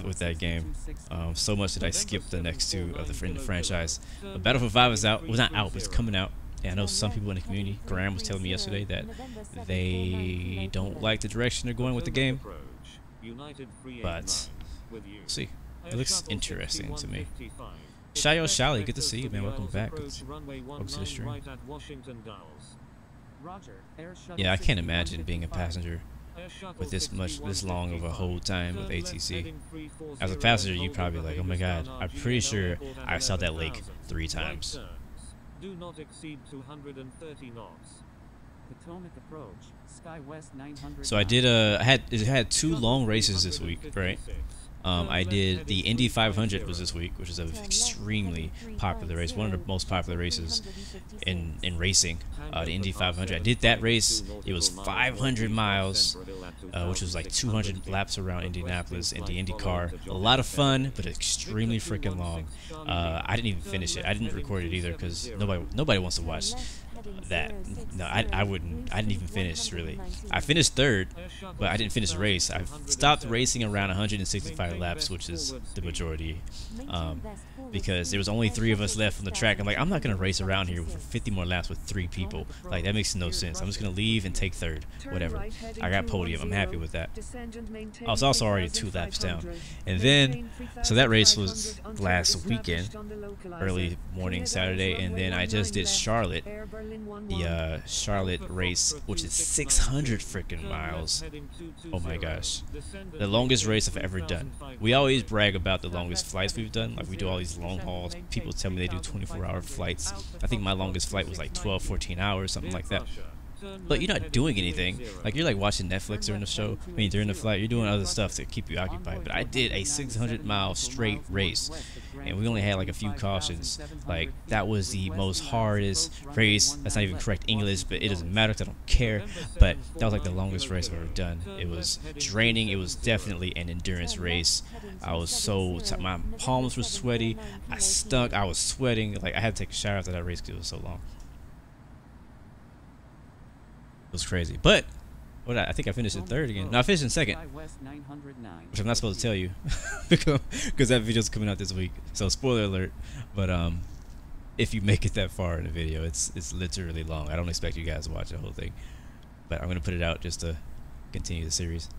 with that game, so much that I skipped the next two of the franchise. But Battlefield 5 is out. Well, not out, but it's coming out. And I know some people in the community, Graham was telling me yesterday, that they don't like the direction they're going with the game. But, we'll see. It looks interesting to me. CHAUT, good to see you, man. Welcome back. Welcome to the stream. Yeah, I can't imagine being a passenger with this long of a hold time with ATC. As a passenger, you'd probably be like, oh my god, I'm pretty sure I saw that lake 3 times. Do not exceed 230 knots. Potomac approach, Sky West 900. So I did I had 2 long races this week, right? I did the Indy 500 was this week, which is an extremely popular race, one of the most popular races in racing. The Indy 500. I did that race. It was 500 miles, which was like 200 laps around Indianapolis in the Indy car. A lot of fun, but extremely freaking long. I didn't even finish it. I didn't record it either because nobody wants to watch that. No, I wouldn't. I didn't even finish, really. I finished 3rd, but I didn't finish the race. I stopped racing around 165 laps, which is the majority, because there was only 3 of us left on the track. I'm like, I'm not gonna race around here for 50 more laps with 3 people. Like, that makes no sense. I'm just gonna leave and take 3rd, whatever. I got podium. I'm happy with that. I was also already 2 laps down, and then so that race was last weekend, early morning Saturday, and then I just did Charlotte. The Charlotte race, which is 600 freaking miles. Oh my gosh, the longest race I've ever done. We always brag about the longest flights we've done, like we do all these long hauls. People tell me they do 24-hour flights. I think my longest flight was like 12-14 hours, something like that. But you're not doing anything. Like, you're like watching Netflix during the show. I mean, during the flight, you're doing other stuff to keep you occupied. But I did a 600-mile straight race, and we only had like a few cautions. Like, that was the most hardest race. That's not even correct English, but it doesn't matter because I don't care. But that was like the longest race I've ever done. It was draining. It was definitely an endurance race. I was so my palms were sweaty. I stunk. I was sweating. Like, I had to take a shower after that race because it was so long. It was crazy, but I think I finished in 3rd again. No, I finished in 2nd, which I'm not supposed to tell you because that video's coming out this week. So spoiler alert. But if you make it that far in the video, it's literally long. I don't expect you guys to watch the whole thing, but I'm gonna put it out just to continue the series.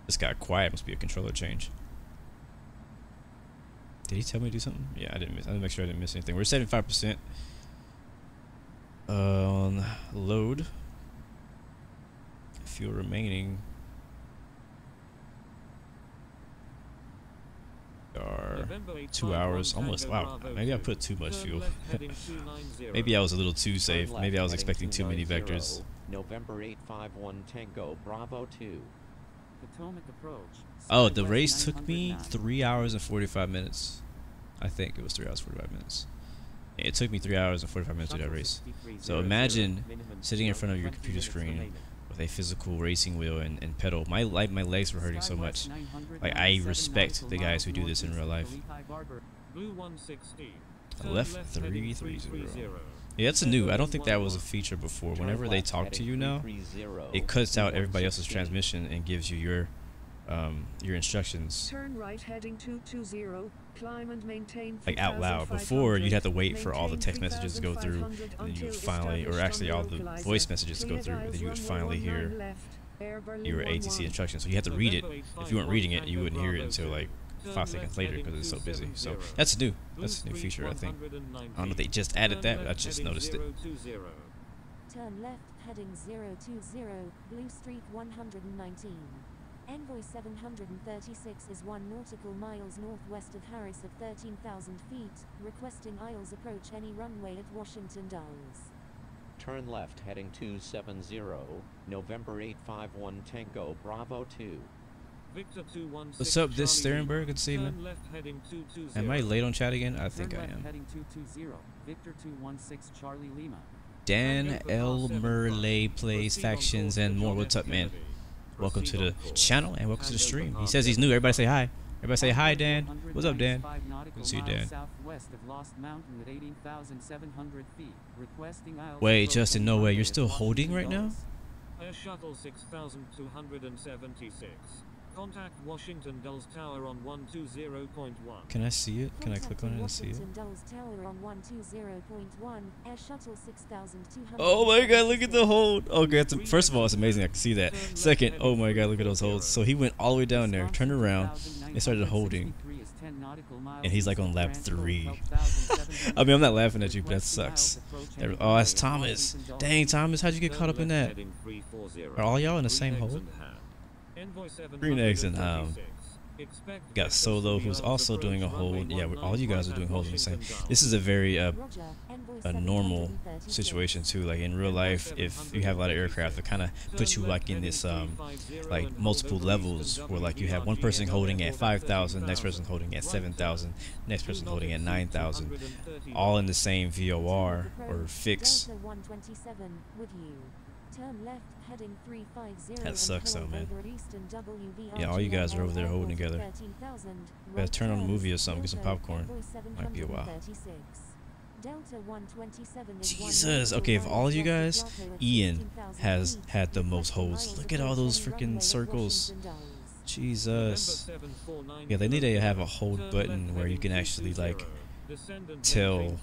This got quiet. Must be a controller change. Did he tell me to do something? Yeah, I didn't make sure I didn't miss anything. We're 75% on load. Fuel remaining are 2 hours. Almost. Wow. Maybe I put too much fuel. Maybe I was a little too safe. Maybe I was expecting too many vectors. November 851 Tango Bravo 2. Potomac approach. Oh, the race took me 3 hours and 45 minutes. I think it was 3 hours 45 minutes. Yeah, it took me 3 hours and 45 minutes to do that race. So imagine sitting in front of your computer screen with a physical racing wheel and pedal. My legs were hurting so much. Like, I respect the guys who do this in real life. Turn Left left heading 330. Yeah, that's a new. I don't think that was a feature before. Whenever they talk to you now, it cuts out everybody else's transmission and gives you your instructions Turn right heading 220. Climb and maintain like out loud. Before you'd have to wait for all the text messages to go through, and then you would finally, or actually all the voice messages to go through, and then you would finally hear your ATC instructions. So you had to read it. If you weren't reading it, you wouldn't hear it until like 5 seconds later because it's so busy. So that's new. That's a new feature, I think. I don't know if they just added that, but I just noticed it. Turn left, heading 020, Blue Street 119. Envoy 736 is 1 nautical miles northwest of Harris at 13,000 feet, requesting aisles approach any runway at Washington Dulles. Turn left heading 270, November 851 Tango Bravo 2. Victor 216 What's up, this Charlie Sternberg? Good to see you, man. Turn left heading 220. Am I late on chat again? I think Turn I left am. heading 220, Victor 216 Charlie Lima. Dan Elmerley plays factions and more. What's up, man? Welcome to the channel and welcome to the stream. He says he's new. Everybody say hi. Everybody say hi, Dan. What's up, Dan? Good to see you, Dan. Southwest of Lost Mountain at 18,700 feet, requesting aisles Wait, approach Justin, any no way. runway You're at still holding right Washington now? Dulles. Air Shuttle 6276. Contact Washington Dulles Tower on 120.1. Can I see it? Can I click on it and see it? Washington Dulles Tower on 120.1, Air Shuttle 6200. Oh my god, look at the hold. Okay, first of all, it's amazing I can see that. Second, oh my god, look at those holds. So he went all the way down there, turned around, and started holding. And he's like on lap 3. I mean, I'm not laughing at you, but that sucks. Oh, that's Thomas. Dang, Thomas, how'd you get caught up in that? Are all y'all in the same hold? Green Eggs and got Solo, who's also doing a hold. Yeah, all you guys are doing holds in the same. This is a very a normal situation too. Like in real life, if you have a lot of aircraft, it kind of puts you like in this like multiple levels where like you have one person holding at 5,000, next person holding at 7,000, next person holding at 9,000, all in the same VOR or fix. Turn left, heading 350. That sucks though, man. Yeah, Yeah, all you guys are over there holding together. Better turn on a movie or something, get some popcorn. Might be a while. Jesus, okay, of all you guys, Ian has had the most holds. Look at all those freaking circles. Jesus. Yeah, they need to have a hold button where you can actually like tell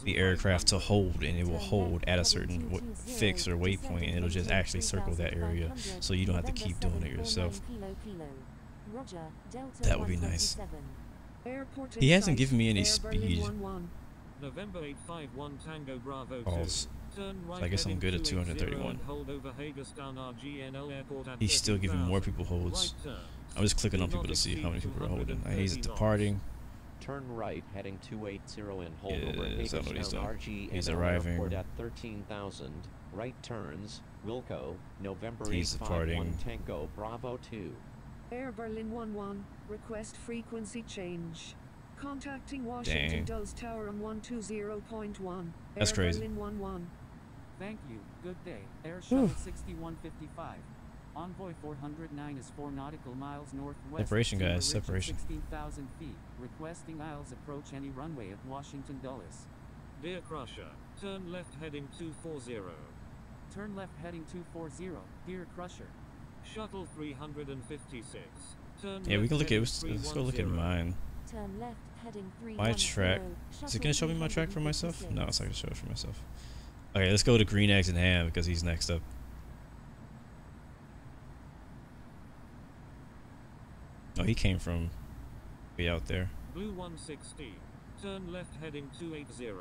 the aircraft to hold, and it will hold at a certain fix or waypoint, and it'll just actually circle that area, so you don't have to keep doing it yourself. That would be nice. He hasn't given me any speed November 851 Tango Bravo 2. calls. Turn right So I guess I'm good at 280 231. and hold over Hagerstown RGNL Airport at He's still giving more 13,000. people holds. Right turn. I'm just clicking on people to see how many people are holding. He's departing. Turn right heading 280 and hold Yeah, over is that what he's Hagerstown doing? RGNL He's arriving. Airport at 13,000. Right turns, Wilco, November He's 851 departing. Tango Bravo 2. Air Berlin 11, request frequency change. Contacting Washington Dang. Dulles Tower on 120.1. That's Air crazy. Berlin 11. Thank you. Good day. Air Shuttle 6155. Envoy 409 is 4 nautical miles northwest. Separation, of guys, Timber Ridge at separation. 16,000 feet. Requesting aisles approach any runway at Washington Dulles. Dear Crusher, turn left heading 240. Turn left heading 240. Dear Crusher. Shuttle 356. Turn Yeah, we left can look at. heading Let's go look at 310. mine. Turn left, heading 310. My track. Is it gonna show me my track for myself? No, it's not gonna show it for myself. Okay, let's go to Green Eggs and Ham because he's next up. Oh, he came from way out there. Blue 116. Turn left heading 280.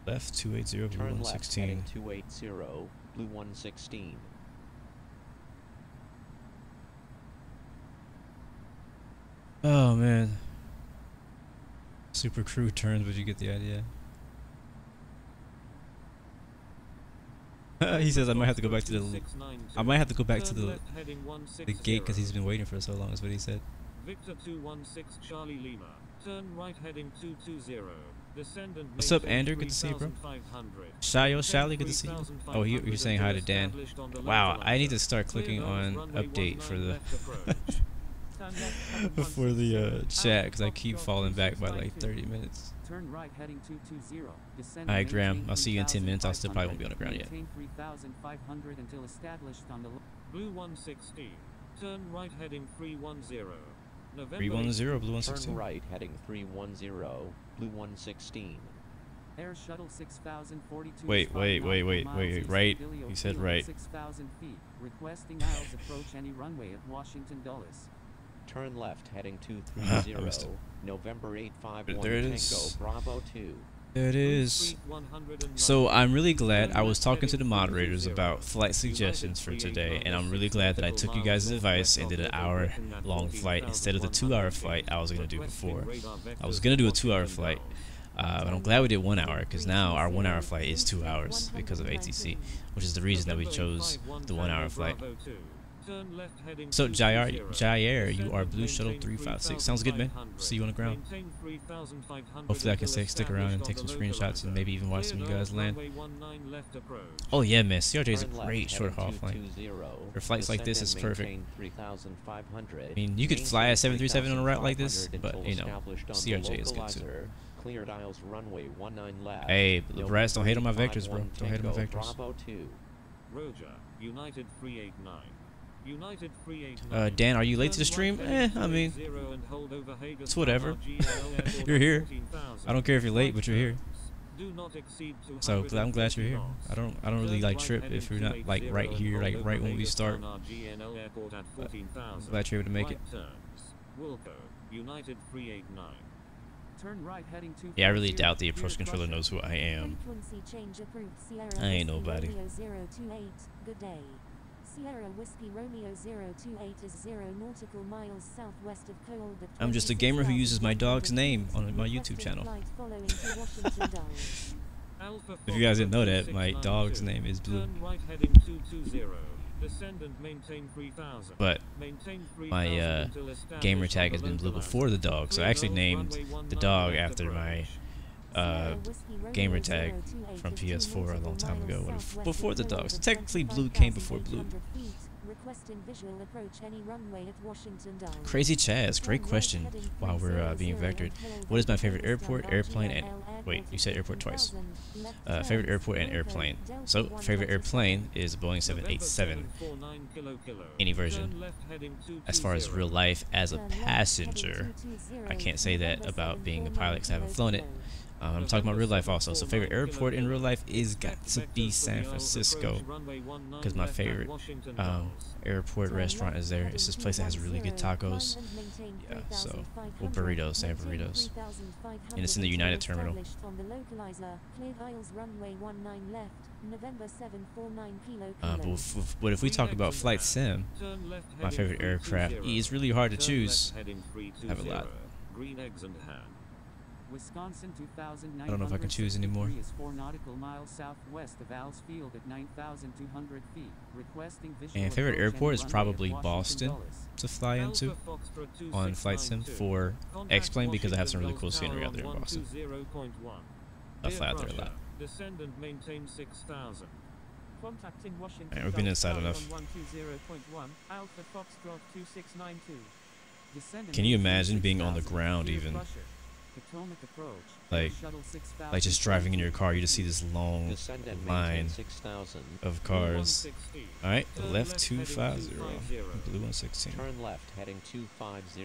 Left 280, blue Turn left 116. heading 280, Blue 116. Oh man. Super crew turns, but you get the idea. He says I might have to go back to the. I might have to go back to the gate because he's been waiting for so long. Is what he said. Victor 216 Charlie Lima. Turn right heading 220. Descend and What's up, maintain Andrew? Good to see you, bro. 3,500. Shayo, Shally, good to see you. Oh, you're saying hi to Dan. Wow, I need to start clicking on update for the for the chat because I keep falling back by like 30 minutes. Turn right heading 220. Descend. All right, and Graham. maintain I'll see you in 10 minutes. I'll still probably 3,500. won't be on the ground yet. Maintain 3,500 until established on the Blue 116. Turn right heading 310. November 310, Blue Turn 116. right heading 310, Blue 116. Air Shuttle 6042. Wait, right. You said right. 6,000 feet. Requesting aisles approach any runway at Washington Dulles. Turn left heading I missed 230, it. November 851 There it Tango is. Bravo 2. There it is. So I'm really glad. I was talking to the moderators about flight suggestions for today, and I'm really glad that I took you guys' advice and did an hour-long flight instead of the 2-hour flight I was going to do before. I was going to do a 2-hour flight, but I'm glad we did 1 hour, because now our 1-hour flight is 2 hours because of ATC, which is the reason that we chose the 1-hour flight. So Jair, you are Blue Shuttle 356. Sounds good, man. See you on the ground. Hopefully I can stick around and take some screenshots and maybe even watch some of you guys land. Oh yeah, man. CRJ is a great short haul flight. For flights like this, it's perfect. I mean, you could fly a 737 on a route like this, but you know, CRJ is good too. Cleared aisles runway 19 left. Hey, the Brass, don't hate on my vectors, bro. Don't hate on my vectors. Bravo 2. Roger. United 389. United 389. Dan, are you late to the stream? I mean, it's whatever. You're here. I don't care if you're late, but you're here. So I'm glad you're here. I don't really like trip if you're not like right here, like right when we start. But I'm glad you're able to make it. United 389. Turn right heading 240. Yeah, I really doubt the approach controller knows who I am. Frequency change approved. Sierra I ain't Whiskey nobody. Romeo 028. Good day. Sierra Whiskey Romeo 028 is 0 nautical miles southwest of Cold. I'm just a gamer who uses my dog's name on my YouTube channel. If you guys didn't know that, my dog's name is Blue. But my gamer tag has been Blue before the dog, so I actually named the dog after my gamer tag from PS4 a long time ago, before the dog. So technically Blue came before Blue. Crazy Chaz, great question. While we're being vectored, what is my favorite airport, airplane, and wait, you said airport twice. Favorite airport and airplane. So favorite airplane is a Boeing 787, any version. As far as real life as a passenger, I can't say that about being a pilot because I haven't flown it. I'm talking about real life also. So favorite airport in real life is got to be San Francisco, because my favorite airport restaurant is there. It's this place that has really good tacos. Yeah, so well, burritos. They have burritos, and it's in the United Terminal. But if we talk about flight sim, my favorite aircraft is really hard to choose. I have a lot. Wisconsin 2,900. I don't know if I can choose anymore. Is 4 nautical miles southwest of Al's Field at 9,200 feet. Requesting visual And favorite approach airport and is runway probably at Boston Washington to fly into on Flight Sim for X-Plane, because I have some really cool scenery out there in Boston. I fly out there a lot. Descend and maintain 6,000. Contacting Washington. Alright, we've been inside enough. 120.1 Alpha Foxtrot 2692. Can you imagine being on the ground even? Potomac approach. Like just driving in your car, you just see this long line of cars. Alright, left 250, Blue 116. Turn left heading 250,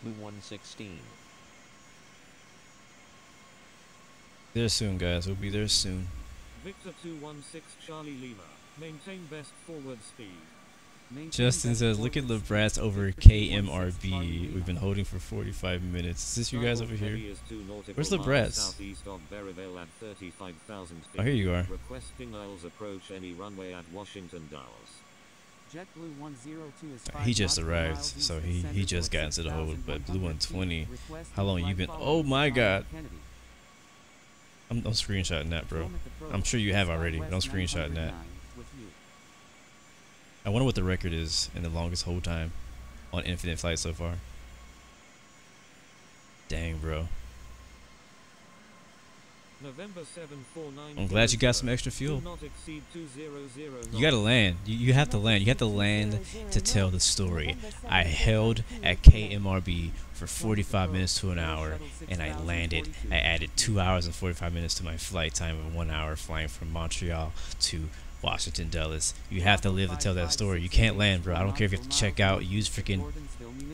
Blue 116. There soon, guys. We'll be there soon. Victor 216 Charlie Lima. Maintain best forward speed. Justin says, look at LeBrat's over KMRB. We've been holding for 45 minutes. Is this you guys over here? Where's LeBrat's? Oh, here you are. Requesting aisles approach any runway at Washington Dulles. JetBlue 102 is He just arrived, so he just got into the hold. But Blue 120, how long you been? Oh my God. I'm screenshotting that, bro. I'm sure you have already, but I'm screenshotting that. I wonder what the record is in the longest hold time on Infinite Flight so far. Dang, bro. November 749. I'm glad you got some extra fuel. Not exceed 200 You gotta land. You have to land. You have to land to tell the story. I held at KMRB for 45 minutes to an hour, and I landed. I added 2 hours and 45 minutes to my flight time of 1 hour flying from Montreal to Washington Dulles. You have to live to tell that story. You can't land, bro. I don't care if you have to check out, use freaking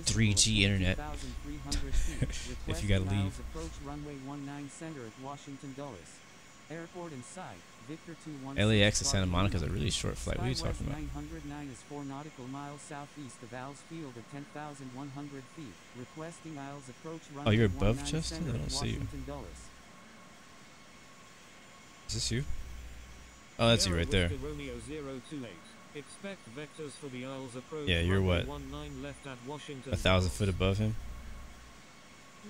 3G internet. If you gotta leave. Approach runway 19 center at Washington Dulles. Airport in sight. Victor 216. LAX to Santa Monica is a really short flight. What are you talking about? 909 is 4 nautical miles southeast of Al's Field at 10,100 feet. Requesting Isles approach runway. Oh, you're above 19 Justin? center I at don't see you. Washington Dulles. Is this you? Oh, that's you right there. Romeo 028. Expect vectors for the Isles approach. Yeah, you're what? 19 left at Washington. 1,000 foot above him.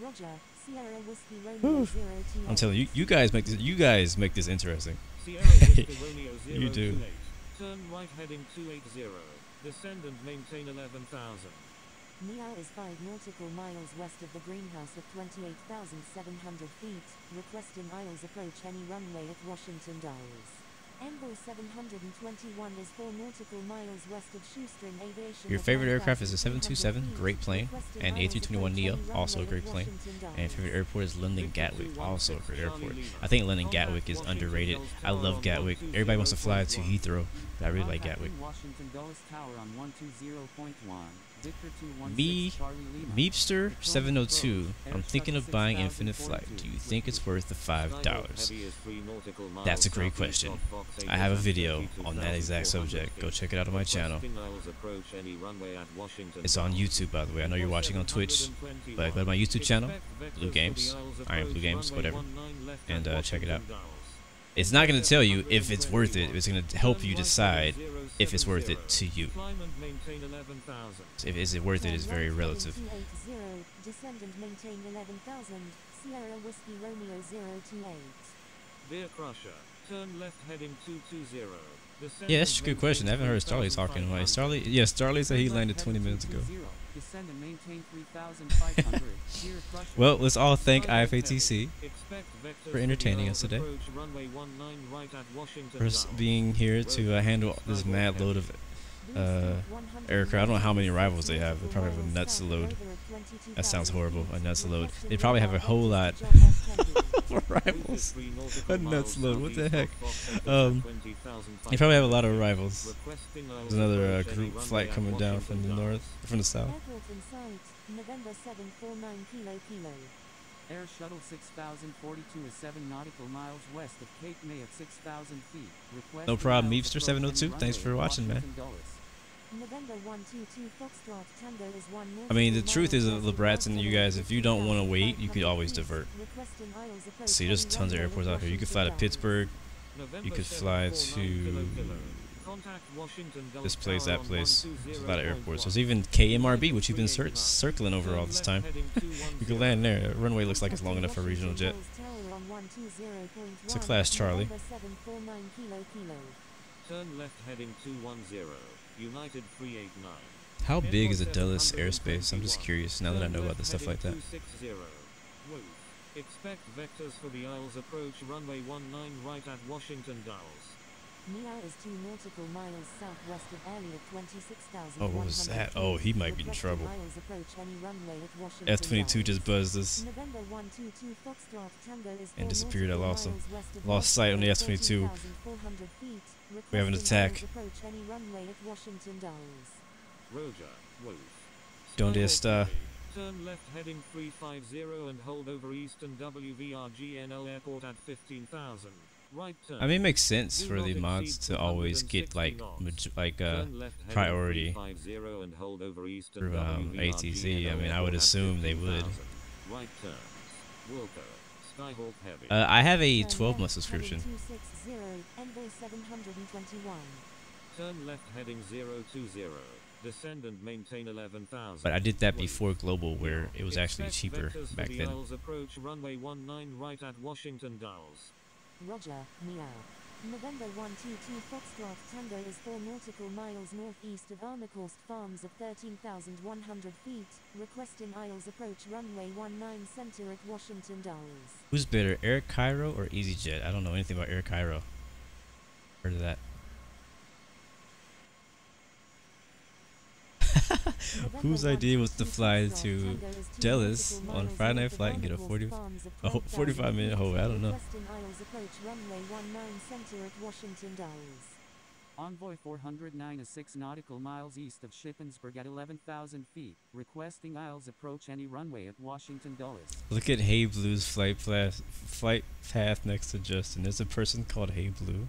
Roger. Sierra Whiskey Romeo 028. I'm telling you, you guys make this. You guys make this interesting. Sierra Whiskey Romeo 028. You do. Turn right heading 280. Descend and maintain 11,000. Meow is 5 nautical miles west of the greenhouse at 28,700 feet. Requesting Isles approach any runway at Washington Dulles. Envoy 721 is 4 nautical miles west of Shoestring Aviation. Your favorite aircraft is a 727, great plane, and A321neo, also a great plane. And your favorite airport is London Gatwick, also a great airport. I think London Gatwick is underrated. I love Gatwick. Everybody wants to fly to Heathrow, but I really like Gatwick. Washington Dulles Tower on 120.1. Meepster 702. I'm thinking of buying Infinite Flight. Do you think it's worth the $5? That's a great question. I have a video on that exact subject. Go check it out on my channel. It's on YouTube, by the way. I know you're watching on Twitch, but go to my YouTube channel, Blue Games, Iron Blue Games, whatever, and check it out. It's not going to tell you if it's worth it. It's going to help you decide if it's worth it to you. If is it worth it is very relative. Descend and maintain 11,000. Sierra Whiskey Romeo 028. Beer Crusher. Turn left heading 220. Yeah, that's a good question. I haven't heard Starly talking. Like, Starly, yeah, Starly said he landed 20 minutes ago. Descend and maintain 3,500. Well, let's all thank IFATC for entertaining us today. For being here to handle this mad load of aircraft. I don't know how many rivals they have. They probably have a nuts load. That sounds horrible. A nuts load. They probably have a whole lot of rivals. A nuts load. What the heck? They probably have a lot of rivals. There's another group flight coming down from the north, from the south. November 749 Kilo. Air Shuttle 6042 is 7 nautical miles west of Cape May at 6,000 feet. Request No problem, Meepster 702. Thanks for watching, man. November 122 Foxtrot Tango is 1 I mean, the truth is, Lebrats and you guys, if you don't want to wait, you could always divert. See, there's tons of airports out here. You could fly to Pittsburgh. You could fly to this place, that place. There's a lot of airports. There's even KMRB, which you've been circling over all this time. You could land there. The runway looks like it's long enough for a regional jet. It's a Class Charlie. Turn left heading 210. United 389. How big is a Dulles airspace? I'm just curious now that I know about the stuff like that. Expect vectors for the Isles approach runway 19 right at Washington Dulles. Meow is 2 nautical miles southwest of Elliot 26,000. Oh, what was that? Oh, he might be in trouble. F-22 just buzzed us and disappeared. I lost him. Lost sight on the F-22. We have an attack. Donde está? Turn left heading 350 and hold over Eastern WVRGNL Airport at 15,000. Right turn. I mean, it makes sense for the mods to always get like priority for ATC. I mean, I would assume they would. Right turn. Skyhawk Heavy. I have a 12-month subscription. Turn left heading 020. Descend and maintain 11,000. But I did that before Global, where it was actually cheaper back then. Approach runway 19 right at Washington Dulles. Roger, Meow. November 122 Foxtrot Tango is 4 nautical miles northeast of Armacost Farms at 13,100 feet, requesting Isles approach runway 19 center at Washington Dulles. Who's better, Air Cairo or EasyJet? I don't know anything about Air Cairo. Heard of that. Whose idea was to fly to Dallas on Friday night flight and get a 45-minute hold? I don't know. Envoy 409 is 6 nautical miles east of Shippensburg at 11,000 feet, requesting Isles approach any runway at Washington Dulles. Look at Hey Blue's flight path next to Justin. There's a person called Hey Blue.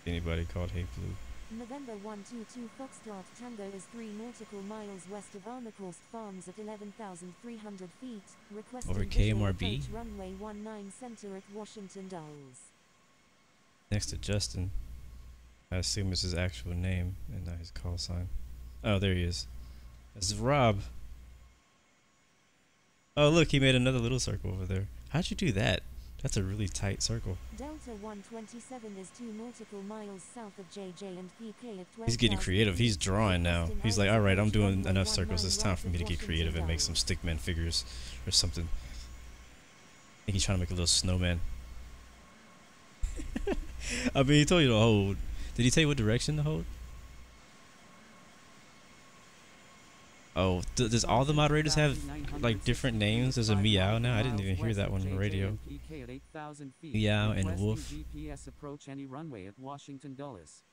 Anybody called Hey Blue? November 122 Foxtrot Tango is 3 nautical miles west of Armacost Farms at 11,300 feet, requesting over KMRB runway 19 center at Washington Dulles. Next to Justin. I assume it's his actual name and not his call sign. Oh, there he is. That's Rob. Oh, look, he made another little circle over there. How'd you do that? That's a really tight circle. Delta 127 is 2 nautical miles south of JJ and PK at 12. He's getting creative. He's drawing now. He's like, alright, I'm doing enough circles. It's time for me to get creative and make some stickman figures or something. I think he's trying to make a little snowman. I mean, he told you to hold. Did he tell you what direction to hold? Oh, does all the moderators have like different names? There's a Meow now. I didn't even hear that one on the radio. Meow and Wolf. GPS approach any runway at Washington Dulles.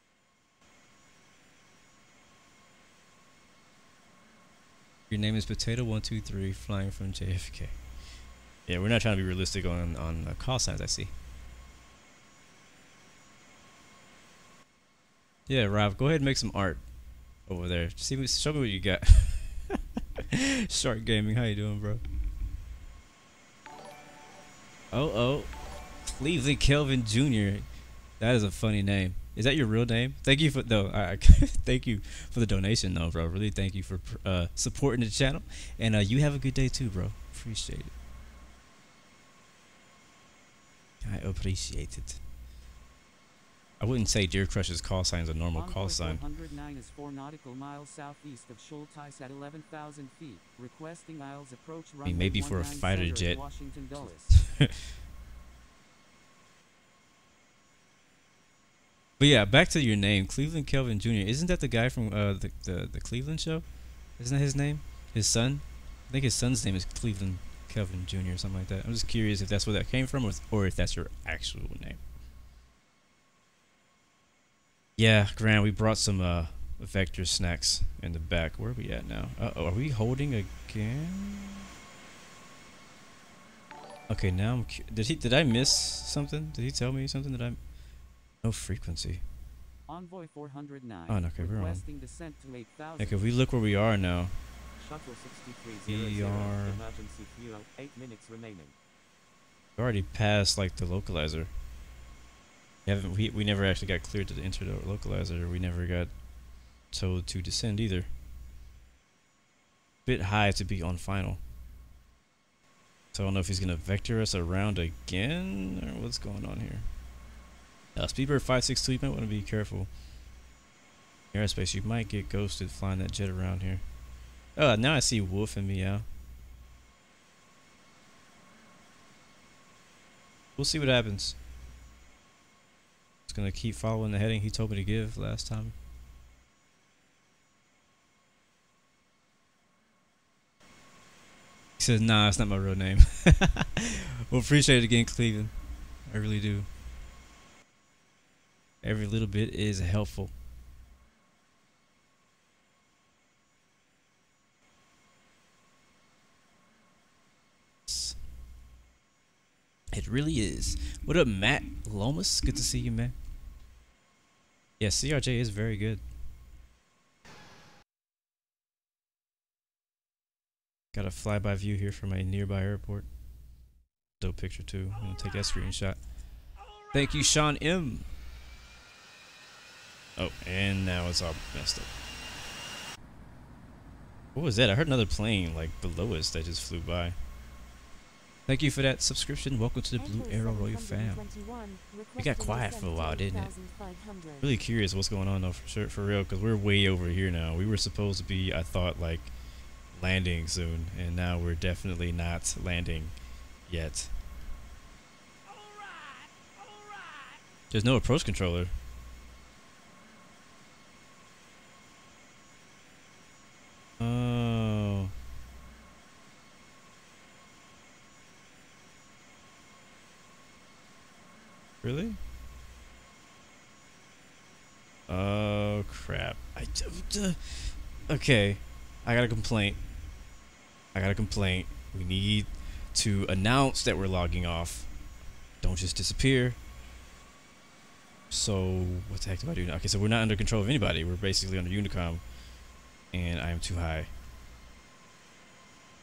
Your name is Potato123, flying from JFK. Yeah, we're not trying to be realistic on call signs, I see. Yeah, Rob, go ahead and make some art over there. Show me what you got. Shark Gaming, how you doing, bro? Oh, Cleveland Kelvin Jr. That is a funny name. Is that your real name? Thank you for thank you for the donation, though, bro. Really, thank you for supporting the channel, and you have a good day too, bro. Appreciate it. I appreciate it. I wouldn't say Deer Crush's call sign is a normal call sign. 409 is 4 nautical miles southeast of CHAUT at 11,000 feet, requesting Isles approach runway. I mean, maybe for a fighter jet. Washington Dulles. But yeah, back to your name, Cleveland Kelvin Jr. Isn't that the guy from the Cleveland show? Isn't that his name? His son? I think his son's name is Cleveland Kelvin Jr. or something like that. I'm just curious if that's where that came from, or if that's your actual name. Yeah, Grant, we brought some vector snacks in the back. Where are we at now? Uh-oh, are we holding again? Okay, now I'm did I miss something? Did he tell me something that no frequency? Envoy 409. Oh, no, okay, we're on. Descent to 8,000. Okay, if we look where we are now. Shuttle 6300, emergency fuel, 8 minutes remaining. We already passed like the localizer. We never actually got cleared to enter the localizer. We never got told to descend either. Bit high to be on final. So I don't know if he's gonna vector us around again or what's going on here. Speedbird 562, you might want to be careful. Airspace, you might get ghosted flying that jet around here. Oh, now I see Wolf and Meow. We'll see what happens. Just gonna keep following the heading he told me to give last time. He says, nah, it's not my real name. Well, appreciate it again, Cleveland. I really do. Every little bit is helpful. It really is. What up, Matt Lomas? Good to see you, man. Yeah, CRJ is very good. Got a flyby view here from a nearby airport. Dope picture too. I'm gonna take that screenshot. Thank you, Sean M. Oh, and now it's all messed up. What was that? I heard another plane like below us that just flew by. Thank you for that subscription. Welcome to the Blue Arrow Royal fam. We got quiet for a while, didn't it? Really curious what's going on though, for sure, for real, because we're way over here now. We were supposed to be, I thought, like landing soon, and now we're definitely not landing yet. There's no approach controller. Oh. Really? Oh crap. Okay. I got a complaint. We need to announce that we're logging off. Don't just disappear. So what the heck do I do now? Okay, so we're not under control of anybody. We're basically under Unicom, and I am too high.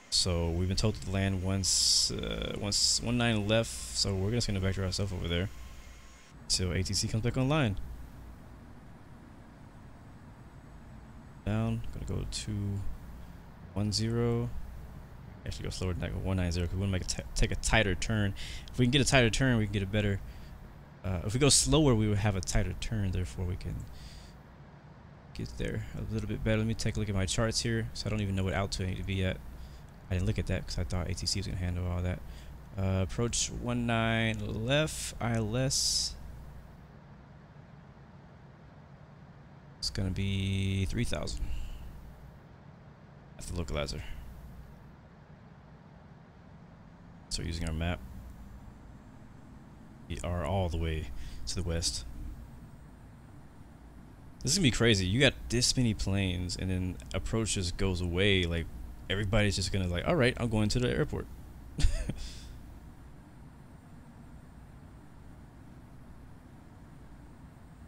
So we've been told to land once 19 left. So we're just gonna vector ourselves over there until ATC comes back online. Down. Gonna go to 10. Actually, go slower than that. Go 190 because we want to take a tighter turn. If we can get a tighter turn, we can get a better. If we go slower, we would have a tighter turn. Therefore, we can get there a little bit better. Let me take a look at my charts here. So I don't even know what altitude I need to be at. I didn't look at that because I thought ATC was going to handle all that. Approach 19 left. ILS. It's going to be 3,000. That's the localizer. So we're using our map. We are all the way to the west. This is gonna be crazy. You got this many planes, and then approach just goes away. Like everybody's just gonna like, all right, I'm going to the airport.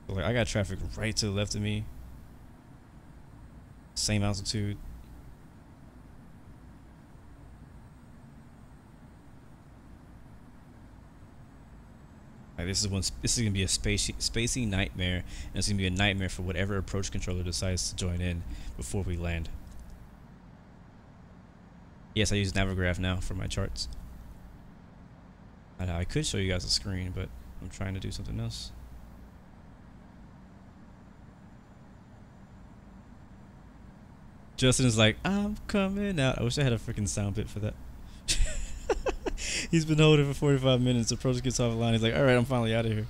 Like I got traffic right to the left of me. Same altitude. Like this is gonna be a spacey nightmare, and it's gonna be a nightmare for whatever approach controller decides to join in before we land. Yes, I use Navigraph now for my charts. I could show you guys a screen, but I'm trying to do something else. Justin is like, I'm coming out. I wish I had a freaking sound bit for that. He's been holding for 45 minutes. Approach gets off the line. He's like, all right, I'm finally out of here.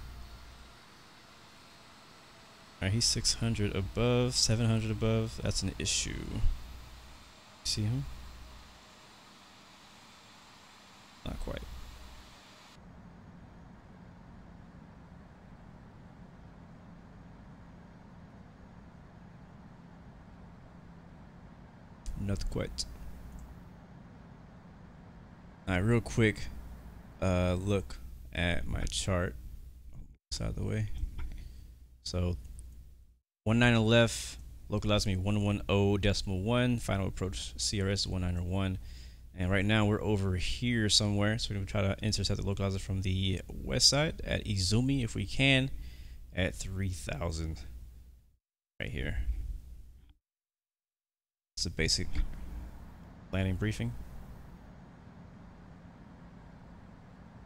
All right, he's 600 above, 700 above. That's an issue. See him? Not quite. Not quite. Alright, real quick look at my chart. This out of the way. So 19 left, localize me 110.1, final approach CRS 191. And right now we're over here somewhere, so we're gonna try to intercept the localizer from the west side at Izumi if we can, at 3,000 right here. It's a basic landing briefing.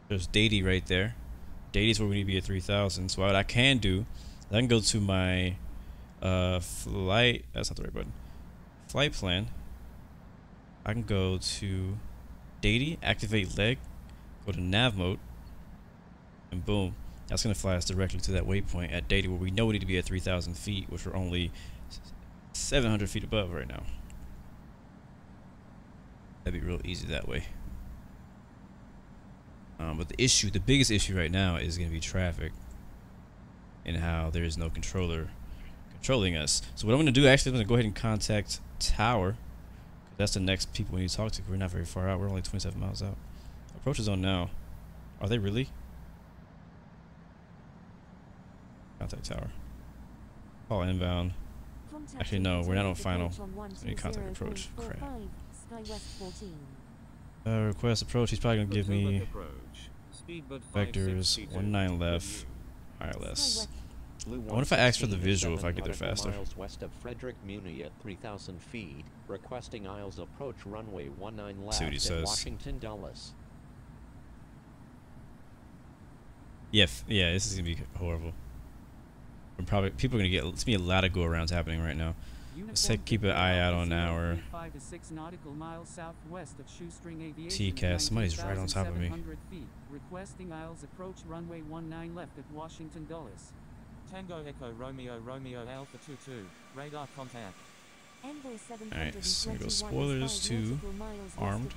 There's DADEY right there. DADEY's where we need to be at 3,000. So what I can do, I can go to my flight. That's not the right button. Flight plan. I can go to DADEY, activate leg, go to nav mode, and boom, that's gonna fly us directly to that waypoint at DADEY where we know we need to be at 3,000 feet, which we're only 700 feet above right now. That'd be real easy that way. But the biggest issue right now is going to be traffic and how there is no controller controlling us. So what I'm going to do, actually, I'm going to go ahead and contact Tower. That's the next people we need to talk to. We're not very far out. We're only 27 miles out. Approach is on now. Are they really? Contact Tower. Call inbound. Actually, no, we're not on final. So we need contact approach. Crap. Request approach. He's probably going to give me vectors 19 left, ILS. I wonder if I ask for the visual if I get there faster. Miles west of Frederick Muni at 3,000 feet, requesting Isles approach runway 19 left See what he at says. Washington Dulles. Yeah, yeah, this is gonna be horrible. We're probably people are gonna get. It's gonna be a lot of go-arounds happening right now. Let's keep an eye out on our 5 to 6 nautical miles southwest of Shoestring Aviation. TCAS. Somebody's right on top of me. Feet, requesting Isles approach runway 19 left at Washington Dulles. Tango Echo Romeo Romeo Alpha 22. Radar contact. Alright, so we go spoilers to armed.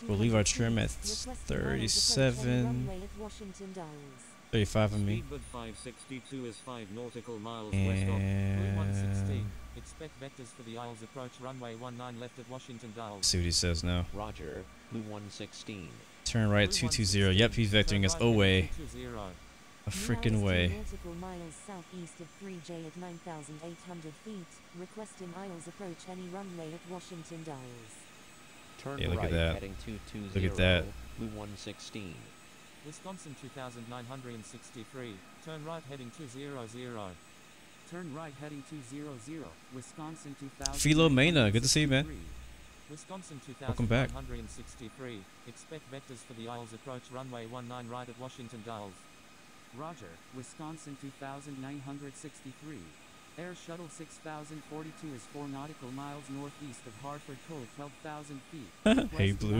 We'll leave our trim at 37, 35 on me. Speedbird 562 is 5 nautical miles And west of Blue 116. Expect vectors for the Isles approach runway 19 left at Washington Dulles. see what he says now. Roger. Blue 116. Turn right 220. Yep, he's vectoring us away. A freaking way. Nautical miles southeast of 3J at 9,800 feet, requesting Isles approach any runway at Washington Dulles. Turn Yeah, look right at that. heading 220. Look at that. Blue 116. Wisconsin 2963. Turn right heading 200. Turn right heading 200. Wisconsin 2000. Philomena, good to see you, man. Wisconsin Welcome back. 2963. Expect vectors for the Isles approach runway 19 right at Washington Dulles. Roger, Wisconsin 2963. Air Shuttle 6042 is 4 nautical miles northeast of Hartford Cove, 12,000 feet. Hey, Blue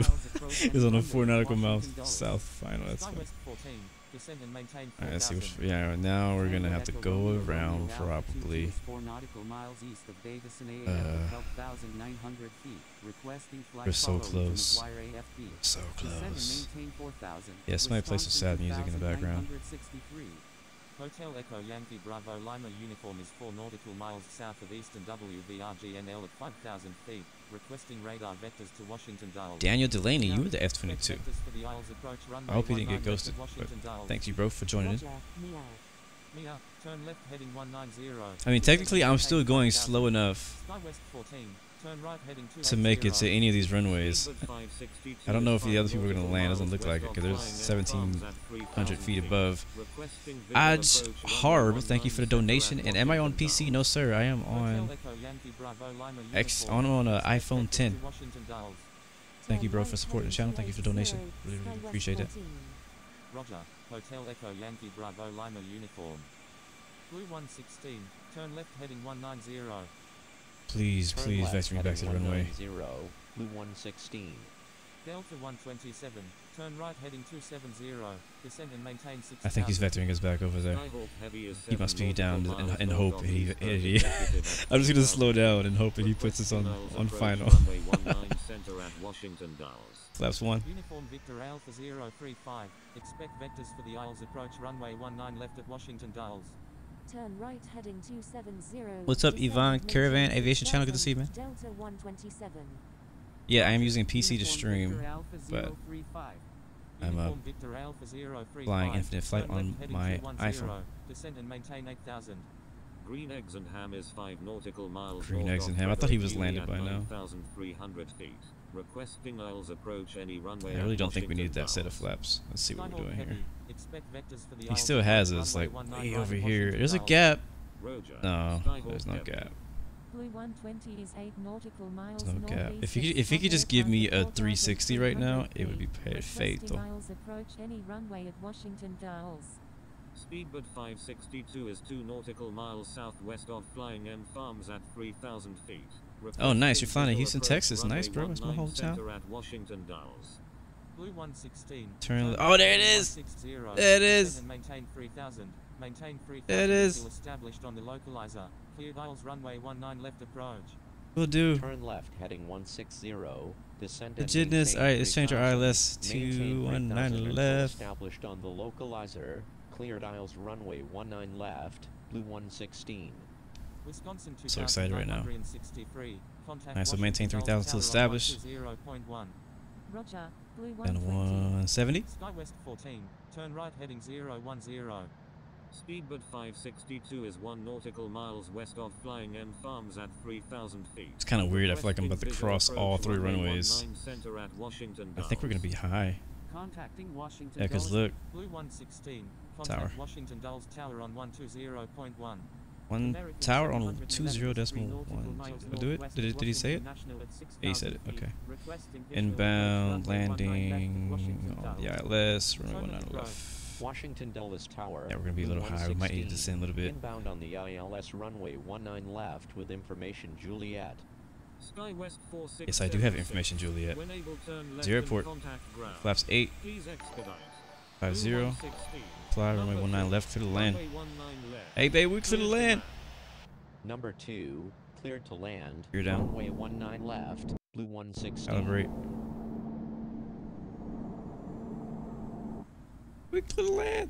is on a 4 nautical miles south final. That's funny. Skywest 14. Descend and maintain 4,000. Alright, let's see which. Yeah, now we're gonna have to go around probably. 4 nautical miles east of Davison AF, 12,900 feet. Requesting flight We're so following close. McGuire AFB. So Descend and close. maintain 4,000. Yeah, somebody play some sad music in the background. 2963. Hotel Echo Yankee Bravo Lima uniform is 4 nautical miles south of eastern WVRGNL at 5,000 feet, requesting radar vectors to Washington Dulles. Daniel Delaney, you were the F-22. Vectors for the Isles approach runway I hope you didn't 19 get left ghosted, at but Washington Dulles. thanks you, bro, for joining in. Roger, Mia. Mia, turn left heading 190. I mean, technically, I'm still going slow enough Skywest 14, turn right heading to make it to 280. any of these runways. Speedbird 562 I don't know is if the 5 other people are gonna nautical land. Doesn't miles look like it west because of there's flying farms 1,700 at feet 3,000 above. Requesting visual Odds approach Harb, runway thank you for the 19 donation. center And at am I on Washington PC? Dulles. No, sir. I am on Hotel Echo Yankee Bravo Lima X. uniform. On an Expect iPhone vectors 10. to Washington Dulles. Thank you, bro, Turn for right supporting the heading channel. Thank you for the donation. 280, Really, really Skywest appreciate that. 14. Roger, Hotel Echo Yankee Bravo Lima uniform. Blue 116, turn left heading 190. Please, Turn please, left vector me back to the heading runway. 190. Blue 116. Delta 127, turn right heading 270. Descend and maintain 6,000. I think he's vectoring us back over there. Skyhawk Heavy is Keep my 7 speed down nautical and miles hope north that he. of East Coast I'm just gonna slow 2,000 down and hope that he puts us on Requesting Isles final. approach runway 19 center at Washington Dulles. Flaps 1. Uniform Victor Alpha 035, expect vectors for the Isles approach runway 19 left at Washington Dulles. Turn right heading 270. What's up, Descend Yvonne? and Caravan maintain Aviation Channel, good to 6,000. see you, man. Delta 127. Yeah, I am using PC to Uniform stream, Victor Alpha but 035. I'm Uniform Victor Alpha 035, flying Infinite Flight turn left on heading my 210. iPhone. Descend and maintain 8,000. Green Eggs and Ham is 5 nautical miles Green north Eggs and of Ham. I thought he was Frederick landed at by now. 9,300 feet. Requesting Isles approach any runway I really at don't think we need Washington that set of Dulles. flaps. Let's see what we're Skyhawk doing here. Heavy, expect vectors for the He Isles still approach has us runway like 19 way right over at here. Washington There's a Dulles. gap. Roger. No, Skyhawk there's no Heavy. gap. Blue 120 is 8 nautical miles There's no gap. northeast If he could just give me a 360 right now, 4,300 it would be feet. perfect. Requesting Isles approach any runway at Washington Dulles. Speedbird 562 is 2 nautical miles southwest of Flying M Farms at 3,000 feet. Oh, nice. You're flying in Visual Houston, approach Texas. runway Nice, bro. That's my 19 hometown. center at Washington Dulles. Blue 116. Turn. turn Oh, right there it heading is. 160. There it Descend is. and maintain 3,000. Maintain 3,000 There it is. until established on the localizer. Cleared Isles runway 19 left approach. Will do. Turn left heading 160. Descend and Legitness. maintain Alright, let's change our 3,000. ILS to Maintain 19 until left. established on the localizer. Cleared Isles runway 19 left. Blue 116. Wisconsin So excited right now. 2963. Contact Alright, so Washington maintain Dulles 3,000 till Tower on established. 120.1. Roger, Blue And 120. 170. Skywest 14. Turn right heading 010. Speedbird 562 is 1 nautical miles west of Flying M Farms at 3,000 feet. It's kind of weird. I feel like I'm about to Requesting cross visual all approach 3 runway runways. 19 center at Washington I think we're gonna be Dulles. high. Contacting Washington Yeah, cause Dulles. look, Blue 116. Tower. Contact Washington Dulles Tower on 120.1. one American tower on 711 20.1. Did it? Did he say it? International at Yeah, he said 6,000 it. feet. Okay. Requesting visual Inbound approach runway 19 left at landing Washington on Dulles. the ILS. Runway Turn 19 left left. Washington Dulles Tower. Yeah, we're gonna be a little high. We might need to descend a little bit. Inbound on the ILS runway 19 left with information Juliet. Sky West 46. Yes, I do have information, Juliet. When able, turn left 0 and port. contact ground. Flaps 8. Please expedite. 50. Blue 116. Fly runway 19 left for the land. Runway 19 left. Hey, babe, we clear the land. Number 2, cleared to land. You're down. Runway 19 left. Blue 116. Calibrate. We clear the land.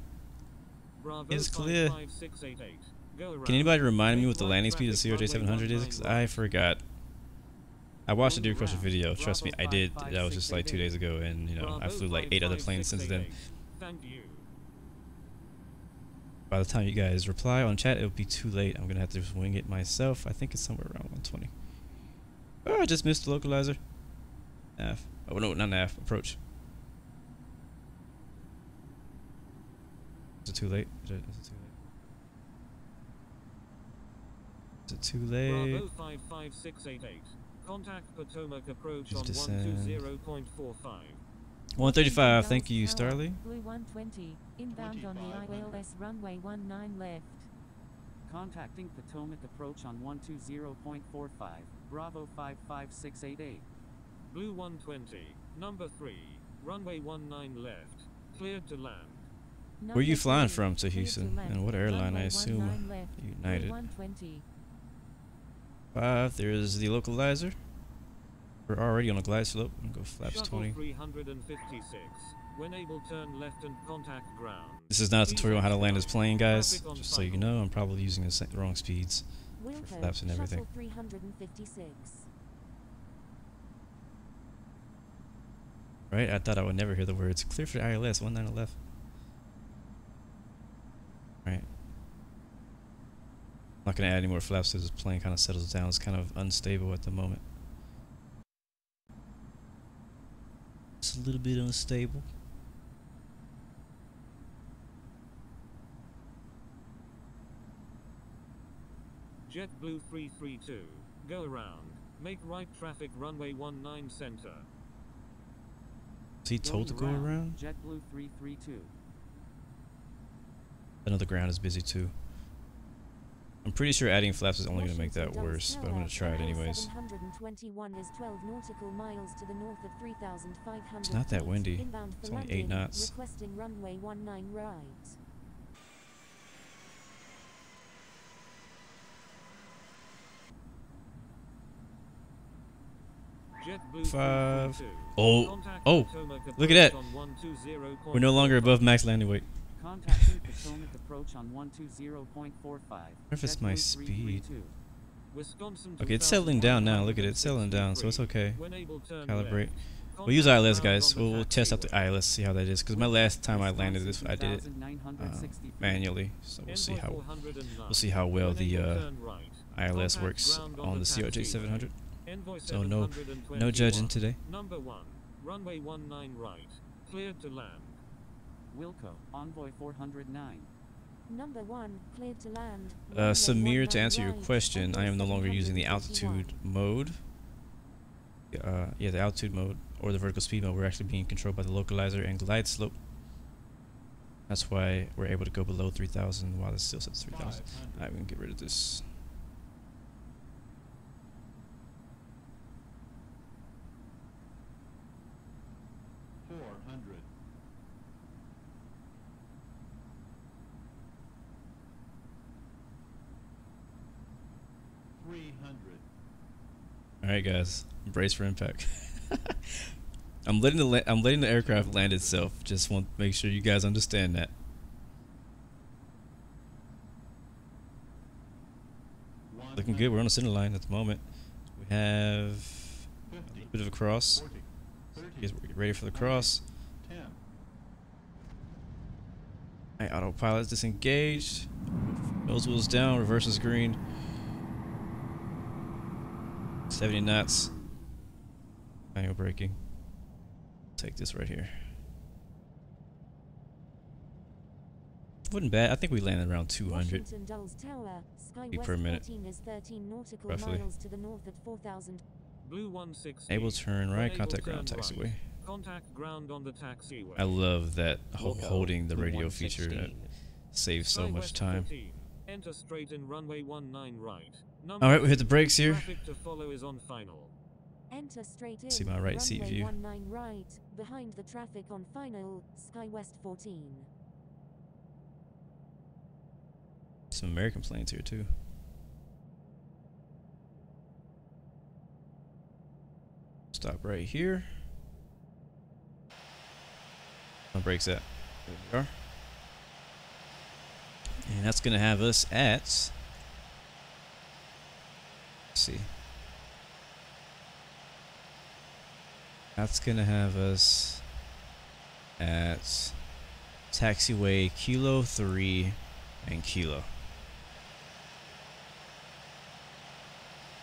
Bravo It's clear. 55688. Go around. Can anybody remind me what the Make landing right speed of traffic, CRJ700 is? Because I forgot. I watched the Deer Crusher video. Trust me, I did. That was just like 2 days ago, and you know, I flew like 8 other planes since then. Thank you. By the time you guys reply on chat, it'll be too late. I'm gonna have to just wing it myself. I think it's somewhere around 120. Oh, I just missed the localizer. Nav. Oh no, not nav. Approach. Is it too late? Is it too late? Is it too late? Bravo 55688. Contact Potomac approach on Descend. 120.45. 135. Thank you, Starly. Blue 120, inbound on the ILS runway 19 left. Contacting Potomac approach on 120.45, Bravo 55688. Blue 120, number 3, runway 19 left, cleared to land. Where are you Number flying 3, from to clear Houston? land. And what airline? I Runway assume 19 left, Blue United. 120. 5. There's the localizer. We're already on a glide slope. I'm gonna go flaps Shuttle 20. 356. When able, turn left and contact ground. This is not a tutorial on how to land this plane, guys. Just so you know, I'm probably using the wrong speeds for Wilco, flaps and everything. Shuttle 356. Right? I thought I would never hear the words. Clear for the ILS, 19 left. Right. I'm not gonna add any more flaps as this plane kind of settles down. It's kind of unstable at the moment. It's a little bit unstable. JetBlue 332, go around, make right traffic runway 19 center. Is he told to go around? JetBlue 332. I know the ground is busy too. I'm pretty sure adding flaps is only going to make that worse, but I'm going to try it anyways. 721 is 12 nautical miles to the north of 3,500 It's not that feet. windy. Inbound It's for only 8 landing, knots. requesting runway 19 right. JetBlue 5. 332, Oh, contact oh, Potomac look at that. approach on 120.45. We're no longer above max landing weight. Contacting Potomac approach on 120.45. If it's my JetBlue speed. 332. Wisconsin Okay, it's settling down now. Look at it, it's settling down, so it's okay. When able, turn Calibrate. left. We'll use Contact ILS, ground guys. on the We'll test out the taxiway. ILS, see how that is. Because my last time I landed this, I did it 2,960 manually. So we'll see Envoy how 409. well When the able, turn right. ILS Contact works ground on the CRJ700. Envoy So no 721. judging today. Number 1, runway 19 right, cleared to land. Wilco, Envoy 409. Number 1, cleared to land. runway Samir, to 19 answer your right, question, I am no longer using the 721. altitude mode. Yeah, the altitude mode or the vertical speed mode. We're actually being controlled by the localizer and glide slope. That's why we're able to go below 3,000 while it still says 3,000. Alright, we can get rid of this. Alright, guys, brace for impact. I'm letting the aircraft land itself. Just want to make sure you guys understand that. Looking good. We're on the center line at the moment. We have a bit of a cross. Get ready for the cross. Alright, autopilot's disengaged. Nose wheels down. Reverse is green. 70 knots. Manual braking. Take this right here. Wasn't bad. I think we landed around 200 Washington Dulles Tower, Sky feet West per minute. 13 is 13 nautical Roughly. miles to the north at 4,000. Blue 160. Able to turn right. Able Contact turn ground right. taxiway. Contact ground on the taxiway. I love that Loco, holding the Blue radio feature. 116. Saves so Sky much West time. 14. Enter straight in runway 19 right. All right, we hit the brakes here. Traffic to follow is on final. Enter straight in. See my right seat runway view. 19 right, behind the traffic on final, Sky West 14. Some American planes here too. Stop right here. No brakes at. There we are. And that's gonna have us at. Let's see. That's gonna have us at taxiway Kilo 3 and Kilo.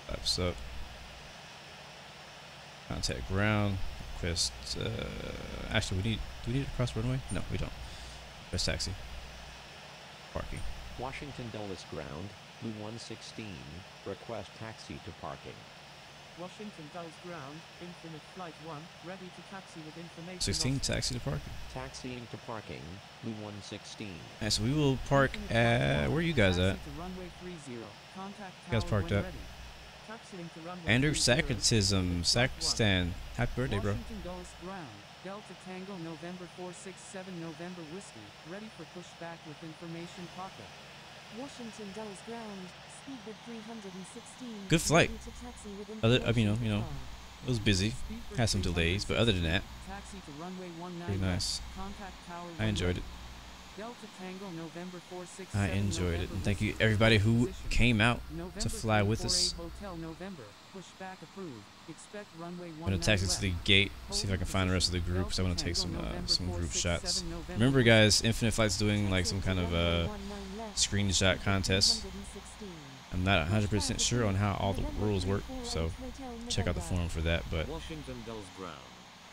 Flaps up. Contact ground. Request. Actually, do we need to cross runway? No, we don't. Request taxi. Parking. Washington Dulles ground, Blue 116, request taxi to parking. Washington Dulles ground, Infinite Flight 1, ready to taxi with information. 16, taxi to parking. Taxiing to parking, Blue 116. Alright, so we will park at. Where are you guys at? Taxi to runway 30. Contact You guys tower parked when at? ready. Taxiing to runway Andrew 30. Sacratism, Sacristan. Happy birthday, bro. Washington Dulles ground, Delta Tango November 467 November Whiskey, ready for pushback with information pocket. Washington Dulles ground, speedbird 316. Good flight. ready to taxi with Other, information you know, it was busy. Speedbird Had some delays, but other than that, 316, taxi to runway 19 pretty nice. Contact tower I enjoyed it. Delta Tango November 467 I enjoyed it, November and thank you Whiskey, everybody who position. came out November to fly with 348 us. Hotel November, pushback approved. Expect runway I'm gonna taxi to the gate, see if I can find the rest of the group, because I want to take some group shots. Remember, guys, Infinite Flight's doing like some kind of screenshot contest. I'm not 100% sure on how all the rules work, so check out the forum for that. But Washington Dulles ground.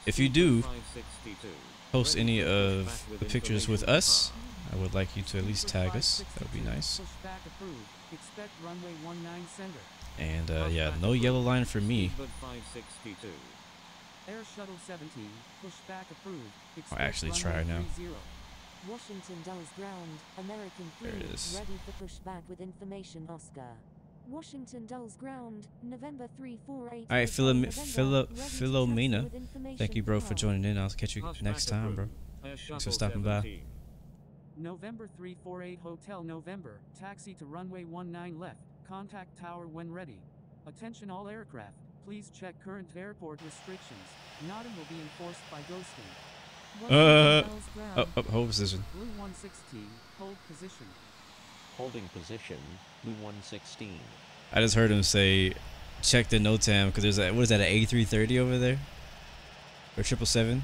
if you do 562. post any of the pictures with us, I would like you to at least tag us. That would be nice. Pushback approved. Expect runway 19 center. And yeah, no yellow line for me. Speedbird 562. Air Shuttle 17, pushback approved. I'll actually try now. 30. Washington Dulles ground, American There it 3, is. ready for pushback with information Oscar. Washington Dulles ground, November 348. All right, Philomena, Philomena. thank you, bro, for joining in. I'll catch you next time, bro. Thanks for stopping by. November 348 Hotel November, taxi to runway 19 left. Contact tower when ready. Attention all aircraft, please check current airport restrictions. NOTAM will be enforced by ghosting. Hold position. Blue 116, hold position. Holding position, Blue 116. I just heard him say, check the NOTAM, because there's a, what is that, an A330 over there? Or 777?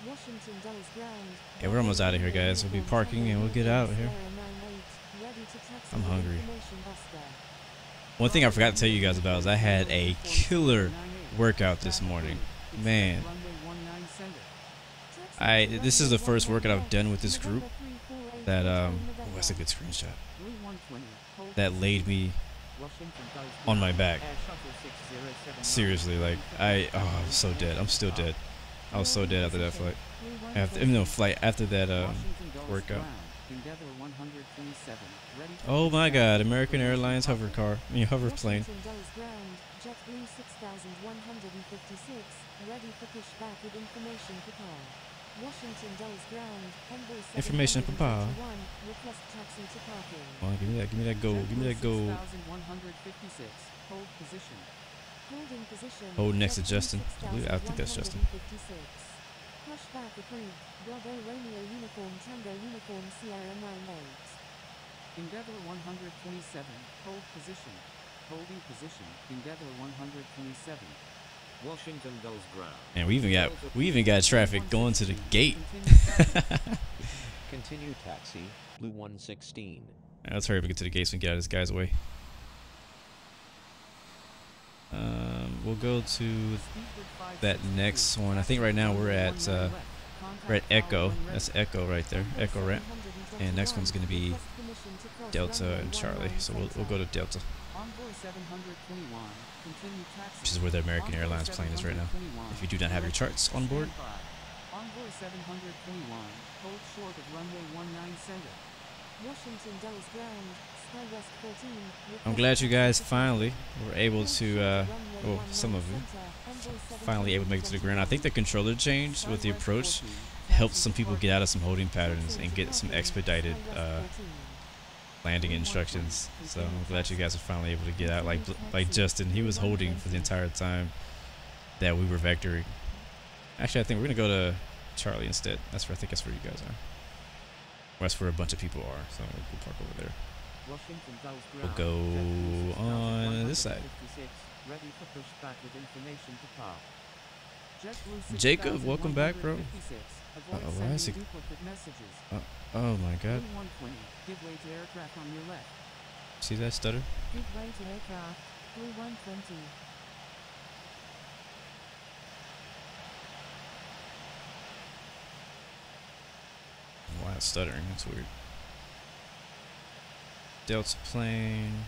Washington Dulles ground. Yeah, we're almost out of here, guys. We'll be parking and we'll get out of here. I'm hungry. One thing I forgot to tell you guys about is I had a killer workout this morning. Man, this is the first workout I've done with this group that oh, that's a good screenshot. That laid me on my back. Seriously, like I was so dead. I'm still dead. I was so dead after that flight. After that workout. Oh my God! American Airlines hover car, hover plane. Information, Papa. Come on, give me that go, give me that go. Hold position. Holding position. Hold next to Justin. I think that's Justin. Pushback approved. Bravo Romeo Uniform Tango Uniform Sierra 98. Endeavor 127. Hold position. Holding position. Endeavor 127. Washington Dulles ground. And we even got traffic going to the gate. Continue taxi, Blue 116. Right, let's hurry up and get to the gates and get out of this guy's way. We'll go to that next one. I think right now we're at Echo. That's Echo right there. Echo ramp. And next one's gonna be Delta and Charlie. So we'll go to Delta, Envoy 721, continue taxi. which is where the American Envoy Airlines plane is right now. 721, If you do not have your charts on board. stand by. Envoy 721, hold short of runway 19 center. Washington Dulles ground, Sky West 14. I'm glad you guys finally were able to, well, some of you finally able to make it to the ground. I think the controller change with the approach helped some people get out of some holding patterns and get some expedited landing instructions. So I'm glad you guys are finally able to get out. Like Justin, he was holding for the entire time that we were vectoring. Actually, I think we're gonna go to Charlie instead. I think that's where you guys are. Well, that's where a bunch of people are. So we'll park over there. We'll go on this side. Ready for pushback with information to park. Jacob, welcome back, bro. Why is he? Oh my God. Give way to aircraft on your left. See that stutter? Give way to aircraft, Blue 120. Why it's stuttering? That's weird. Delta plane.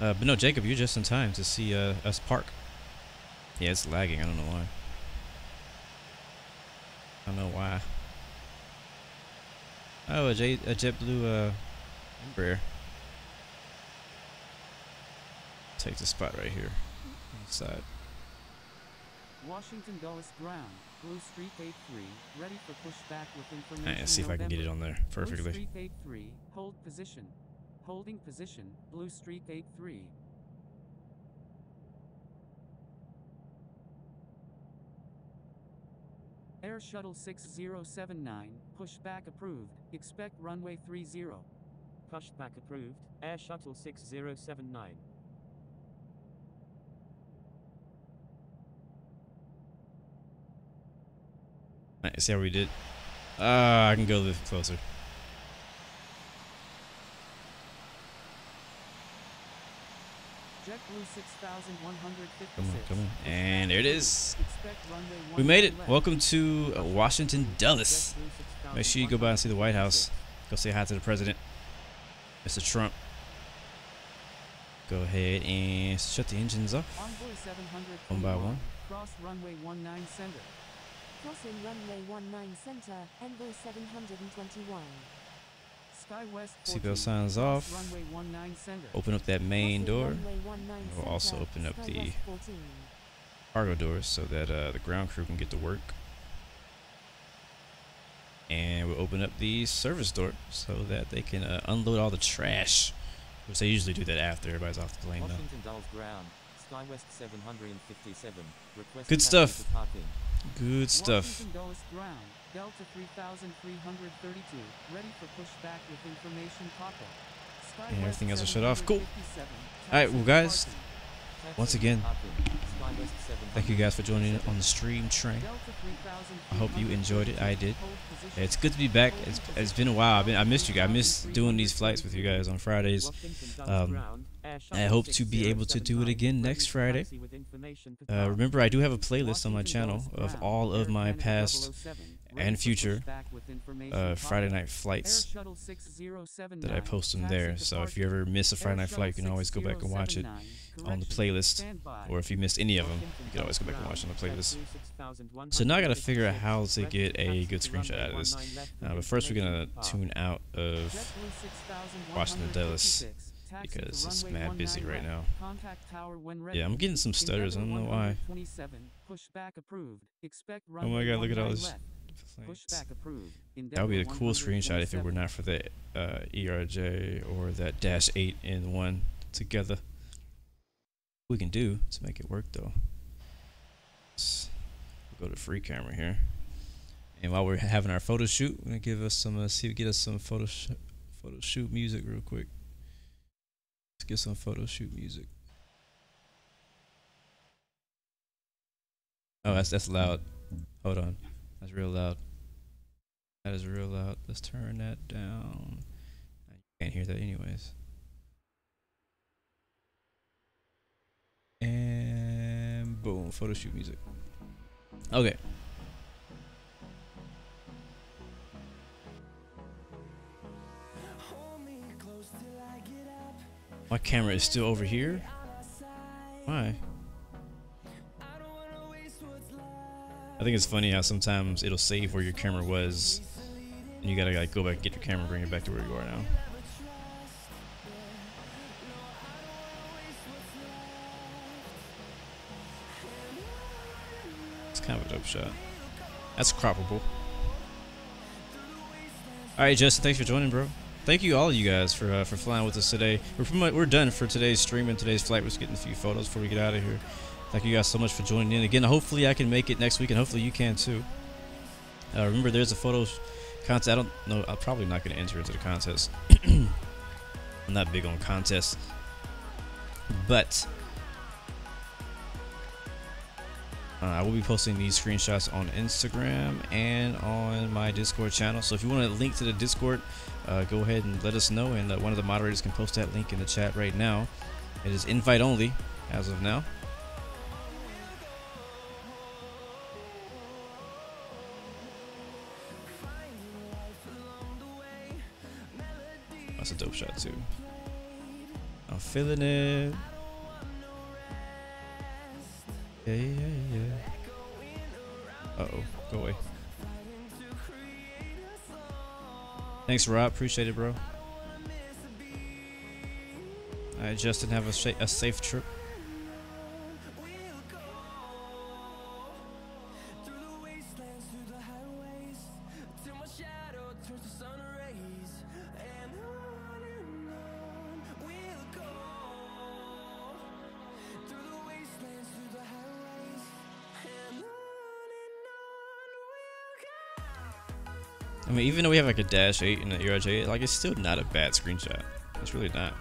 But no, Jacob, you're just in time to see us park. Yeah, it's lagging. I don't know why. I don't know why. Oh, a JetBlue Embraer. Take the spot right here on the side. Washington Dulles ground, Blue Street 83, ready for pushback with information. Alright, let's see if I can get it on there perfectly. Blue Street 83, hold position. Holding position, Blue Street 83. Air Shuttle 6079, pushback approved. Expect runway 30. Pushback approved. Air Shuttle 6079. Alright, see how we did. I can go a little closer. JetBlue 6156. Come on. And there it is. We made it. Welcome to Washington Dulles. Make sure you go by and see the White House. Go say hi to the president, Mr. Trump. Go ahead and shut the engines off. One by one. Cross runway 19 center. Crossing runway 19 center, Envoy 721. Sky West 14. Seatbelt signs off. Runway 19 center. Open up that main door. We'll we'll also open up the cargo doors so that the ground crew can get to work. And we'll open up the service door so that they can unload all the trash, which they usually do that after everybody's off the plane. Washington Dulles ground, Sky West 757. Good stuff. Good stuff. Washington Dulles ground, Delta 3332, ready for pushback with information pop-up. And everything else will shut off. Cool. Alright, well guys, once again, thank you guys for joining in on the stream train. I hope you enjoyed it. I did. It's good to be back. It's been a while. I missed you guys. I miss doing these flights with you guys on Fridays. I hope to be able to do it again next Friday. Remember, I do have a playlist on my channel of all of my past and future Friday night flights that I post them there. So if you ever miss a Friday night flight, you can always go back and watch it on the playlist. Or if you missed any of them, you can always go back and watch it on the playlist. So now I gotta figure out how to get a good screenshot out of this. But first we're gonna tune out of Washington Dulles, because it's mad busy right now. Yeah, I'm getting some stutters. I don't know why. Oh my god, look at all this. That would be a cool screenshot if it were not for the ERJ or that -8 in one together. What we can do to make it work though. We'll go to free camera here. And while we're having our photo shoot, we're gonna give us some get us some photo shoot music real quick. Let's get some photo shoot music. Oh, that's loud. Hold on. That's real loud. That is real loud. Let's turn that down. You can't hear that anyways. And boom, photo shoot music. Okay. My camera is still over here. Why? I think it's funny how sometimes it'll save where your camera was, and you gotta like go back and get your camera and bring it back to where you are now. It's kind of a dope shot. That's croppable. Alright, Justin, thanks for joining, bro. Thank you, all of you guys, for flying with us today. We're done for today's stream and today's flight. We're just getting a few photos before we get out of here. Thank you guys so much for joining in. Again, hopefully I can make it next week, and hopefully you can too. Remember, there's a photos contest. I don't know. I'm probably not going to enter into the contest. I'm not big on contests, but I will be posting these screenshots on Instagram and on my Discord channel. So if you want a link to the Discord, go ahead and let us know, and one of the moderators can post that link in the chat right now. It is invite only as of now. That's a dope shot too. I'm feeling it. Yeah, yeah, yeah. Uh-oh, go away. Thanks, Rob. Appreciate it, bro. Alright, Justin, have a safe trip. I mean, even though we have like a -8 and an ERJ, like it's still not a bad screenshot. It's really not.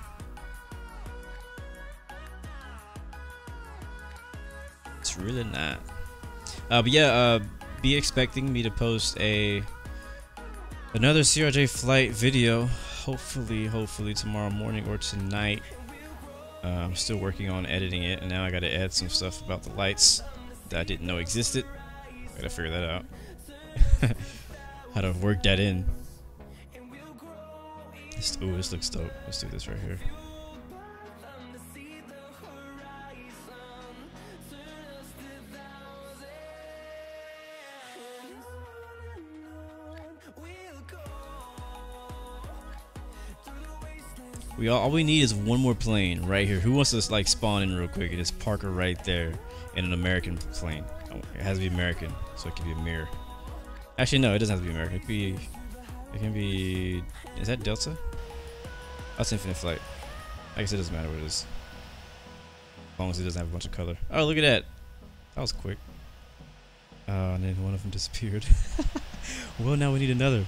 It's really not. But yeah, be expecting me to post another CRJ flight video. Hopefully tomorrow morning or tonight. I'm still working on editing it, and now I got to add some stuff about the lights that I didn't know existed. Gotta figure that out. How to work that in. Ooh, this looks dope. Let's do this right here. All we need is one more plane right here. Who wants to like spawn in real quick and just park her right there in an American plane? Oh, it has to be American, so it can be a mirror. Actually, no, it doesn't have to be American. It can be. Is that Delta? That's Infinite Flight. I guess it doesn't matter what it is, as long as it doesn't have a bunch of color. Oh, look at that! That was quick. And then one of them disappeared. Well, now we need another.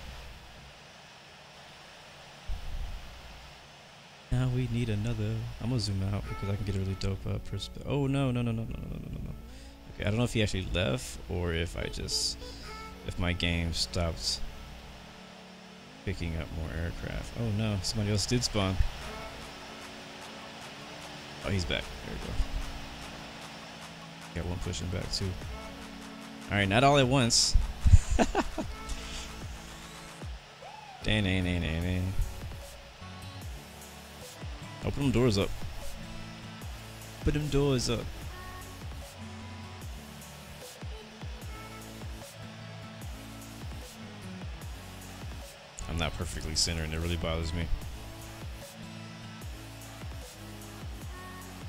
Now we need another. I'm gonna zoom out because I can get a really dope perspective. Oh no. Okay, I don't know if he actually left or if my game stopped picking up more aircraft. Oh no, somebody else did spawn. Oh, he's back. There we go. Got one pushing back too. Alright, not all at once. Dang. Open them doors up. Put them doors up. I'm not perfectly centered and it really bothers me.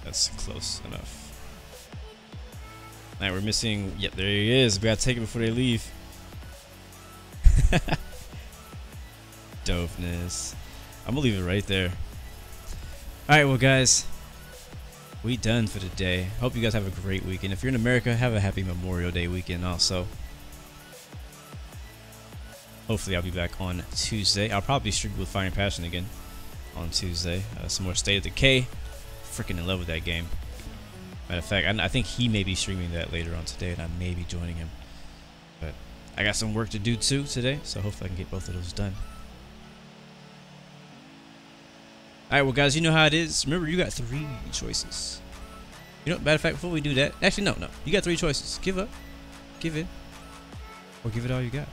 That's close enough. Alright, we're missing. Yep, there he is. We gotta take it before they leave. Dopeness. I'm gonna leave it right there. Alright, well guys, we done for the day. Hope you guys have a great weekend. If you're in America, have a happy Memorial Day weekend also. Hopefully I'll be back on Tuesday. I'll probably stream with Fire and Passion again on Tuesday. Some more State of Decay. Freaking in love with that game. Matter of fact, I think he may be streaming that later on today, and I may be joining him. But I got some work to do too today, so hopefully I can get both of those done. Alright, well guys, you know how it is. Remember, you got 3 choices. You know, matter of fact, before we do that, actually no. You got 3 choices. Give up, give in, or give it all you got.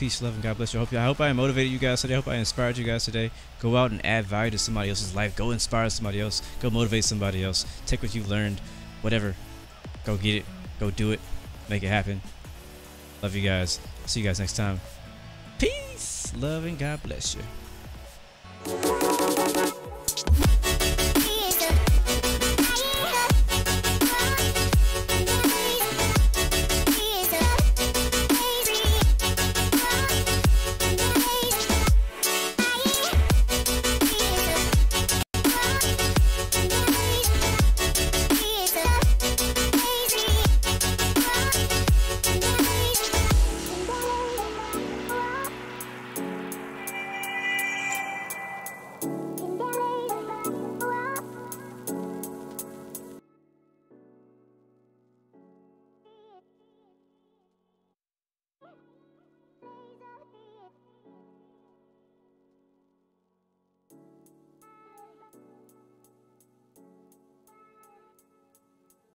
Peace, love, and God bless you. I hope I motivated you guys today. I hope I inspired you guys today. Go out and add value to somebody else's life. Go inspire somebody else. Go motivate somebody else. Take what you've learned, whatever. Go get it. Go do it. Make it happen. Love you guys. See you guys next time. Peace, love, and God bless you.